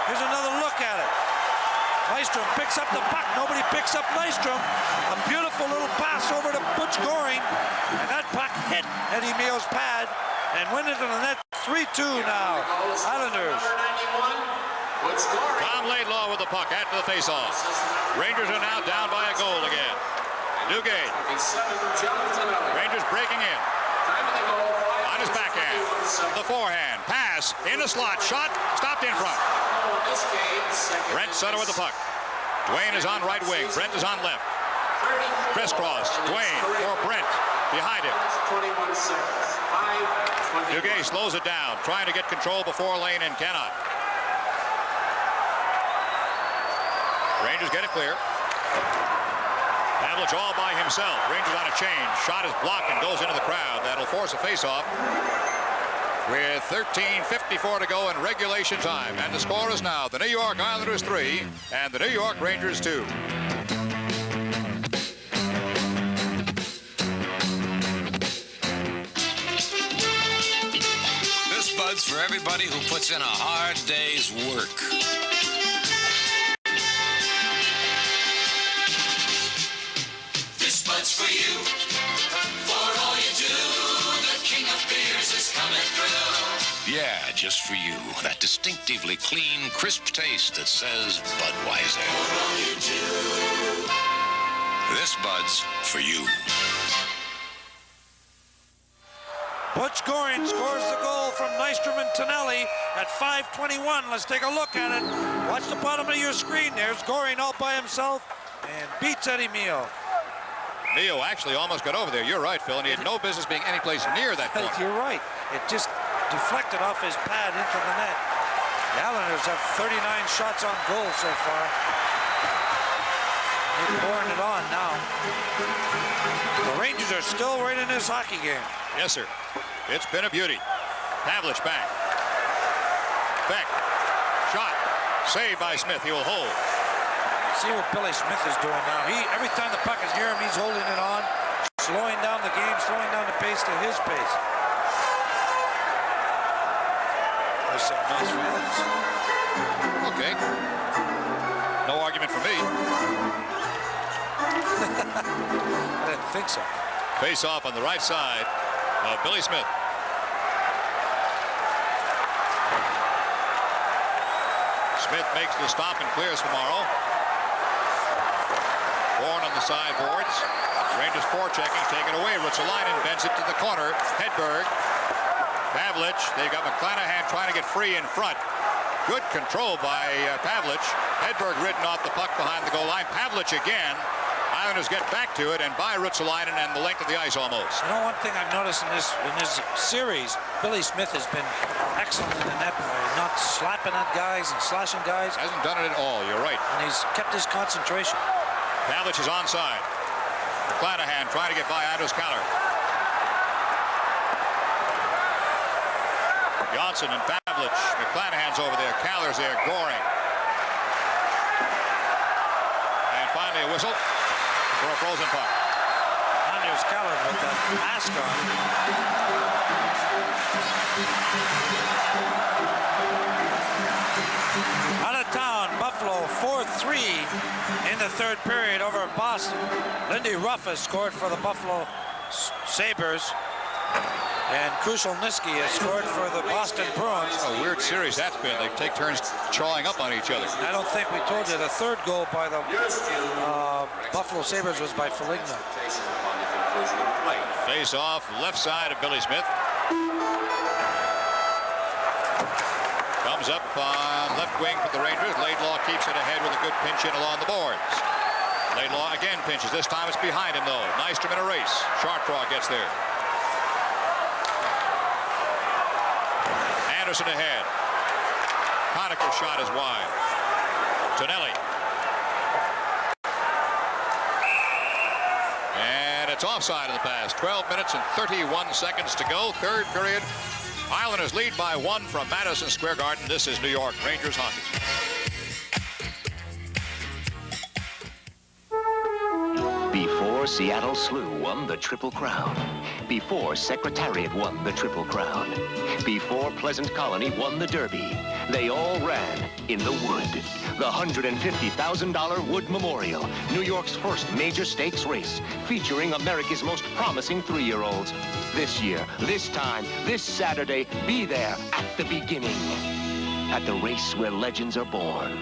Here's another look at it. Nystrom picks up the puck. Nobody picks up Nystrom. A beautiful little pass over to Butch Goring, and that puck hit Eddie Mio's pad and went into the net 3-2 now. Islanders. Tom Laidlaw with the puck after the faceoff. Rangers are now down by a goal again. Newgate. Rangers breaking in. On his backhand. The forehand. Pass. In the slot. Shot. Stopped in front. Brent Sutter with the puck. Dwayne is on right wing. Brent is on left. Crisscross. Dwayne for Brent. Behind him. Duguay slows it down. Trying to get control before lane and cannot. Rangers get it clear. Pavlich all by himself. Rangers on a change. Shot is blocked and goes into the crowd. That'll force a faceoff with 13:54 to go in regulation time. And the score is now the New York Islanders 3 and the New York Rangers 2. This Bud's for everybody who puts in a hard day's work. For you, for all you do, the king of beers is coming through. Yeah, just for you. That distinctively clean, crisp taste that says Budweiser. For all you do. This Bud's for you. Butch Goring scores the goal from Nystrom and Tonelli at 5:21. Let's take a look at it. Watch the bottom of your screen. There's Goring all by himself and beats Eddie Mio. Mio actually almost got over there. You're right, Phil, and he had no business being any place near that corner. You're right. It just deflected off his pad into the net. The Islanders have 39 shots on goal so far. They're pouring it on now. The Rangers are still right in this hockey game. Yes, sir. It's been a beauty. Pavlich back. Beck. Shot. Saved by Smith. He will hold. See what Billy Smith is doing now. Every time the puck is near him, he's holding it on, slowing down the game, slowing down the pace to his pace. There's some nice feelings. Okay. No argument for me. I didn't think so. Face off on the right side of Billy Smith. Smith makes the stop and clears for Morrow. Bourne on the sideboards. Rangers forechecking, taken away. Ruotsalainen bends it to the corner. Hedberg. Pavlich. They've got McClanahan trying to get free in front. Good control by Pavlich. Hedberg ridden off the puck behind the goal line. Pavlich again. Islanders get back to it and by Ruotsalainen and the length of the ice almost. You know, one thing I've noticed in this series, Billy Smith has been excellent in the net, not slapping at guys and slashing guys. Hasn't done it at all. You're right. And he's kept his concentration. Pavlich is onside. McClanahan trying to get by Anders Kaller. Johnson and Pavlich. McClanahan's over there. Kaller's there. Goring. And finally a whistle for a frozen puck. Anders Kaller with that mask on. Out of town, Buffalo 4-3 in the third period over Boston. Lindy Ruff has scored for the Buffalo Sabres. And Krushelnyski has scored for the Boston Bruins. A weird series that's been. They take turns chawing up on each other. I don't think we told you the third goal by the Buffalo Sabres was by Foligno. Face off left side of Billy Smith. Comes up on left wing for the Rangers. Laidlaw keeps it ahead with a good pinch in along the boards. Laidlaw again pinches. This time it's behind him though. Nystrom in a race. Chartraw gets there. Anderson ahead. Conacher's shot is wide. Tonelli. And it's offside in the pass. 12 minutes and 31 seconds to go. Third period. Islanders lead by 1 from Madison Square Garden. This is New York Rangers hockey. Before Seattle Slew won the Triple Crown. Before Secretariat won the Triple Crown. Before Pleasant Colony won the Derby. They all ran in the wood. The $150,000 Wood Memorial, New York's first major stakes race, featuring America's most promising 3-year-olds. This year, this time, this Saturday, be there at the beginning. At the race where legends are born.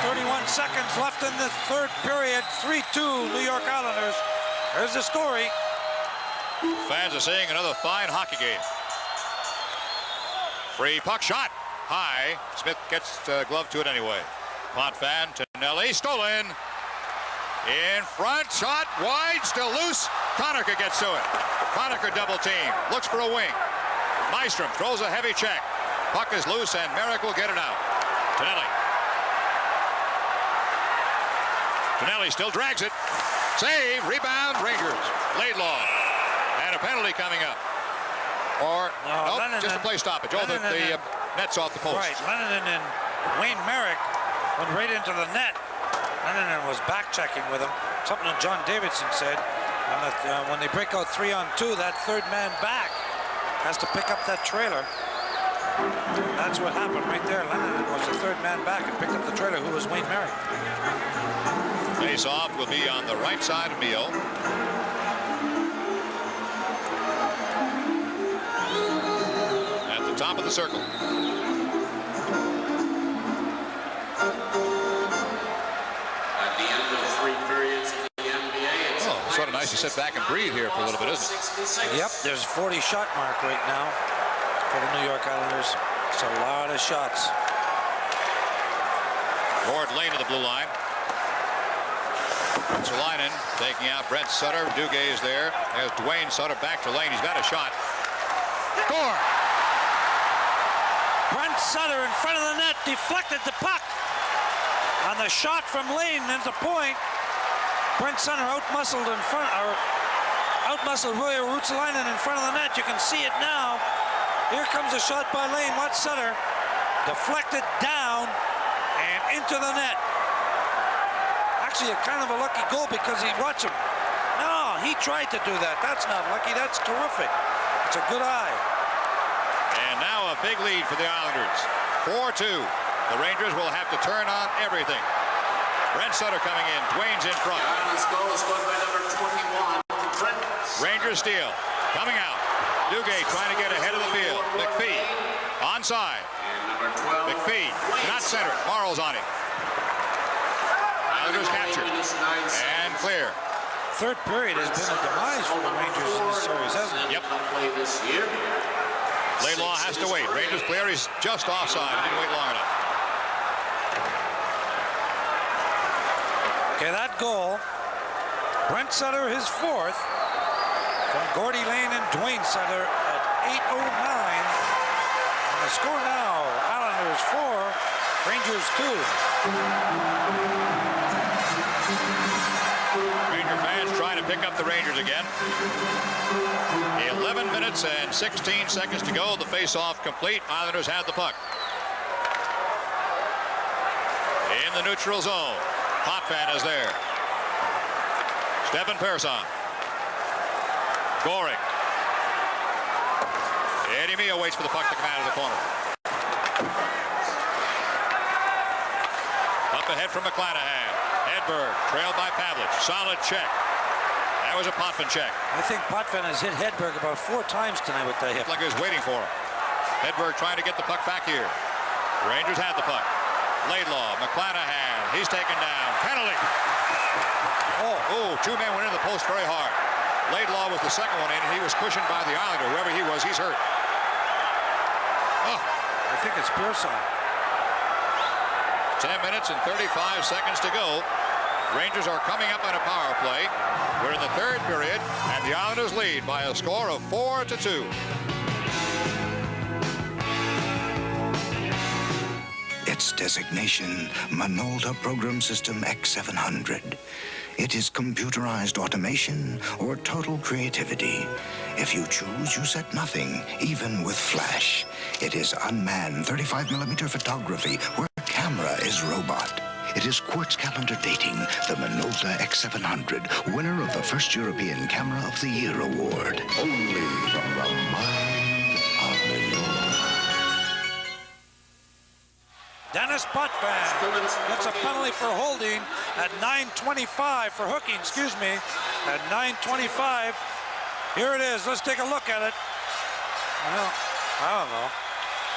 31 seconds left in the third period. 3-2 New York Islanders. There's the story. Fans are seeing another fine hockey game. Free puck shot. High. Smith gets glove to it anyway. Potvin to Nelly. Stolen. In front. Shot. Wide. Still loose. Conacher gets to it. Conacher double team. Looks for a wing. Mystrom throws a heavy check. Puck is loose and Merrick will get it out. To Nelly. Tonelli still drags it. Save, rebound, Rangers. Laidlaw. And a penalty coming up. Or, nope, just a play stoppage. Oh, the net's off the post. Right, Lennon and Wayne Merrick went right into the net. Lennon was back-checking with him. Something that John Davidson said. And when they break out 3-on-2, that third man back has to pick up that trailer. That's what happened right there. Lennon was the third man back and picked up the trailer, who was Wayne Merrick. Face-off will be on the right side of Mio. At the top of the circle. At the end of 3 periods in the NBA, it's sort of nice to sit back and breathe here for a little bit, isn't it? Yep, there's a 40-shot mark right now for the New York Islanders. It's a lot of shots. Lord Lane to the blue line. Solainen taking out Brent Sutter. Duguay is there. There's Dwayne Sutter back to Lane. He's got a shot. Score! Brent Sutter in front of the net deflected the puck. On the shot from Lane at the point, Brent Sutter outmuscled Roy Ruotsalainen in front of the net. You can see it now. Here comes a shot by Lane. Watch Sutter. Deflected down and into the net. Actually, a kind of a lucky goal because watch him. No, he tried to do that. That's not lucky. That's terrific. It's a good eye. And now a big lead for the Islanders. 4-2. The Rangers will have to turn on everything. Brent Sutter coming in. Dwayne's in front. The Islanders goal is scored by number 21. Trent. Rangers steal. Coming out. Duguay trying to get ahead of the field. McPhee onside. McPhee not center. Marl's on him. Islanders captured and clear. Third period has been a demise for the Rangers in this series, hasn't it? Yep. Laidlaw has to wait. Rangers clear. He's just offside. Didn't wait long enough. Okay, that goal. Brent Sutter, his fourth. From Gordy Lane and Dwayne Sutter at 8:09. And the score now, Islanders 4, Rangers 2. Ranger fans trying to pick up the Rangers again. 11 minutes and 16 seconds to go. The face-off complete. Islanders had the puck. In the neutral zone. Potvin is there. Stefan Persson. Goring. Eddie Mio waits for the puck to come out of the corner. Up ahead from McClanahan. Hedberg trailed by Pavlich. Solid check. That was a Potvin check. I think Potvin has hit Hedberg about 4 times tonight with the hip. Like he was waiting for him. Hedberg trying to get the puck back here. Rangers had the puck. Laidlaw, McClanahan. He's taken down. Penalty. Oh, 2 men went into the post very hard. Laidlaw was the second one in. He was cushioned by the Islander. Whoever he was, he's hurt. Oh, I think it's Persson. 10 minutes and 35 seconds to go. Rangers are coming up on a power play. We're in the third period, and the Islanders lead by a score of 4-2. Its designation, Minolta Program System X700. It is computerized automation or total creativity. If you choose, you set nothing, even with flash. It is unmanned 35mm photography where camera is robot. It is quartz calendar dating the Minolta X700, winner of the first European Camera of the Year award. Only from the mind of Minolta. Dennis Potvin gets a penalty for holding at 9:25 for hooking, excuse me, at 9:25. Here it is. Let's take a look at it. Well, I don't know.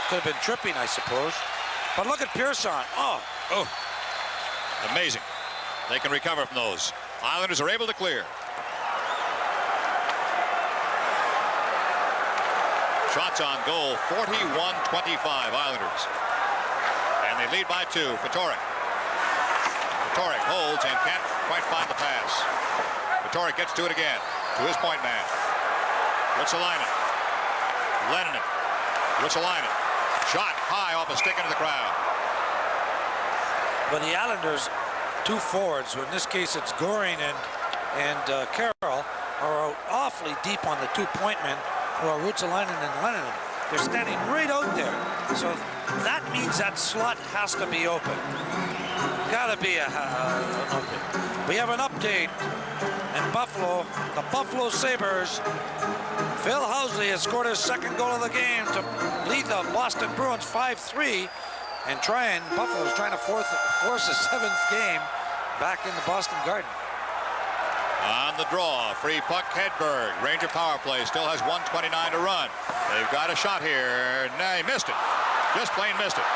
Could have been tripping, I suppose. But look at Pearson. Oh. Amazing. They can recover from those. Islanders are able to clear. Shots on goal, 41-25 Islanders. And they lead by 2. Fatorik holds and can't quite find the pass. Fatorik gets to it again, to his point man. Ruotsalainen. Lennon. Ruotsalainen. Shot high off a stick into the crowd. But the Islanders, 2 forwards, in this case it's Goring and Carroll, are awfully deep on the 2-point men, who are Ruotsalainen and Lennon. They're standing right out there. So that means that slot has to be open. Gotta be an open. We have an update in Buffalo. The Buffalo Sabres. Phil Housley has scored his 2nd goal of the game to lead the Boston Bruins 5-3. And Buffalo's trying to force a 7th game back in the Boston Garden. On the draw, free puck, Hedberg. Ranger power play still has 1:29 to run. They've got a shot here. No, he missed it. Just plain missed it.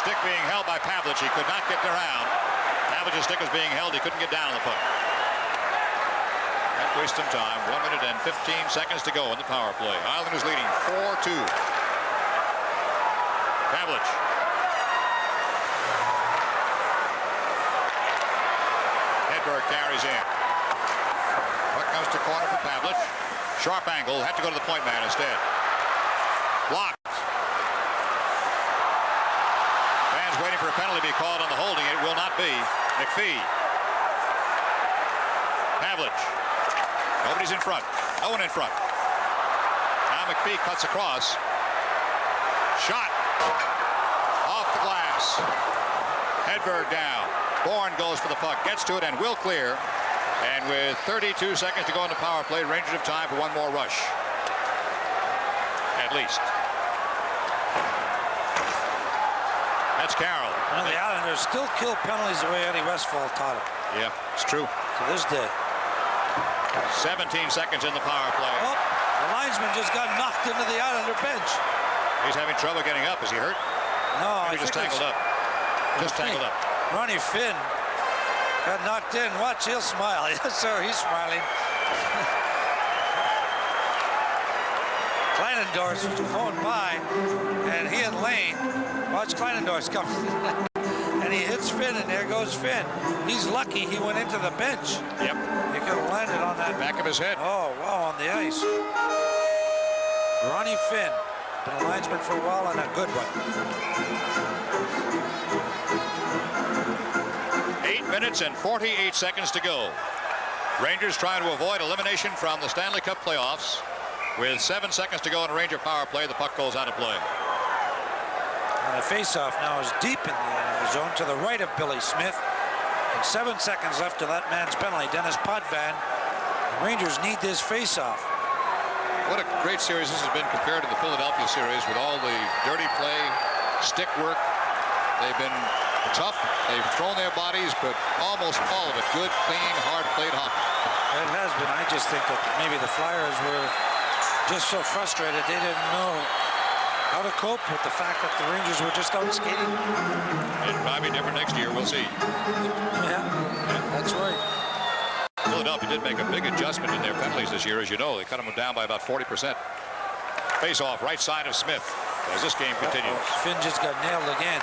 Stick being held by Pavlich. He could not get around. Pavlich's stick was being held. He couldn't get down on the puck. That wastes some time. 1 minute and 15 seconds to go in the power play. Islanders leading 4-2. Pavlich. Hedberg carries in. Puck comes to corner for Pavlich. Sharp angle. Had to go to the point man instead. Blocked. Fans waiting for a penalty to be called on the holding. It will not be. McPhee. Pavlich. Nobody's in front. No one in front. Now McPhee cuts across. Shot. Off the glass. Hedberg down. Bourne goes for the puck. Gets to it and will clear. And with 32 seconds to go in the power play, Rangers have time for one more rush. At least. That's Carroll. And the Islanders still kill penalties the way Eddie Westfall taught them. Yeah, it's true. To this day. 17 seconds in the power play. Oh, the linesman just got knocked into the Islander bench. He's having trouble getting up. Is he hurt? No, Maybe just tangled up. Just tangled up. Ronnie Finn got knocked in. Watch, he'll smile. Yes, sir, he's smiling. Kleinendorf was going by, and he and Lane. Watch Kleinendorf's coming. And he hits Finn, and there goes Finn. He's lucky he went into the bench. Yep. He could have landed on that. Back of his head. Oh, wow, on the ice. Ronnie Finn. Been a linesman for a while and a good one. 8 minutes and 48 seconds to go. Rangers trying to avoid elimination from the Stanley Cup playoffs. With 7 seconds to go in a Ranger power play, the puck goes out of play. And the faceoff now is deep in the enemy zone to the right of Billy Smith. And 7 seconds left to that man's penalty, Dennis Potvin. The Rangers need this faceoff. What a great series this has been compared to the Philadelphia series with all the dirty play, stick work. They've been tough. They've thrown their bodies, but almost all of it good, clean, hard-played hockey. It has been. I just think that maybe the Flyers were just so frustrated they didn't know how to cope with the fact that the Rangers were just out skating. It might be different next year. We'll see. Yeah, that's right. Philadelphia did make a big adjustment in their penalties this year, as you know. They cut them down by about 40%. Face-off, right side of Smith, as this game continues. Finn just got nailed again.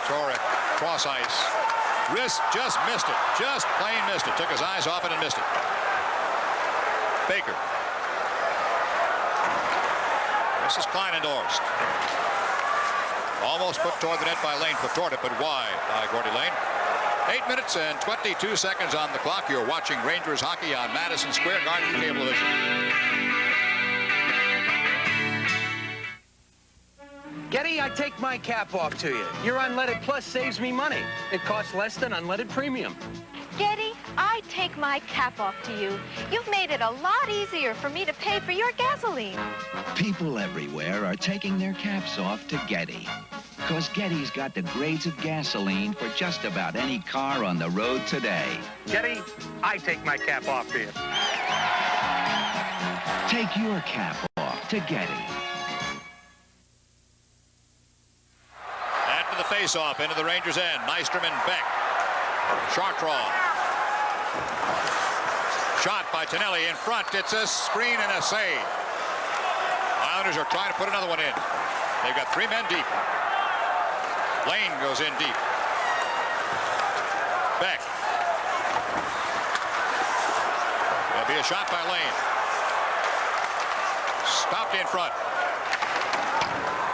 Torek, cross ice. Wrist just missed it. Just plain missed it. Took his eyes off it and missed it. Baker. This is Kleinendorf. Almost put toward the net by Lane. Put toward it, but wide by Gordy Lane. 8 minutes and 22 seconds on the clock. You're watching Rangers hockey on Madison Square Garden Cablevision. Getty, I take my cap off to you. Your Unleaded Plus saves me money. It costs less than Unleaded Premium. Getty, I take my cap off to you. You've made it a lot easier for me to pay for your gasoline. People everywhere are taking their caps off to Getty. Because Getty's got the grades of gasoline for just about any car on the road today. Getty, I take my cap off to you. Take your cap off to Getty. After the face-off into the Rangers' end, Nystrom and Beck. Chartrand. Shot by Tonelli in front. It's a screen and a save. Islanders are trying to put another one in. They've got 3 men deep. Lane goes in deep. Beck. There'll be a shot by Lane. Stopped in front.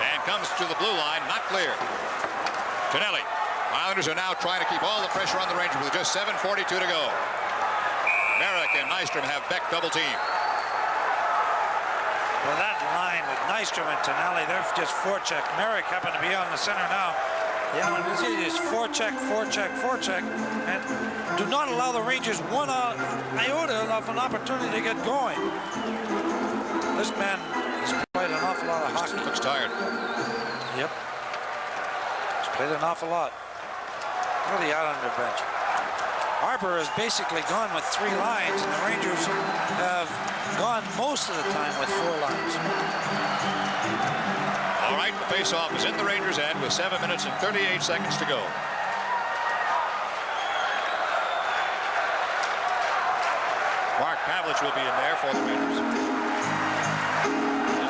And comes to the blue line. Not clear. Tonelli. Islanders are now trying to keep all the pressure on the Rangers with just 7:42 to go. Merrick and Nystrom have Beck double team. Well, that line with Nystrom and Tonelli, they're just forecheck. Merrick happened to be on the center now. The Islanders is forecheck, forecheck, forecheck, and do not allow the Rangers one iota of an opportunity to get going. This man has played an awful lot of hockey. Looks tired. Yep. He's played an awful lot. Look at the Islander bench. Harper has basically gone with 3 lines, and the Rangers have gone most of the time with 4 lines. All right, the face-off is in the Rangers' end with 7 minutes and 38 seconds to go. Mark Pavlich will be in there for the Rangers. And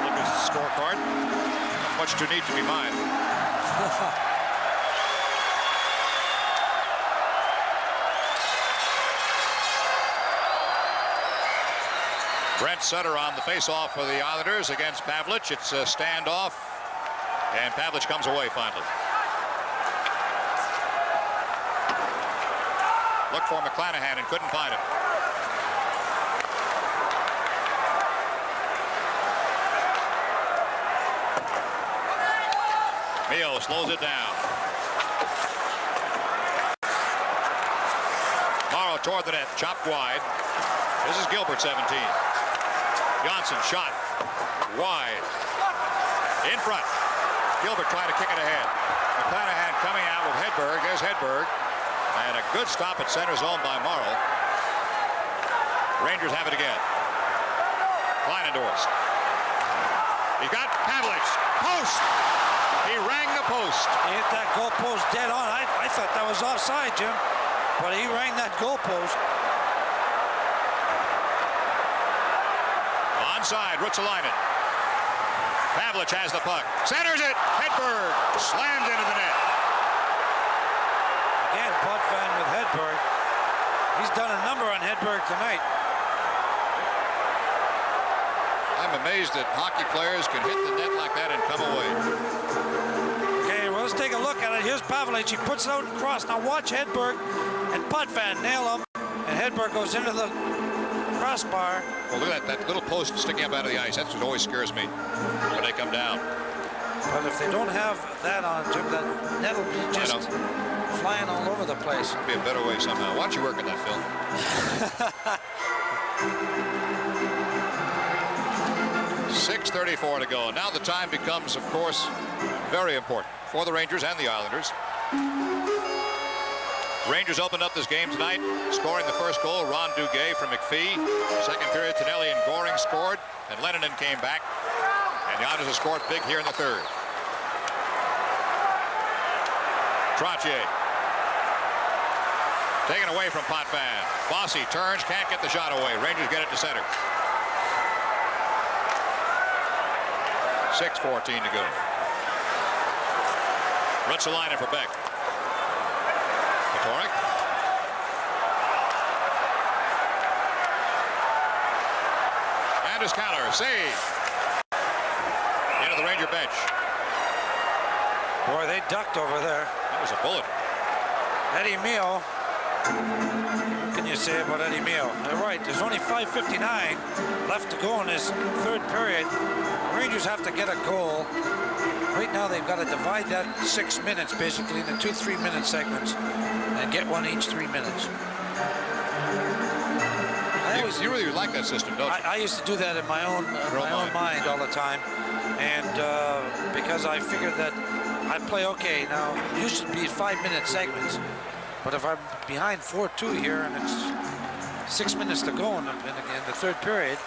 look at the scorecard. Not much to need to be mine. Brent Sutter on the face-off for the Islanders against Pavlich. It's a standoff, and Pavlich comes away finally. Looked for McClanahan and couldn't find him. Mio slows it down. Morrow toward the net, chopped wide. This is Gilbert, 17. Johnson shot wide in front. Gilbert trying to kick it ahead. McClanahan coming out with Hedberg. There's Hedberg. And a good stop at center zone by Morrow. Rangers have it again. Kleinendorst. He got Pavlich. Post. He rang the post. He hit that goal post dead on. I thought that was offside, Jim. But he rang that goal post. Onside, Ruotsalainen. Pavlich has the puck. Centers it. Hedberg slams into the net. Again, Potvin with Hedberg. He's done a number on Hedberg tonight. I'm amazed that hockey players can hit the net like that and come away. Okay, well, let's take a look at it. Here's Pavlich. He puts it out and cross. Now watch Hedberg and Potvin nail him. And Hedberg goes into the crossbar. Well, look at that little post sticking up out of the ice. That's what always scares me when they come down. But if they don't have that on, Jim, that net will be just flying all over the place. Be a better way somehow. Why don't you work on that, Phil? 6:34 to go. Now the time becomes, of course, very important for the Rangers and the Islanders. Rangers opened up this game tonight, scoring the first goal, Ron Duguay from McPhee. Second period, Tonelli and Goring scored, and Lennon came back. And the Islanders have scored big here in the third. Trottier. Taken away from Potvin. Bossy turns, can't get the shot away. Rangers get it to center. 6:14 to go. Ruotsalainen for Beck. Kotorek. Anders Kaller, save. Into the Ranger bench. Boy, they ducked over there. That was a bullet. Eddie Mio. What can you say about Eddie Mio? They're right. There's only 5:59 left to go in this third period. The Rangers have to get a goal right now they've got to divide that 6 minutes basically into 2 3-minute segments and get one each 3 minutes. You really like that system, don't you? I used to do that in my own mind all the time, and because I figured that I play okay now. You should be 5-minute segments, but if I'm behind 4-2 here and it's 6 minutes to go in the third period,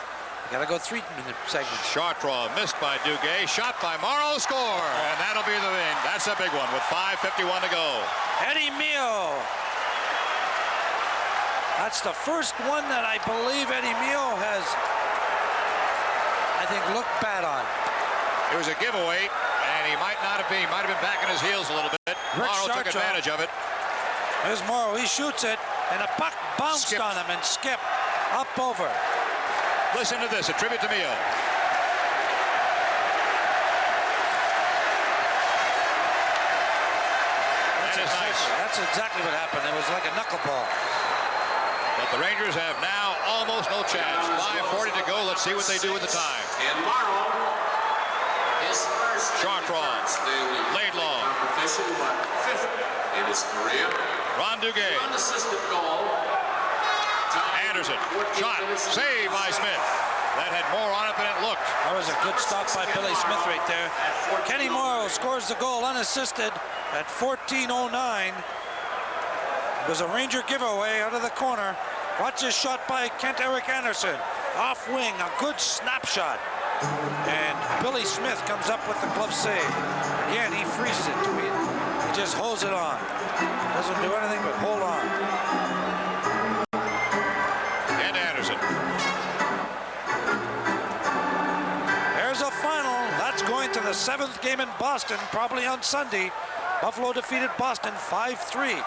you got to go 3-minute segments. Short draw missed by Duguay, shot by Morrow, score, and that'll be the win. That's a big one with 5:51 to go. Eddie Mio. That's the first one that I believe Eddie Mio has, I think, looked bad on. It was a giveaway, and he might have been back on his heels a little bit. Morrow took advantage of it. There's Morrow, he shoots it, and a puck bounced on him and skipped up over. Listen to this, a tribute to Mio. That's exactly what happened. It was like a knuckleball. But the Rangers have now almost no chance. 5:40 to go. Let's see what they do with the time. And Morrow, his first Chartrand, Laidlaw, competition, but 5th in his career. Ron Duguay. Unassisted goal. Anderson, shot, save by Smith. That had more on it than it looked. That was a good stop by Billy Smith right there. Kenny Morrow scores the goal unassisted at 14:09. It was a Ranger giveaway out of the corner. Watch this shot by Kent Eric Anderson. Off wing, a good snapshot. And Billy Smith comes up with the glove save. Again, he freezes it to it. He just holds it on. Doesn't do anything but hold on. And Anderson. There's a final. That's going to the 7th game in Boston, probably on Sunday. Buffalo defeated Boston 5-3.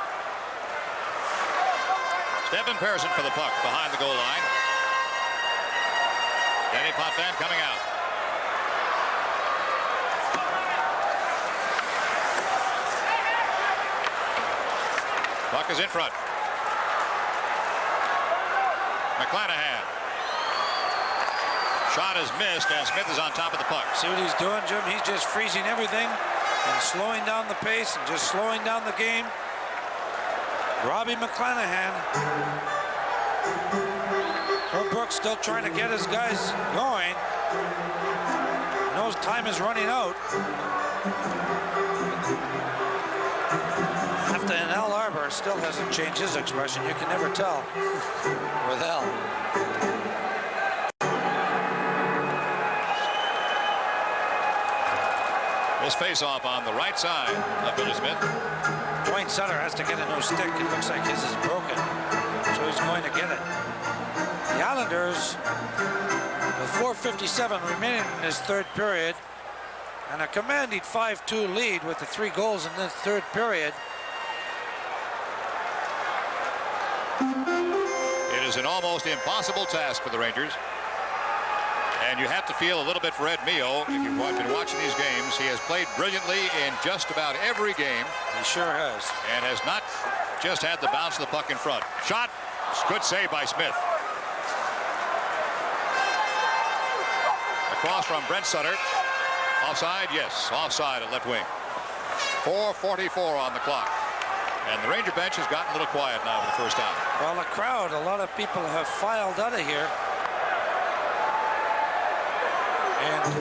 Devin Pearson for the puck behind the goal line. Danny Potvin coming out. Puck is in front. McClanahan. Shot is missed, and Smith is on top of the puck. See what he's doing, Jim? He's just freezing everything and slowing down the pace and just slowing down the game. Robbie McClanahan. Bill Brooks still trying to get his guys going. Knows time is running out. After Al Arbor still hasn't changed his expression. You can never tell with Al. This face-off on the right side of Billy Smith. Dwayne Sutter has to get a new stick. It looks like his is broken, so he's going to get it. The Islanders, with 4:57 remaining in this third period, and a commanding 5-2 lead with the 3 goals in this third period. It is an almost impossible task for the Rangers. And you have to feel a little bit for Ed Mio. If you've been watching these games, he has played brilliantly in just about every game. He sure has. And has not just had the bounce of the puck in front. Shot. Good save by Smith. Across from Brent Sutter. Offside? Yes. Offside at left wing. 4:44 on the clock. And the Ranger bench has gotten a little quiet now for the first time. Well, the crowd, a lot of people have filed out of here. And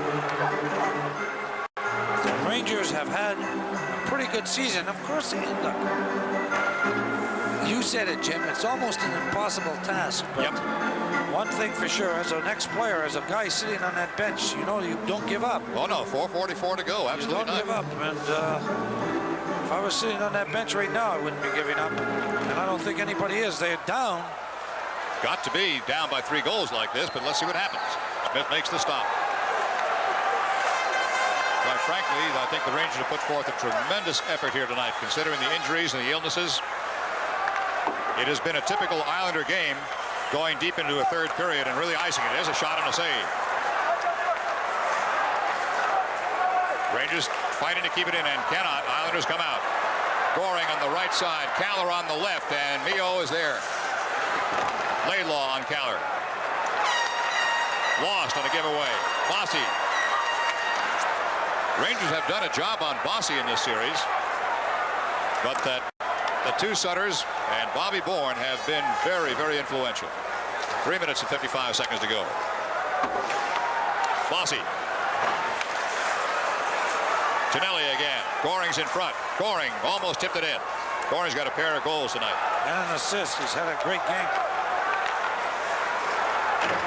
the Rangers have had a pretty good season. Of course, they end up. You said it, Jim. It's almost an impossible task. But one thing for sure, as an ex-player, as a guy sitting on that bench, you know, you don't give up. Oh, no. 4:44 to go. Absolutely you don't give up. And if I was sitting on that bench right now, I wouldn't be giving up. And I don't think anybody is. They're down. Got to be down by 3 goals like this, but let's see what happens. Smith makes the stop. Quite frankly, I think the Rangers have put forth a tremendous effort here tonight, considering the injuries and the illnesses. It has been a typical Islander game, going deep into a third period and really icing it. There's a shot and a save. Rangers fighting to keep it in and cannot. Islanders come out. Goring on the right side, Kaller on the left, and Mio is there. Laidlaw on Kaller. Lost on a giveaway. Bossy. Rangers have done a job on Bossy in this series, but that the two Sutters and Bobby Bourne have been very, very influential. 3 minutes and 55 seconds to go. Bossy. Tonelli again. Goring's in front. Goring almost tipped it in. Goring's got a pair of goals tonight. And an assist. He's had a great game.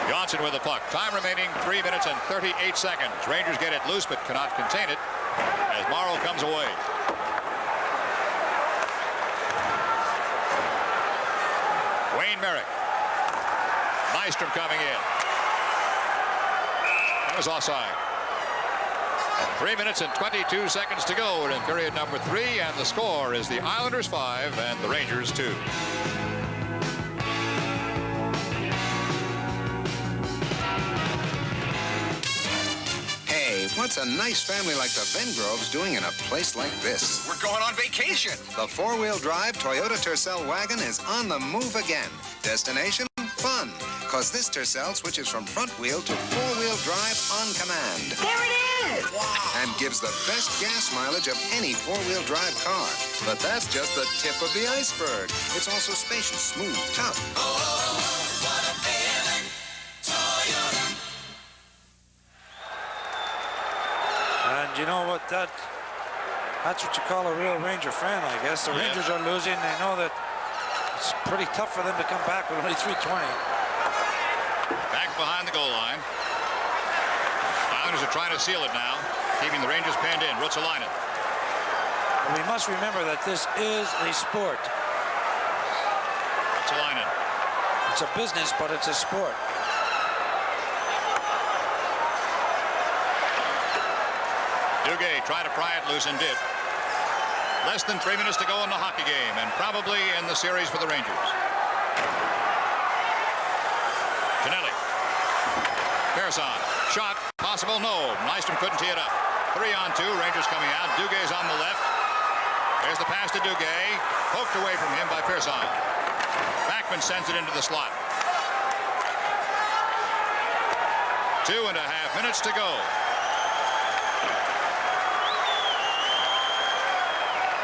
Johnson with the puck. Time remaining 3 minutes and 38 seconds. Rangers get it loose but cannot contain it as Morrow comes away. Wayne Merrick. Nystrom coming in. That was offside. 3 minutes and 22 seconds to go. We're in period number 3, and the score is the Islanders 5 and the Rangers 2. Hey, what's a nice family like the Vengroves doing in a place like this? We're going on vacation. The four-wheel drive Toyota Tercel wagon is on the move again. Destination? Fun. Because this Tercel switches from front wheel to four-wheel drive on command. There it is! Wow. And gives the best gas mileage of any four-wheel drive car. But that's just the tip of the iceberg. It's also spacious, smooth, tough. Oh, what a feeling. Toyota. And you know what? That's what you call a real Ranger fan, I guess. The Rangers are losing. They know that it's pretty tough for them to come back with only 3:20. Back behind the goal line. Islanders are trying to seal it now, keeping the Rangers pinned in. Ruotsalainen. We must remember that this is a sport. Ruotsalainen. It's a business, but it's a sport. Duguay tried to pry it loose and did. Less than 3 minutes to go in the hockey game, and probably in the series for the Rangers. Tonelli. Pearson. Shot. Possible. No. Nystrom couldn't tee it up. 3-on-2. Rangers coming out. Duguay's on the left. There's the pass to Duguay. Poked away from him by Pearson. Backman sends it into the slot. 2.5 minutes to go.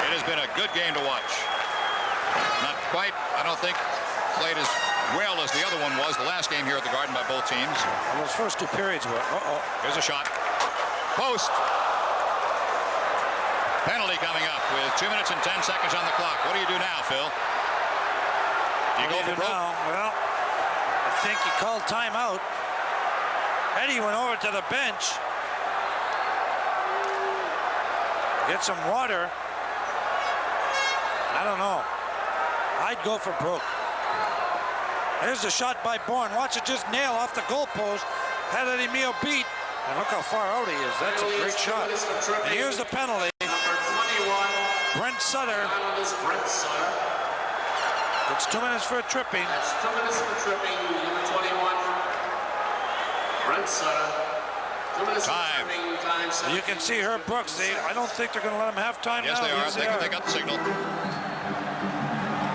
It has been a good game to watch. Not quite, I don't think, played as well as the other one was the last game here at the Garden by both teams. Well, those first 2 periods were, Here's a shot. Post. Penalty coming up with 2 minutes and 10 seconds on the clock. What do you do now, Phil? Do you go for broke? Now? Well, I think he called timeout. Eddie went over to the bench. Get some water. I don't know. I'd go for broke. Here's the shot by Bourne. Watch it just nail off the goalpost. Had Eddie Mio beat. And look how far out he is. That's a great shot. And here's the penalty. Brent Sutter. It's 2 minutes for a tripping. That's 2 minutes for tripping. Number 21. Brent Sutter. 2 minutes for tripping. Time. You can see Herb Brooks. I don't think they're going to let him have time yes, now. Yes, they are. They got the signal.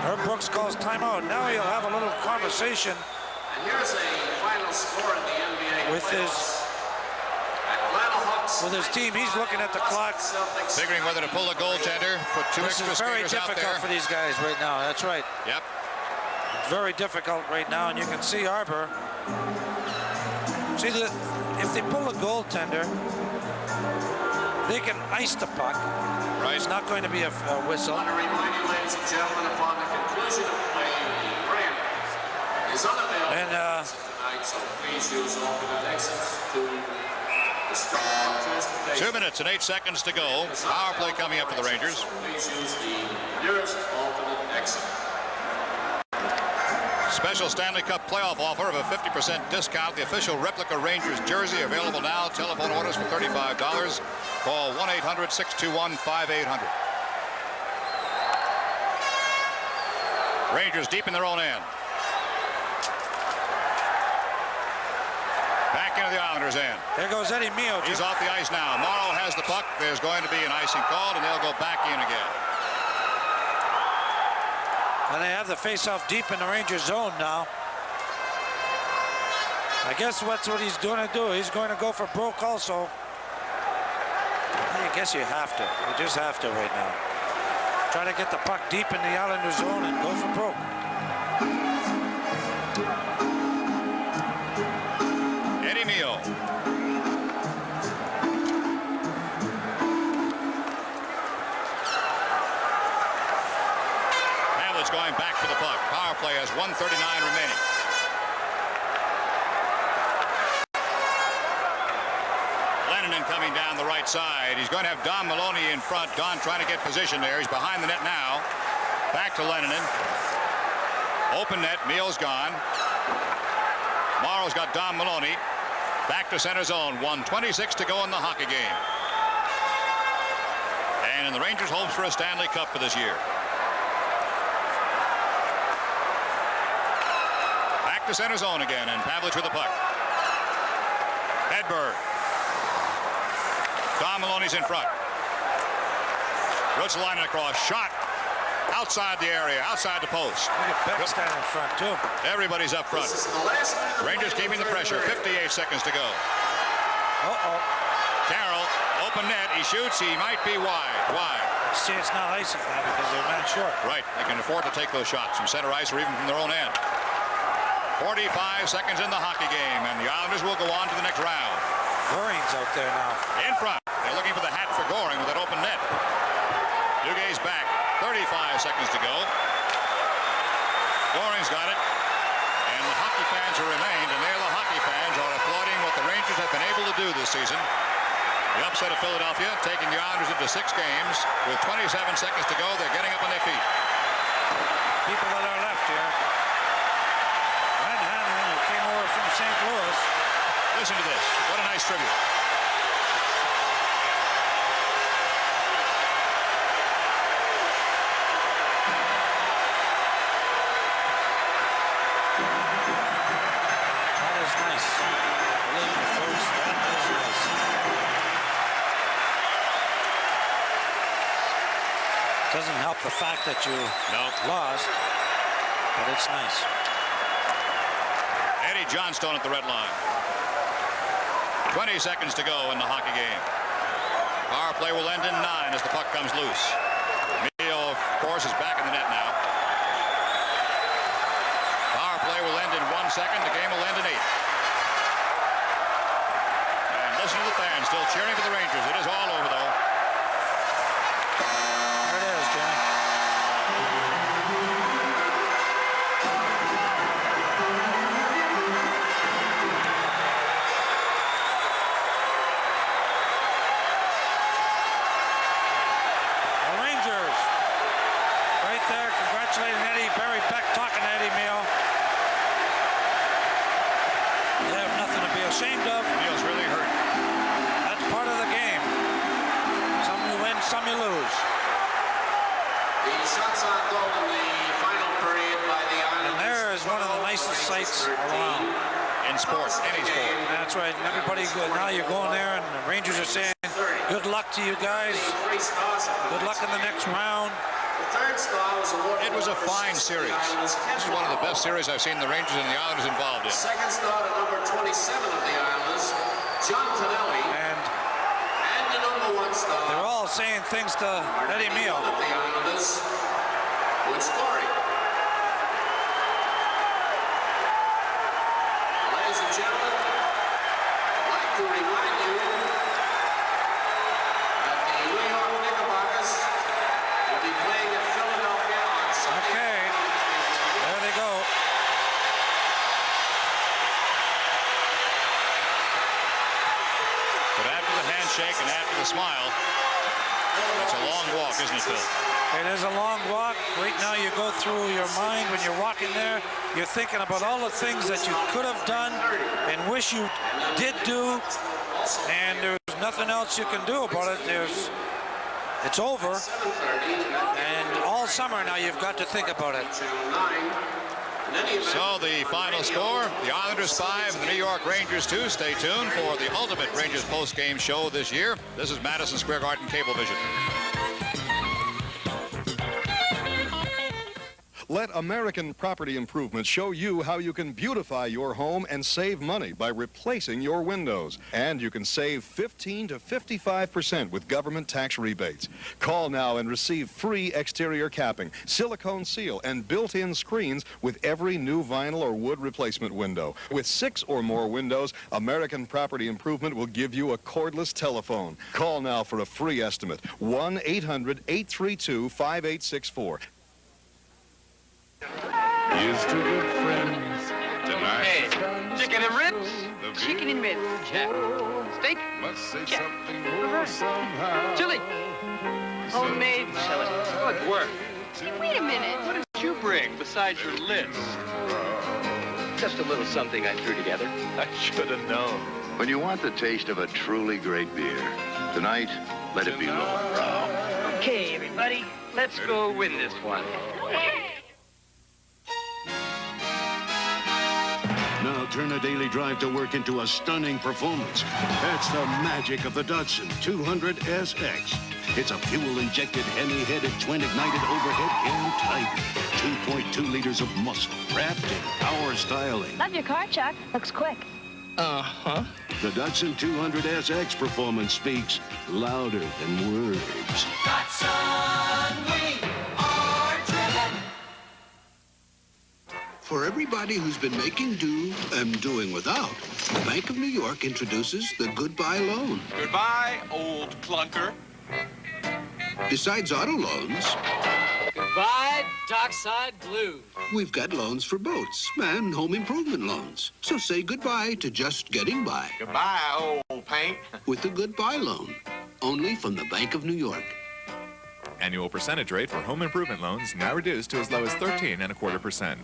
Herb Brooks calls timeout. Now he'll have a little conversation. And here's a final score in the NBA with his team. He's looking at the clock, figuring whether to pull a goaltender, put 2 extra skaters out there. This is very difficult for these guys right now. That's right. Yep. It's very difficult right now, and you can see Arbor. See that if they pull a goaltender, they can ice the puck. Right. It's not going to be a whistle. I want to remind you, ladies and gentlemen, upon the conclusion of play, the ramp is unavailable tonight, so please use alternate exits to the transportation. 2 minutes and 8 seconds to go. Power play coming up for the Rangers. So please use the nearest alternate exit. Special Stanley Cup playoff offer of a 50% discount. The official replica Rangers jersey available now. Telephone orders for $35. Call 1-800-621-5800. Rangers deep in their own end. Back into the Islanders' end. There goes Eddie Mio. He's off the ice now. Morrow has the puck. There's going to be an icing called, and they'll go back in again. And they have the face-off deep in the Rangers zone now. I guess that's what he's going to do. He's going to go for broke also. I guess you have to. You just have to right now. Try to get the puck deep in the Islander zone and go for broke. Eddie Mio. Pavlich going back for the puck. Power play has 1:39 remaining. Coming down the right side. He's going to have Don Maloney in front. Don trying to get position there. He's behind the net now. Back to Lennon. Open net. Meal's gone. Morrow's got Don Maloney. Back to center zone. 1:26 to go in the hockey game. And the Rangers hopes for a Stanley Cup for this year. Back to center zone again, and Pavlich with the puck. Hedberg. Don Maloney's in front. Rutsalainen across. Shot. Outside the area. Outside the post. Look at Beck standing in front, too. Everybody's up front. Rangers keeping the pressure. 58 seconds to go. Uh-oh. Carroll. Open net. He shoots. He might be wide. Wide. See, it's not icing now because they're man short. Right. They can afford to take those shots from center ice or even from their own end. 45 seconds in the hockey game, and the Islanders will go on to the next round. Goring's out there now. In front. They're looking for the hat for Goring with that open net. Duguay's back. 35 seconds to go. Goring's got it. And the hockey fans who remained, and there the hockey fans are applauding what the Rangers have been able to do this season. The upset of Philadelphia, taking the Islanders into 6 games. With 27 seconds to go, they're getting up on their feet. People that are left here. Red Hanlon, who came over from St. Louis. Listen to this. What a nice tribute. That is nice. William first, that is nice. Doesn't help the fact that you lost, but it's nice. Eddie Johnstone at the red line. 20 seconds to go in the hockey game. Power play will end in 9 as the puck comes loose. Mio, of course, is back in the net now. Power play will end in 1 second. The game will end in 8. And listen to the fans still cheering for the Rangers. It is all over, though. There it is, Jimmy. Eddie, Barry Beck talking to Eddie Mio. They have nothing to be ashamed of. Mio's really hurt. That's part of the game. Some you win, some you lose. The shots on goal in the final period by the Islanders. And there is one of the nicest sights around. In sports, any sport. That's right. And everybody, now you're going there, and the Rangers are saying, good luck to you guys. Good luck in the next round. It was a fine series. This is one of the best series I've seen the Rangers and the Islanders involved in. Second star to number 27 of the Islanders, John Tonelli. And the number 1 star. They're all saying things to Eddie Mio. Of the Islanders, with scoring. Ladies and gentlemen, I'd like to remind you that the New York Knickerbockers will be playing at Philadelphia on Sunday. Okay, there they go. But after the handshake and after the smile, it's a long walk, isn't it, Phil? It is a long walk. Right now you go through your mind when you're walking there. You're thinking about all the things that you could have done and wish you did do. And there's nothing else you can do about it. It's over. And all summer now you've got to think about it. So the final score, the Islanders 5, the New York Rangers 2. Stay tuned for the ultimate Rangers post-game show this year. This is Madison Square Garden Cablevision. Let American Property Improvement show you how you can beautify your home and save money by replacing your windows. And you can save 15 to 55% with government tax rebates. Call now and receive free exterior capping, silicone seal, and built-in screens with every new vinyl or wood replacement window. With 6 or more windows, American Property Improvement will give you a cordless telephone. Call now for a free estimate. 1-800-832-5864. Here's to good friends tonight. Hey, chicken and ribs? Chicken and ribs. Check. Steak? Must say Check. something more somehow. Chili? Homemade chili. Good work. Hey, wait a minute. What did you bring besides your list? Just a little something I threw together. I should have known. When you want the taste of a truly great beer, tonight, let it be Lowbrow. Okay, everybody, let's go win this one. Now turn a daily drive to work into a stunning performance. That's the magic of the Datsun 200SX. It's a fuel-injected, hemi-headed, twin-ignited overhead cam tiger. 2.2 liters of muscle wrapped in power styling. Love your car, Chuck. Looks quick. Uh-huh. The Datsun 200SX performance speaks louder than words. Datsun, we are driven. For everybody who's been making do and doing without, the Bank of New York introduces the Goodbye Loan. Goodbye, old clunker. Besides auto loans, Goodbye, Dockside Blues. we've got loans for boats and home improvement loans. So say goodbye to just getting by Goodbye, old paint. with the Goodbye Loan, only from the Bank of New York. Annual percentage rate for home improvement loans now reduced to as low as 13.25%.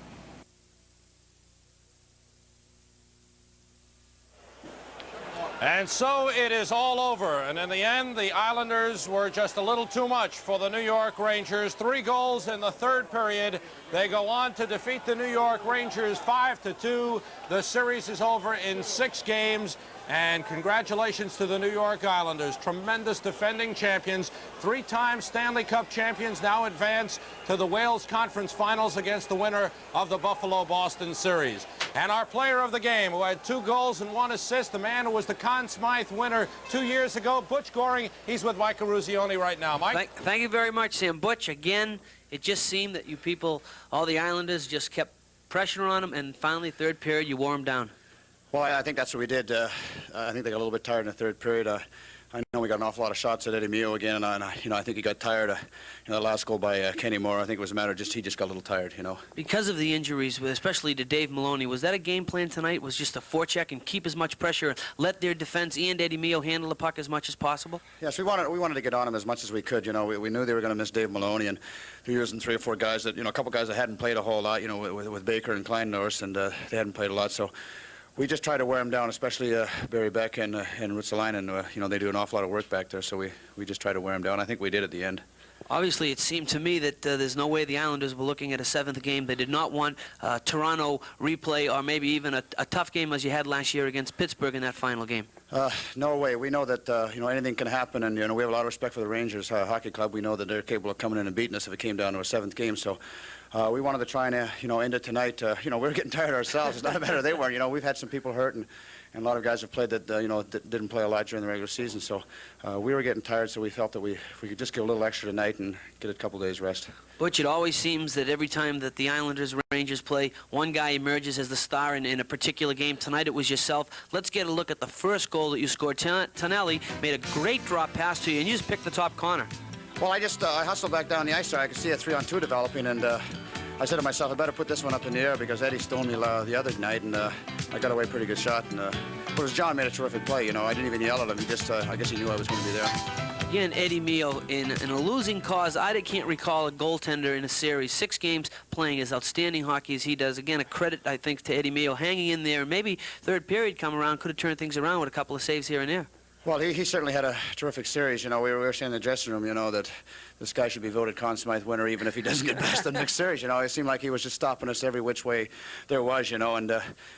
And so it is all over. And in the end, the Islanders were just a little too much for the New York Rangers. 3 goals in the third period. They go on to defeat the New York Rangers 5-2. The series is over in 6 games. And congratulations to the New York Islanders, tremendous defending champions, 3-time Stanley Cup champions, now advance to the Wales Conference Finals against the winner of the Buffalo-Boston series. And our player of the game, who had 2 goals and 1 assist, the man who was the Conn Smythe winner 2 years ago, Butch Goring. He's with Mike Caruzioni right now. Mike? Thank you very much, Sam. Butch, again, it just seemed that you people, all the Islanders, just kept pressure on them, and finally, third period, you wore them down. Well, I think that's what we did. I think they got a little bit tired in the third period. I know we got an awful lot of shots at Eddie Mio again, and I think he got tired. The last goal by Kenny Moore, I think it was a matter of he just got a little tired, Because of the injuries, especially to Dave Maloney, was that a game plan tonight? Was just a forecheck and keep as much pressure, let their defense and Eddie Mio handle the puck as much as possible? Yes, we wanted to get on him as much as we could. We knew they were going to miss Dave Maloney, and they're using 3 or 4 guys that, a couple guys that hadn't played a whole lot, with Baker and Klein-Norris, and they hadn't played a lot, so. We just try to wear them down, especially Barry Beck and Ruotsalainen. They do an awful lot of work back there, so we just try to wear them down. I think we did at the end. Obviously, it seemed to me that there's no way the Islanders were looking at a 7th game. They did not want Toronto replay or maybe even a tough game as you had last year against Pittsburgh in that final game. No way. We know that anything can happen, and we have a lot of respect for the Rangers Hockey Club. We know that they're capable of coming in and beating us if it came down to a 7th game. So we wanted to try and end it tonight. We were getting tired ourselves. It's not a matter they weren't. We've had some people hurt, and a lot of guys have played that didn't play a lot during the regular season. So we were getting tired, so we felt that if we could just give a little extra tonight and get a couple days rest. Butch, it always seems that every time that the Islanders-Rangers play, one guy emerges as the star in a particular game. Tonight it was yourself. Let's get a look at the first goal that you scored. Tonelli made a great drop pass to you, and you just picked the top corner. Well, I hustled back down the ice there. I could see a 3-on-2 developing, and I said to myself, I better put this one up in the air because Eddie stoned me the other night, and I got away a pretty good shot. And but John made a terrific play. I didn't even yell at him. He just, I guess he knew I was going to be there. Again, Eddie Mio, in a losing cause, I can't recall a goaltender in a series, 6 games playing as outstanding hockey as he does. Again, a credit, I think, to Eddie Mio hanging in there. Maybe third period come around, could have turned things around with a couple of saves here and there. Well, he certainly had a terrific series. We were saying in the dressing room, that this guy should be voted Conn Smythe winner even if he doesn't get past the next series. It seemed like he was just stopping us every which way there was, and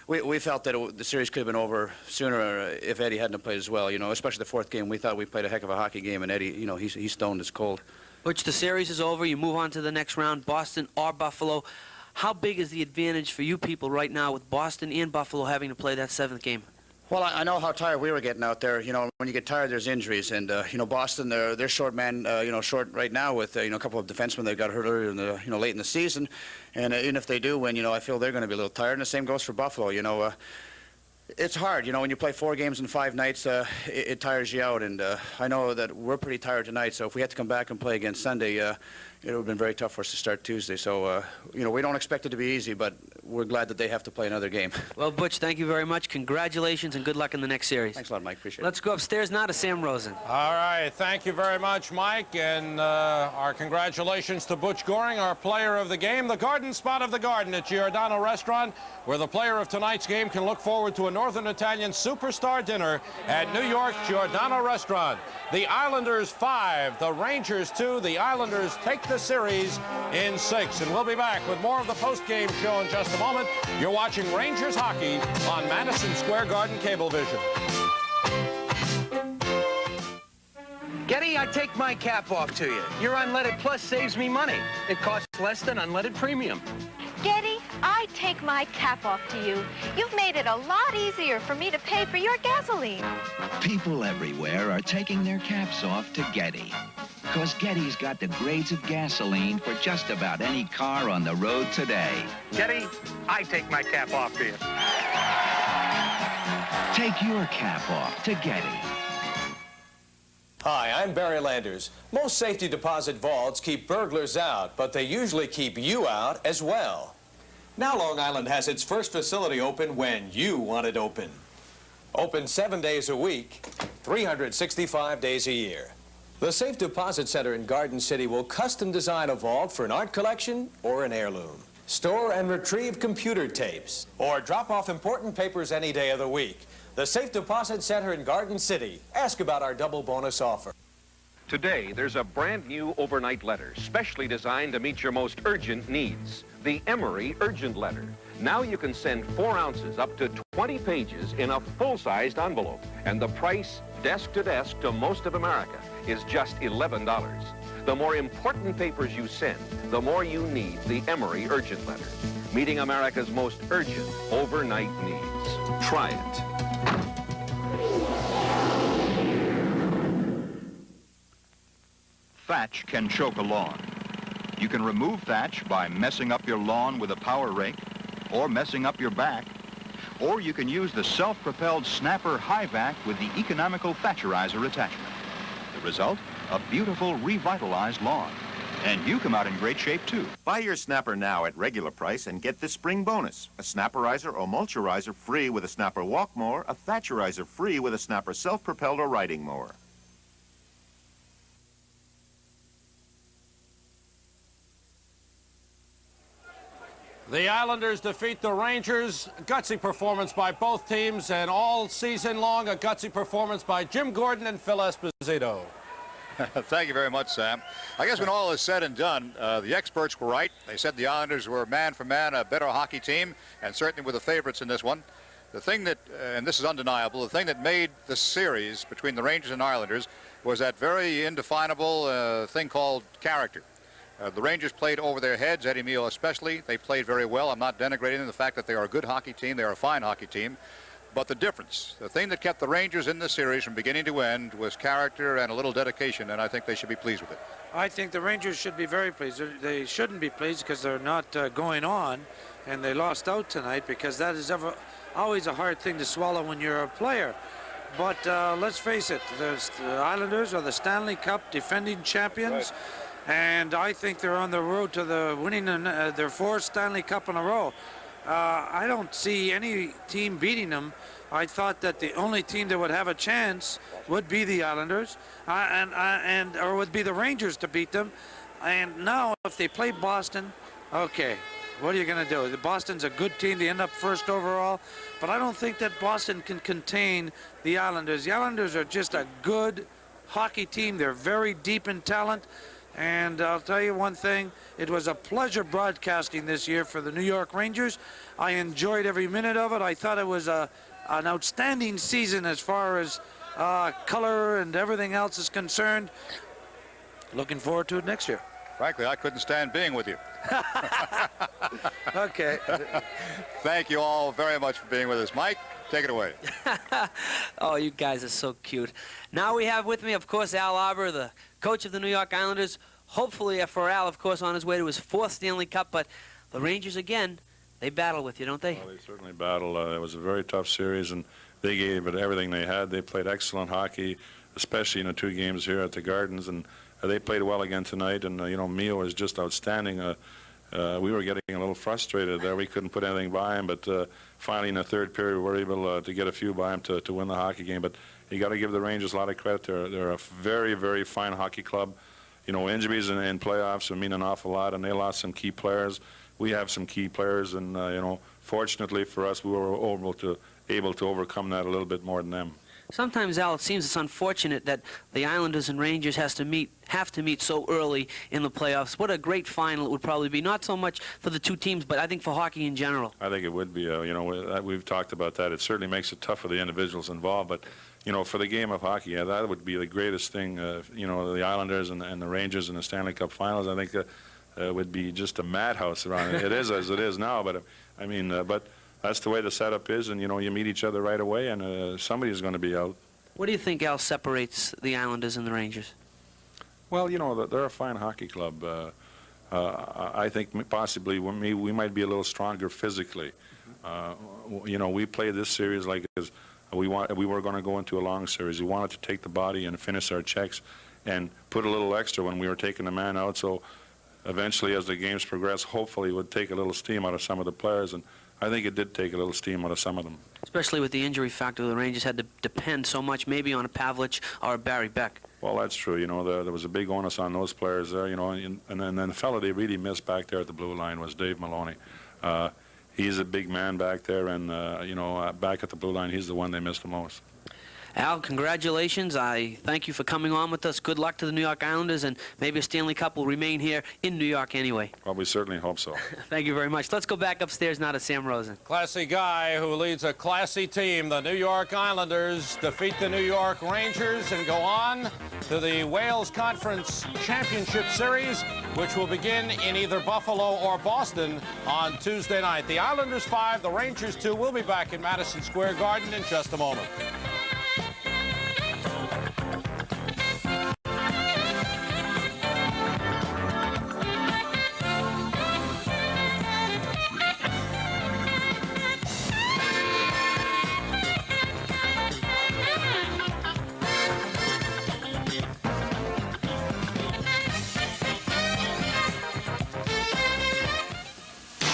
we felt that the series could have been over sooner if Eddie hadn't played as well, especially the 4th game. We thought we played a heck of a hockey game, and Eddie, he stoned us cold. Butch, the series is over. You move on to the next round, Boston or Buffalo. How big is the advantage for you people right now with Boston and Buffalo having to play that 7th game? Well, I know how tired we were getting out there. You know, when you get tired, there's injuries. And, you know, Boston, they're short man, you know, short right now with, you know, a couple of defensemen that got hurt earlier in the, you know, late in the season. And even if they do win, you know, I feel they're going to be a little tired. And the same goes for Buffalo. You know, it's hard. You know, when you play 4 games in 5 nights, it tires you out. And I know that we're pretty tired tonight. So if we had to come back and play again Sunday, it would have been very tough for us to start Tuesday. So, you know, we don't expect it to be easy, but we're glad that they have to play another game. Well, Butch, thank you very much. Congratulations and good luck in the next series. Thanks a lot, Mike. Appreciate it. Let's go upstairs now to Sam Rosen. All right. Thank you very much, Mike. And our congratulations to Butch Goring, our player of the game. The Garden Spot of the Garden at Giordano Restaurant, where the player of tonight's game can look forward to a Northern Italian superstar dinner at New York's Giordano Restaurant. The Islanders 5, the Rangers 2. The Islanders take the series in 6. And we'll be back with more of the post-game show in just a moment. You're watching Rangers hockey on Madison Square Garden Cablevision. Getty, I take my cap off to you. Your Unleaded Plus saves me money. It costs less than Unleaded Premium. Getty, I take my cap off to you. You've made it a lot easier for me to pay for your gasoline. People everywhere are taking their caps off to Getty. Because Getty's got the grades of gasoline for just about any car on the road today. Getty, I take my cap off to you. Take your cap off to Getty. Hi, I'm Barry Landers. Most safety deposit vaults keep burglars out, but they usually keep you out as well. Now Long Island has its first facility open when you want it open. Open 7 days a week, 365 days a year. The Safe Deposit Center in Garden City will custom design a vault for an art collection or an heirloom. Store and retrieve computer tapes, or drop off important papers any day of the week. The Safe Deposit Center in Garden City. Ask about our double bonus offer. Today, there's a brand new overnight letter, specially designed to meet your most urgent needs. The Emery Urgent Letter. Now you can send 4 ounces up to 20 pages in a full-sized envelope. And the price, desk to desk to most of America, is just $11. The more important papers you send, the more you need the Emery Urgent Letter. Meeting America's most urgent overnight needs. Try it. Thatch can choke a lawn. You can remove thatch by messing up your lawn with a power rake or messing up your back. Or you can use the self-propelled Snapper High Vac with the economical Thatcherizer attachment. The result, a beautiful revitalized lawn. And you come out in great shape, too. Buy your Snapper now at regular price and get this spring bonus. A Snapperizer or Mulcherizer free with a Snapper Walk Mower, a Thatcherizer free with a Snapper Self-Propelled or Riding Mower. The Islanders defeat the Rangers. Gutsy performance by both teams, and all season long, a gutsy performance by Jim Gordon and Phil Esposito. Thank you very much, Sam. I guess when all is said and done, the experts were right. They said the Islanders were man for man a better hockey team, and certainly were the favorites in this one. The thing that, and this is undeniable, the thing that made the series between the Rangers and Islanders was that very indefinable thing called character. The Rangers played over their heads, Eddie Mio especially. They played very well. I'm not denigrating the fact that they are a good hockey team. They are a fine hockey team. But the difference, the thing that kept the Rangers in this series from beginning to end was character and a little dedication, and I think they should be pleased with it. I think the Rangers should be very pleased. They shouldn't be pleased because they're not going on, and they lost out tonight, because that is always a hard thing to swallow when you're a player. But let's face it, the Islanders are the Stanley Cup defending champions. Right. And I think they're on the road to winning their 4th Stanley Cup in a row. I don't see any team beating them. I thought that the only team that would have a chance would be the Islanders, or would be the Rangers to beat them. And now, if they play Boston, okay, what are you going to do? Boston's a good team. They end up 1st overall. But I don't think that Boston can contain the Islanders. The Islanders are just a good hockey team. They're very deep in talent. And I'll tell you one thing, it was a pleasure broadcasting this year for the New York Rangers. I enjoyed every minute of it. I thought it was an outstanding season as far as color and everything else is concerned. looking forward to it next year. Frankly, I couldn't stand being with you. Okay. Thank you all very much for being with us. Mike, take it away. Oh, you guys are so cute. Now we have with me, of course, Al Arbor, the coach of the New York Islanders. Hopefully for Al, of course, on his way to his 4th Stanley Cup. But the Rangers, again, they battle with you, don't they? Well, they certainly battled. It was a very tough series, and they gave it everything they had. They played excellent hockey, especially in the 2 games here at the Gardens, and they played well again tonight. And, you know, Mio was just outstanding. We were getting a little frustrated there. We couldn't put anything by him, but finally in the 3rd period we were able to get a few by him to win the hockey game. But you got to give the Rangers a lot of credit. They're a very, very fine hockey club. You know, injuries in playoffs would mean an awful lot, and they lost some key players. We have some key players, and, you know, fortunately for us, we were able to overcome that a little bit more than them. Sometimes, Al, it seems it's unfortunate that the Islanders and Rangers have to meet so early in the playoffs. What a great final it would probably be, not so much for the 2 teams, but I think for hockey in general. I think it would be. You know, we've talked about that. It certainly makes it tough for the individuals involved, but, you know, for the game of hockey, yeah, that would be the greatest thing. You know, the Islanders and the Rangers in the Stanley Cup Finals, I think would be just a madhouse around it. It is as it is now, but, I mean, but that's the way the setup is, and, you know, you meet each other right away, and somebody's going to be out. What do you think, Al, separates the Islanders and the Rangers? Well, you know, they're a fine hockey club. I think possibly we might be a little stronger physically. You know, we played this series like as we were going to go into a long series. We wanted to take the body and finish our checks and put a little extra when we were taking the man out. So eventually, as the games progress, hopefully it would take a little steam out of some of the players. And I think it did take a little steam out of some of them. Especially with the injury factor, the Rangers had to depend so much maybe on a Pavlich or a Barry Beck. Well, that's true. You know, there was a big onus on those players there, you know, and then the fellow they really missed back there at the blue line was Dave Maloney. He's a big man back there, and, you know, back at the blue line, he's the one they missed the most. Al, congratulations. I thank you for coming on with us. Good luck to the New York Islanders, and maybe a Stanley Cup will remain here in New York anyway. Well, we certainly hope so. Thank you very much. Let's go back upstairs now to Sam Rosen. Classy guy who leads a classy team. The New York Islanders defeat the New York Rangers and go on to the Wales Conference Championship Series, which will begin in either Buffalo or Boston on Tuesday night. The Islanders 5, the Rangers 2. We'll be back in Madison Square Garden in just a moment.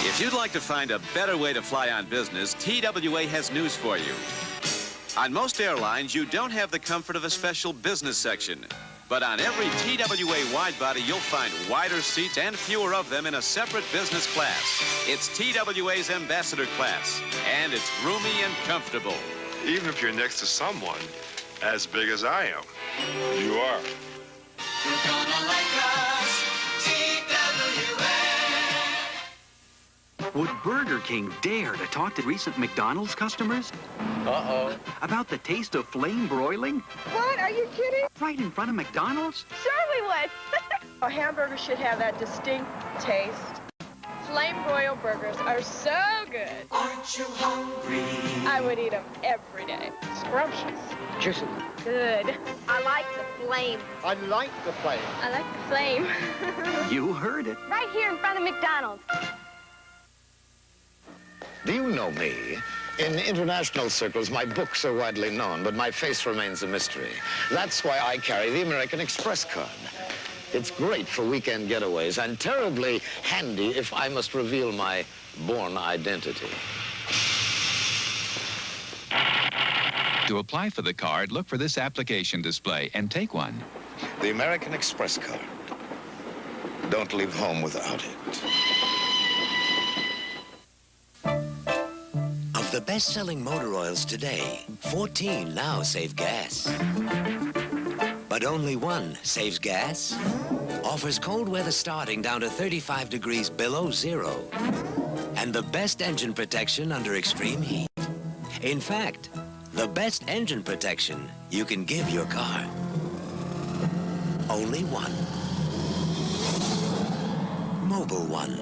If you'd like to find a better way to fly on business, TWA has news for you. On most airlines, you don't have the comfort of a special business section. But on every TWA wide-body, you'll find wider seats and fewer of them in a separate business class. It's TWA's Ambassador class, and it's roomy and comfortable. Even if you're next to someone as big as I am, you are. You're gonna like us, TWA. Would Burger King dare to talk to recent McDonald's customers? Uh-oh. About the taste of flame broiling? What? Are you kidding? Right in front of McDonald's? Sure we would. A hamburger should have that distinct taste. Flame broiled burgers are so good. Aren't you hungry? I would eat them every day. Scrumptious. Juicy. Good. I like the flame. I like the flame. I like the flame. You heard it. Right here in front of McDonald's. Do you know me? In international circles, my books are widely known, but my face remains a mystery. That's why I carry the American Express card. It's great for weekend getaways and terribly handy if I must reveal my born identity. To apply for the card, look for this application display and take one. The American Express card. Don't leave home without it. Of the best-selling motor oils today, 14 now save gas. But only one saves gas. Offers cold weather starting down to 35 degrees below zero. And the best engine protection under extreme heat. In fact, the best engine protection you can give your car. Only one. mobile one.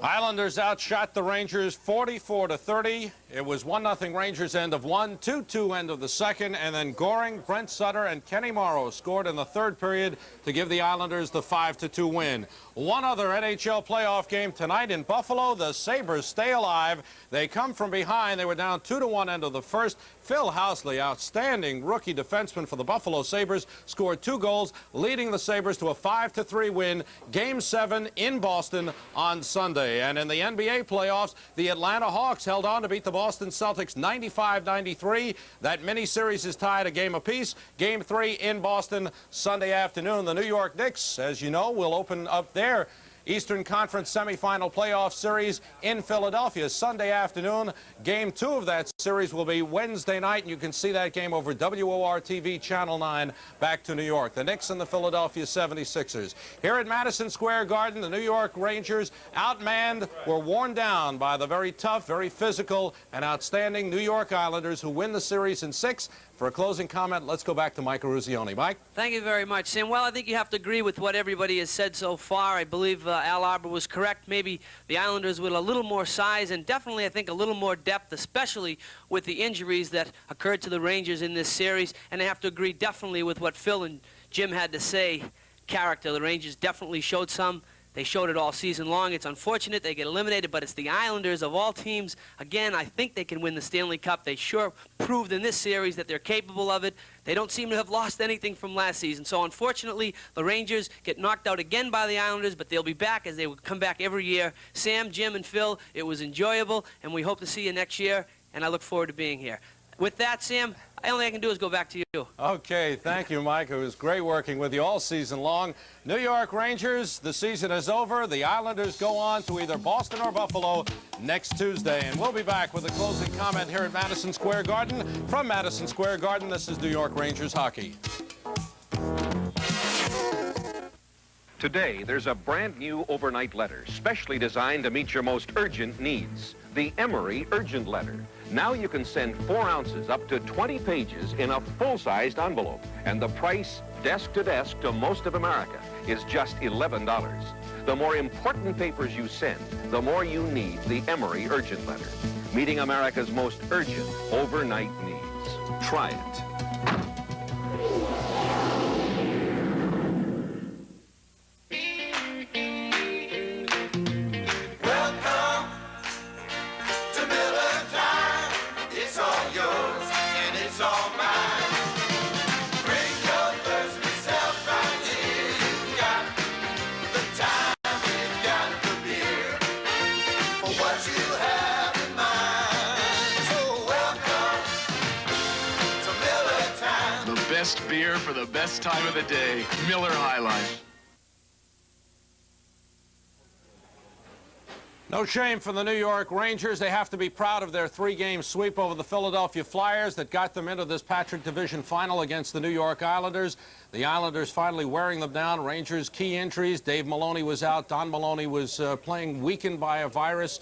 Islanders outshot the Rangers 44-30. It was 1-0 Rangers end of one, 2-2 end of the second, and then Goring, Brent Sutter, and Kenny Morrow scored in the third period to give the Islanders the 5-2 win. One other NHL playoff game tonight in Buffalo. The Sabres stay alive. They come from behind. They were down 2-1 end of the first. Phil Housley, outstanding rookie defenseman for the Buffalo Sabres, scored 2 goals, leading the Sabres to a 5-3 win. Game 7 in Boston on Sunday. And in the NBA playoffs, the Atlanta Hawks held on to beat the Boston Celtics 95-93. That mini-series is tied a game apiece. Game 3 in Boston Sunday afternoon. The New York Knicks, as you know, will open up their Eastern Conference semifinal playoff series in Philadelphia Sunday afternoon. Game 2 of that series will be Wednesday night, and you can see that game over WOR-TV Channel 9 back to New York. The Knicks and the Philadelphia 76ers. Here at Madison Square Garden, the New York Rangers, outmanned, were worn down by the very tough, very physical, and outstanding New York Islanders, who win the series in 6. For a closing comment, let's go back to Mike Eruzione. Mike? Thank you very much, Sam. Well, I think you have to agree with what everybody has said so far. I believe Al Arbor was correct. Maybe the Islanders with a little more size and definitely, I think, a little more depth, especially with the injuries that occurred to the Rangers in this series. And I have to agree definitely with what Phil and Jim had to say. Character, the Rangers definitely showed some. They showed it all season long. It's unfortunate they get eliminated, but it's the Islanders of all teams. Again, I think they can win the Stanley Cup. They sure proved in this series that they're capable of it. They don't seem to have lost anything from last season. So unfortunately, the Rangers get knocked out again by the Islanders, but they'll be back as they will come back every year. Sam, Jim, and Phil, it was enjoyable, and we hope to see you next year, and I look forward to being here. With that, Sam, the only thing I can do is go back to you. Okay, thank you, Mike. It was great working with you all season long. New York Rangers, the season is over. The Islanders go on to either Boston or Buffalo next Tuesday. And we'll be back with a closing comment here at Madison Square Garden. From Madison Square Garden, this is New York Rangers hockey. Today, there's a brand new overnight letter, specially designed to meet your most urgent needs. The Emery Urgent Letter. Now you can send 4 ounces up to 20 pages in a full-sized envelope. And the price, desk to desk to most of America, is just $11. The more important papers you send, the more you need the Emery Urgent Letter. Meeting America's most urgent overnight needs. Try it. Best beer for the best time of the day. Miller High Life. No shame for the New York Rangers. They have to be proud of their 3-game sweep over the Philadelphia Flyers that got them into this Patrick Division final against the New York Islanders. The Islanders finally wearing them down. Rangers key injuries. Dave Maloney was out. Don Maloney was playing weakened by a virus.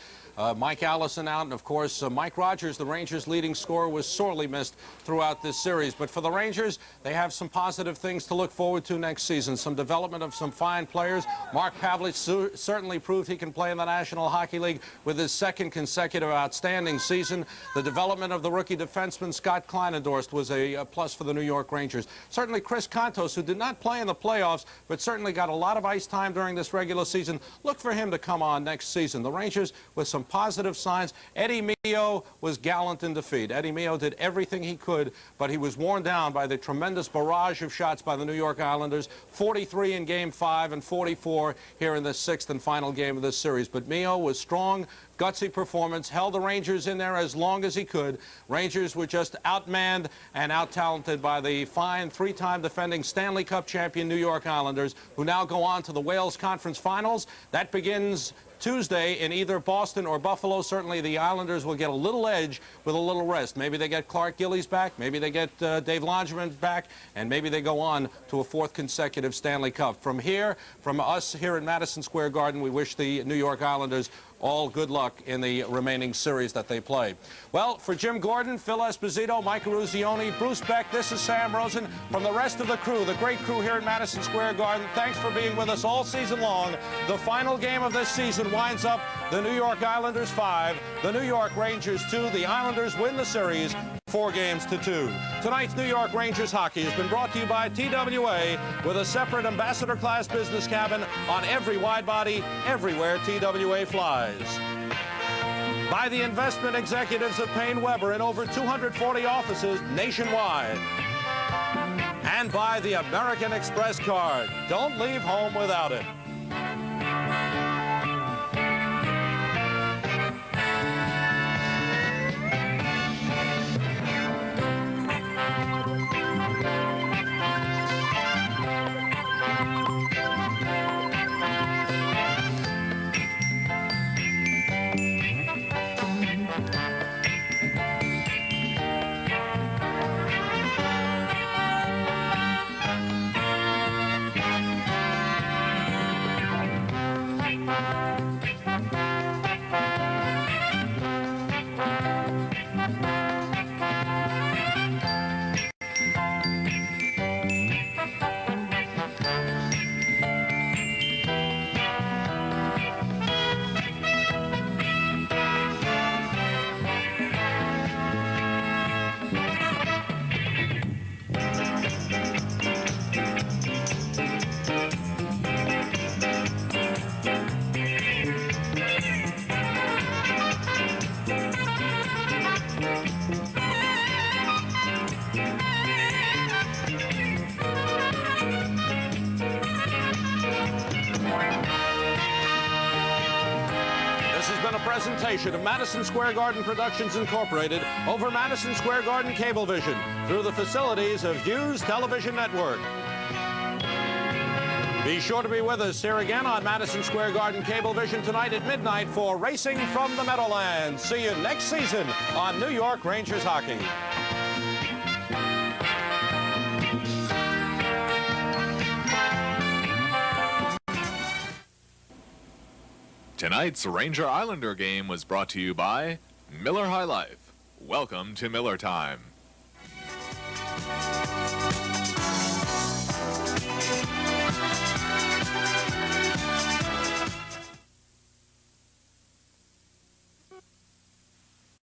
Mike Allison out, and of course Mike Rogers, the Rangers' leading scorer, was sorely missed throughout this series. But for the Rangers, they have some positive things to look forward to next season. Some development of some fine players. Mark Pavelich certainly proved he can play in the National Hockey League with his 2nd consecutive outstanding season. The development of the rookie defenseman Scott Kleinendorst was a plus for the New York Rangers. Certainly Chris Kontos, who did not play in the playoffs, but certainly got a lot of ice time during this regular season. Look for him to come on next season. The Rangers with some positive signs. Eddie Mio was gallant in defeat. Eddie Mio did everything he could, but he was worn down by the tremendous barrage of shots by the New York Islanders. 43 in Game 5 and 44 here in the 6th and final game of this series. But Mio was strong, gutsy performance, held the Rangers in there as long as he could. Rangers were just outmanned and out-talented by the fine 3-time defending Stanley Cup champion New York Islanders, who now go on to the Wales Conference Finals. That begins Tuesday in either Boston or Buffalo. Certainly the Islanders will get a little edge with a little rest. Maybe they get Clark Gillies back, maybe they get Dave Longerman back, and maybe they go on to a 4th consecutive Stanley Cup. From us here in Madison Square Garden, we wish the New York Islanders all good luck in the remaining series that they play. Well, for Jim Gordon, Phil Esposito, Mike Ruzioni, Bruce Beck, this is Sam Rosen. From the rest of the crew, the great crew here at Madison Square Garden, thanks for being with us all season long. The final game of this season winds up the New York Islanders 5, the New York Rangers 2. The Islanders win the series 4-2. Tonight's New York Rangers hockey has been brought to you by TWA with a separate ambassador class business cabin on every wide body, everywhere TWA flies. By the investment executives of Payne Weber in over 240 offices nationwide. And by the American Express card. Don't leave home without it. Presentation of Madison Square Garden Productions Incorporated over Madison Square Garden Cablevision through the facilities of Hughes Television Network. Be sure to be with us here again on Madison Square Garden Cablevision tonight at midnight for Racing from the Meadowlands. See you next season on New York Rangers Hockey. Tonight's Ranger-Islander game was brought to you by Miller High Life. Welcome to Miller Time.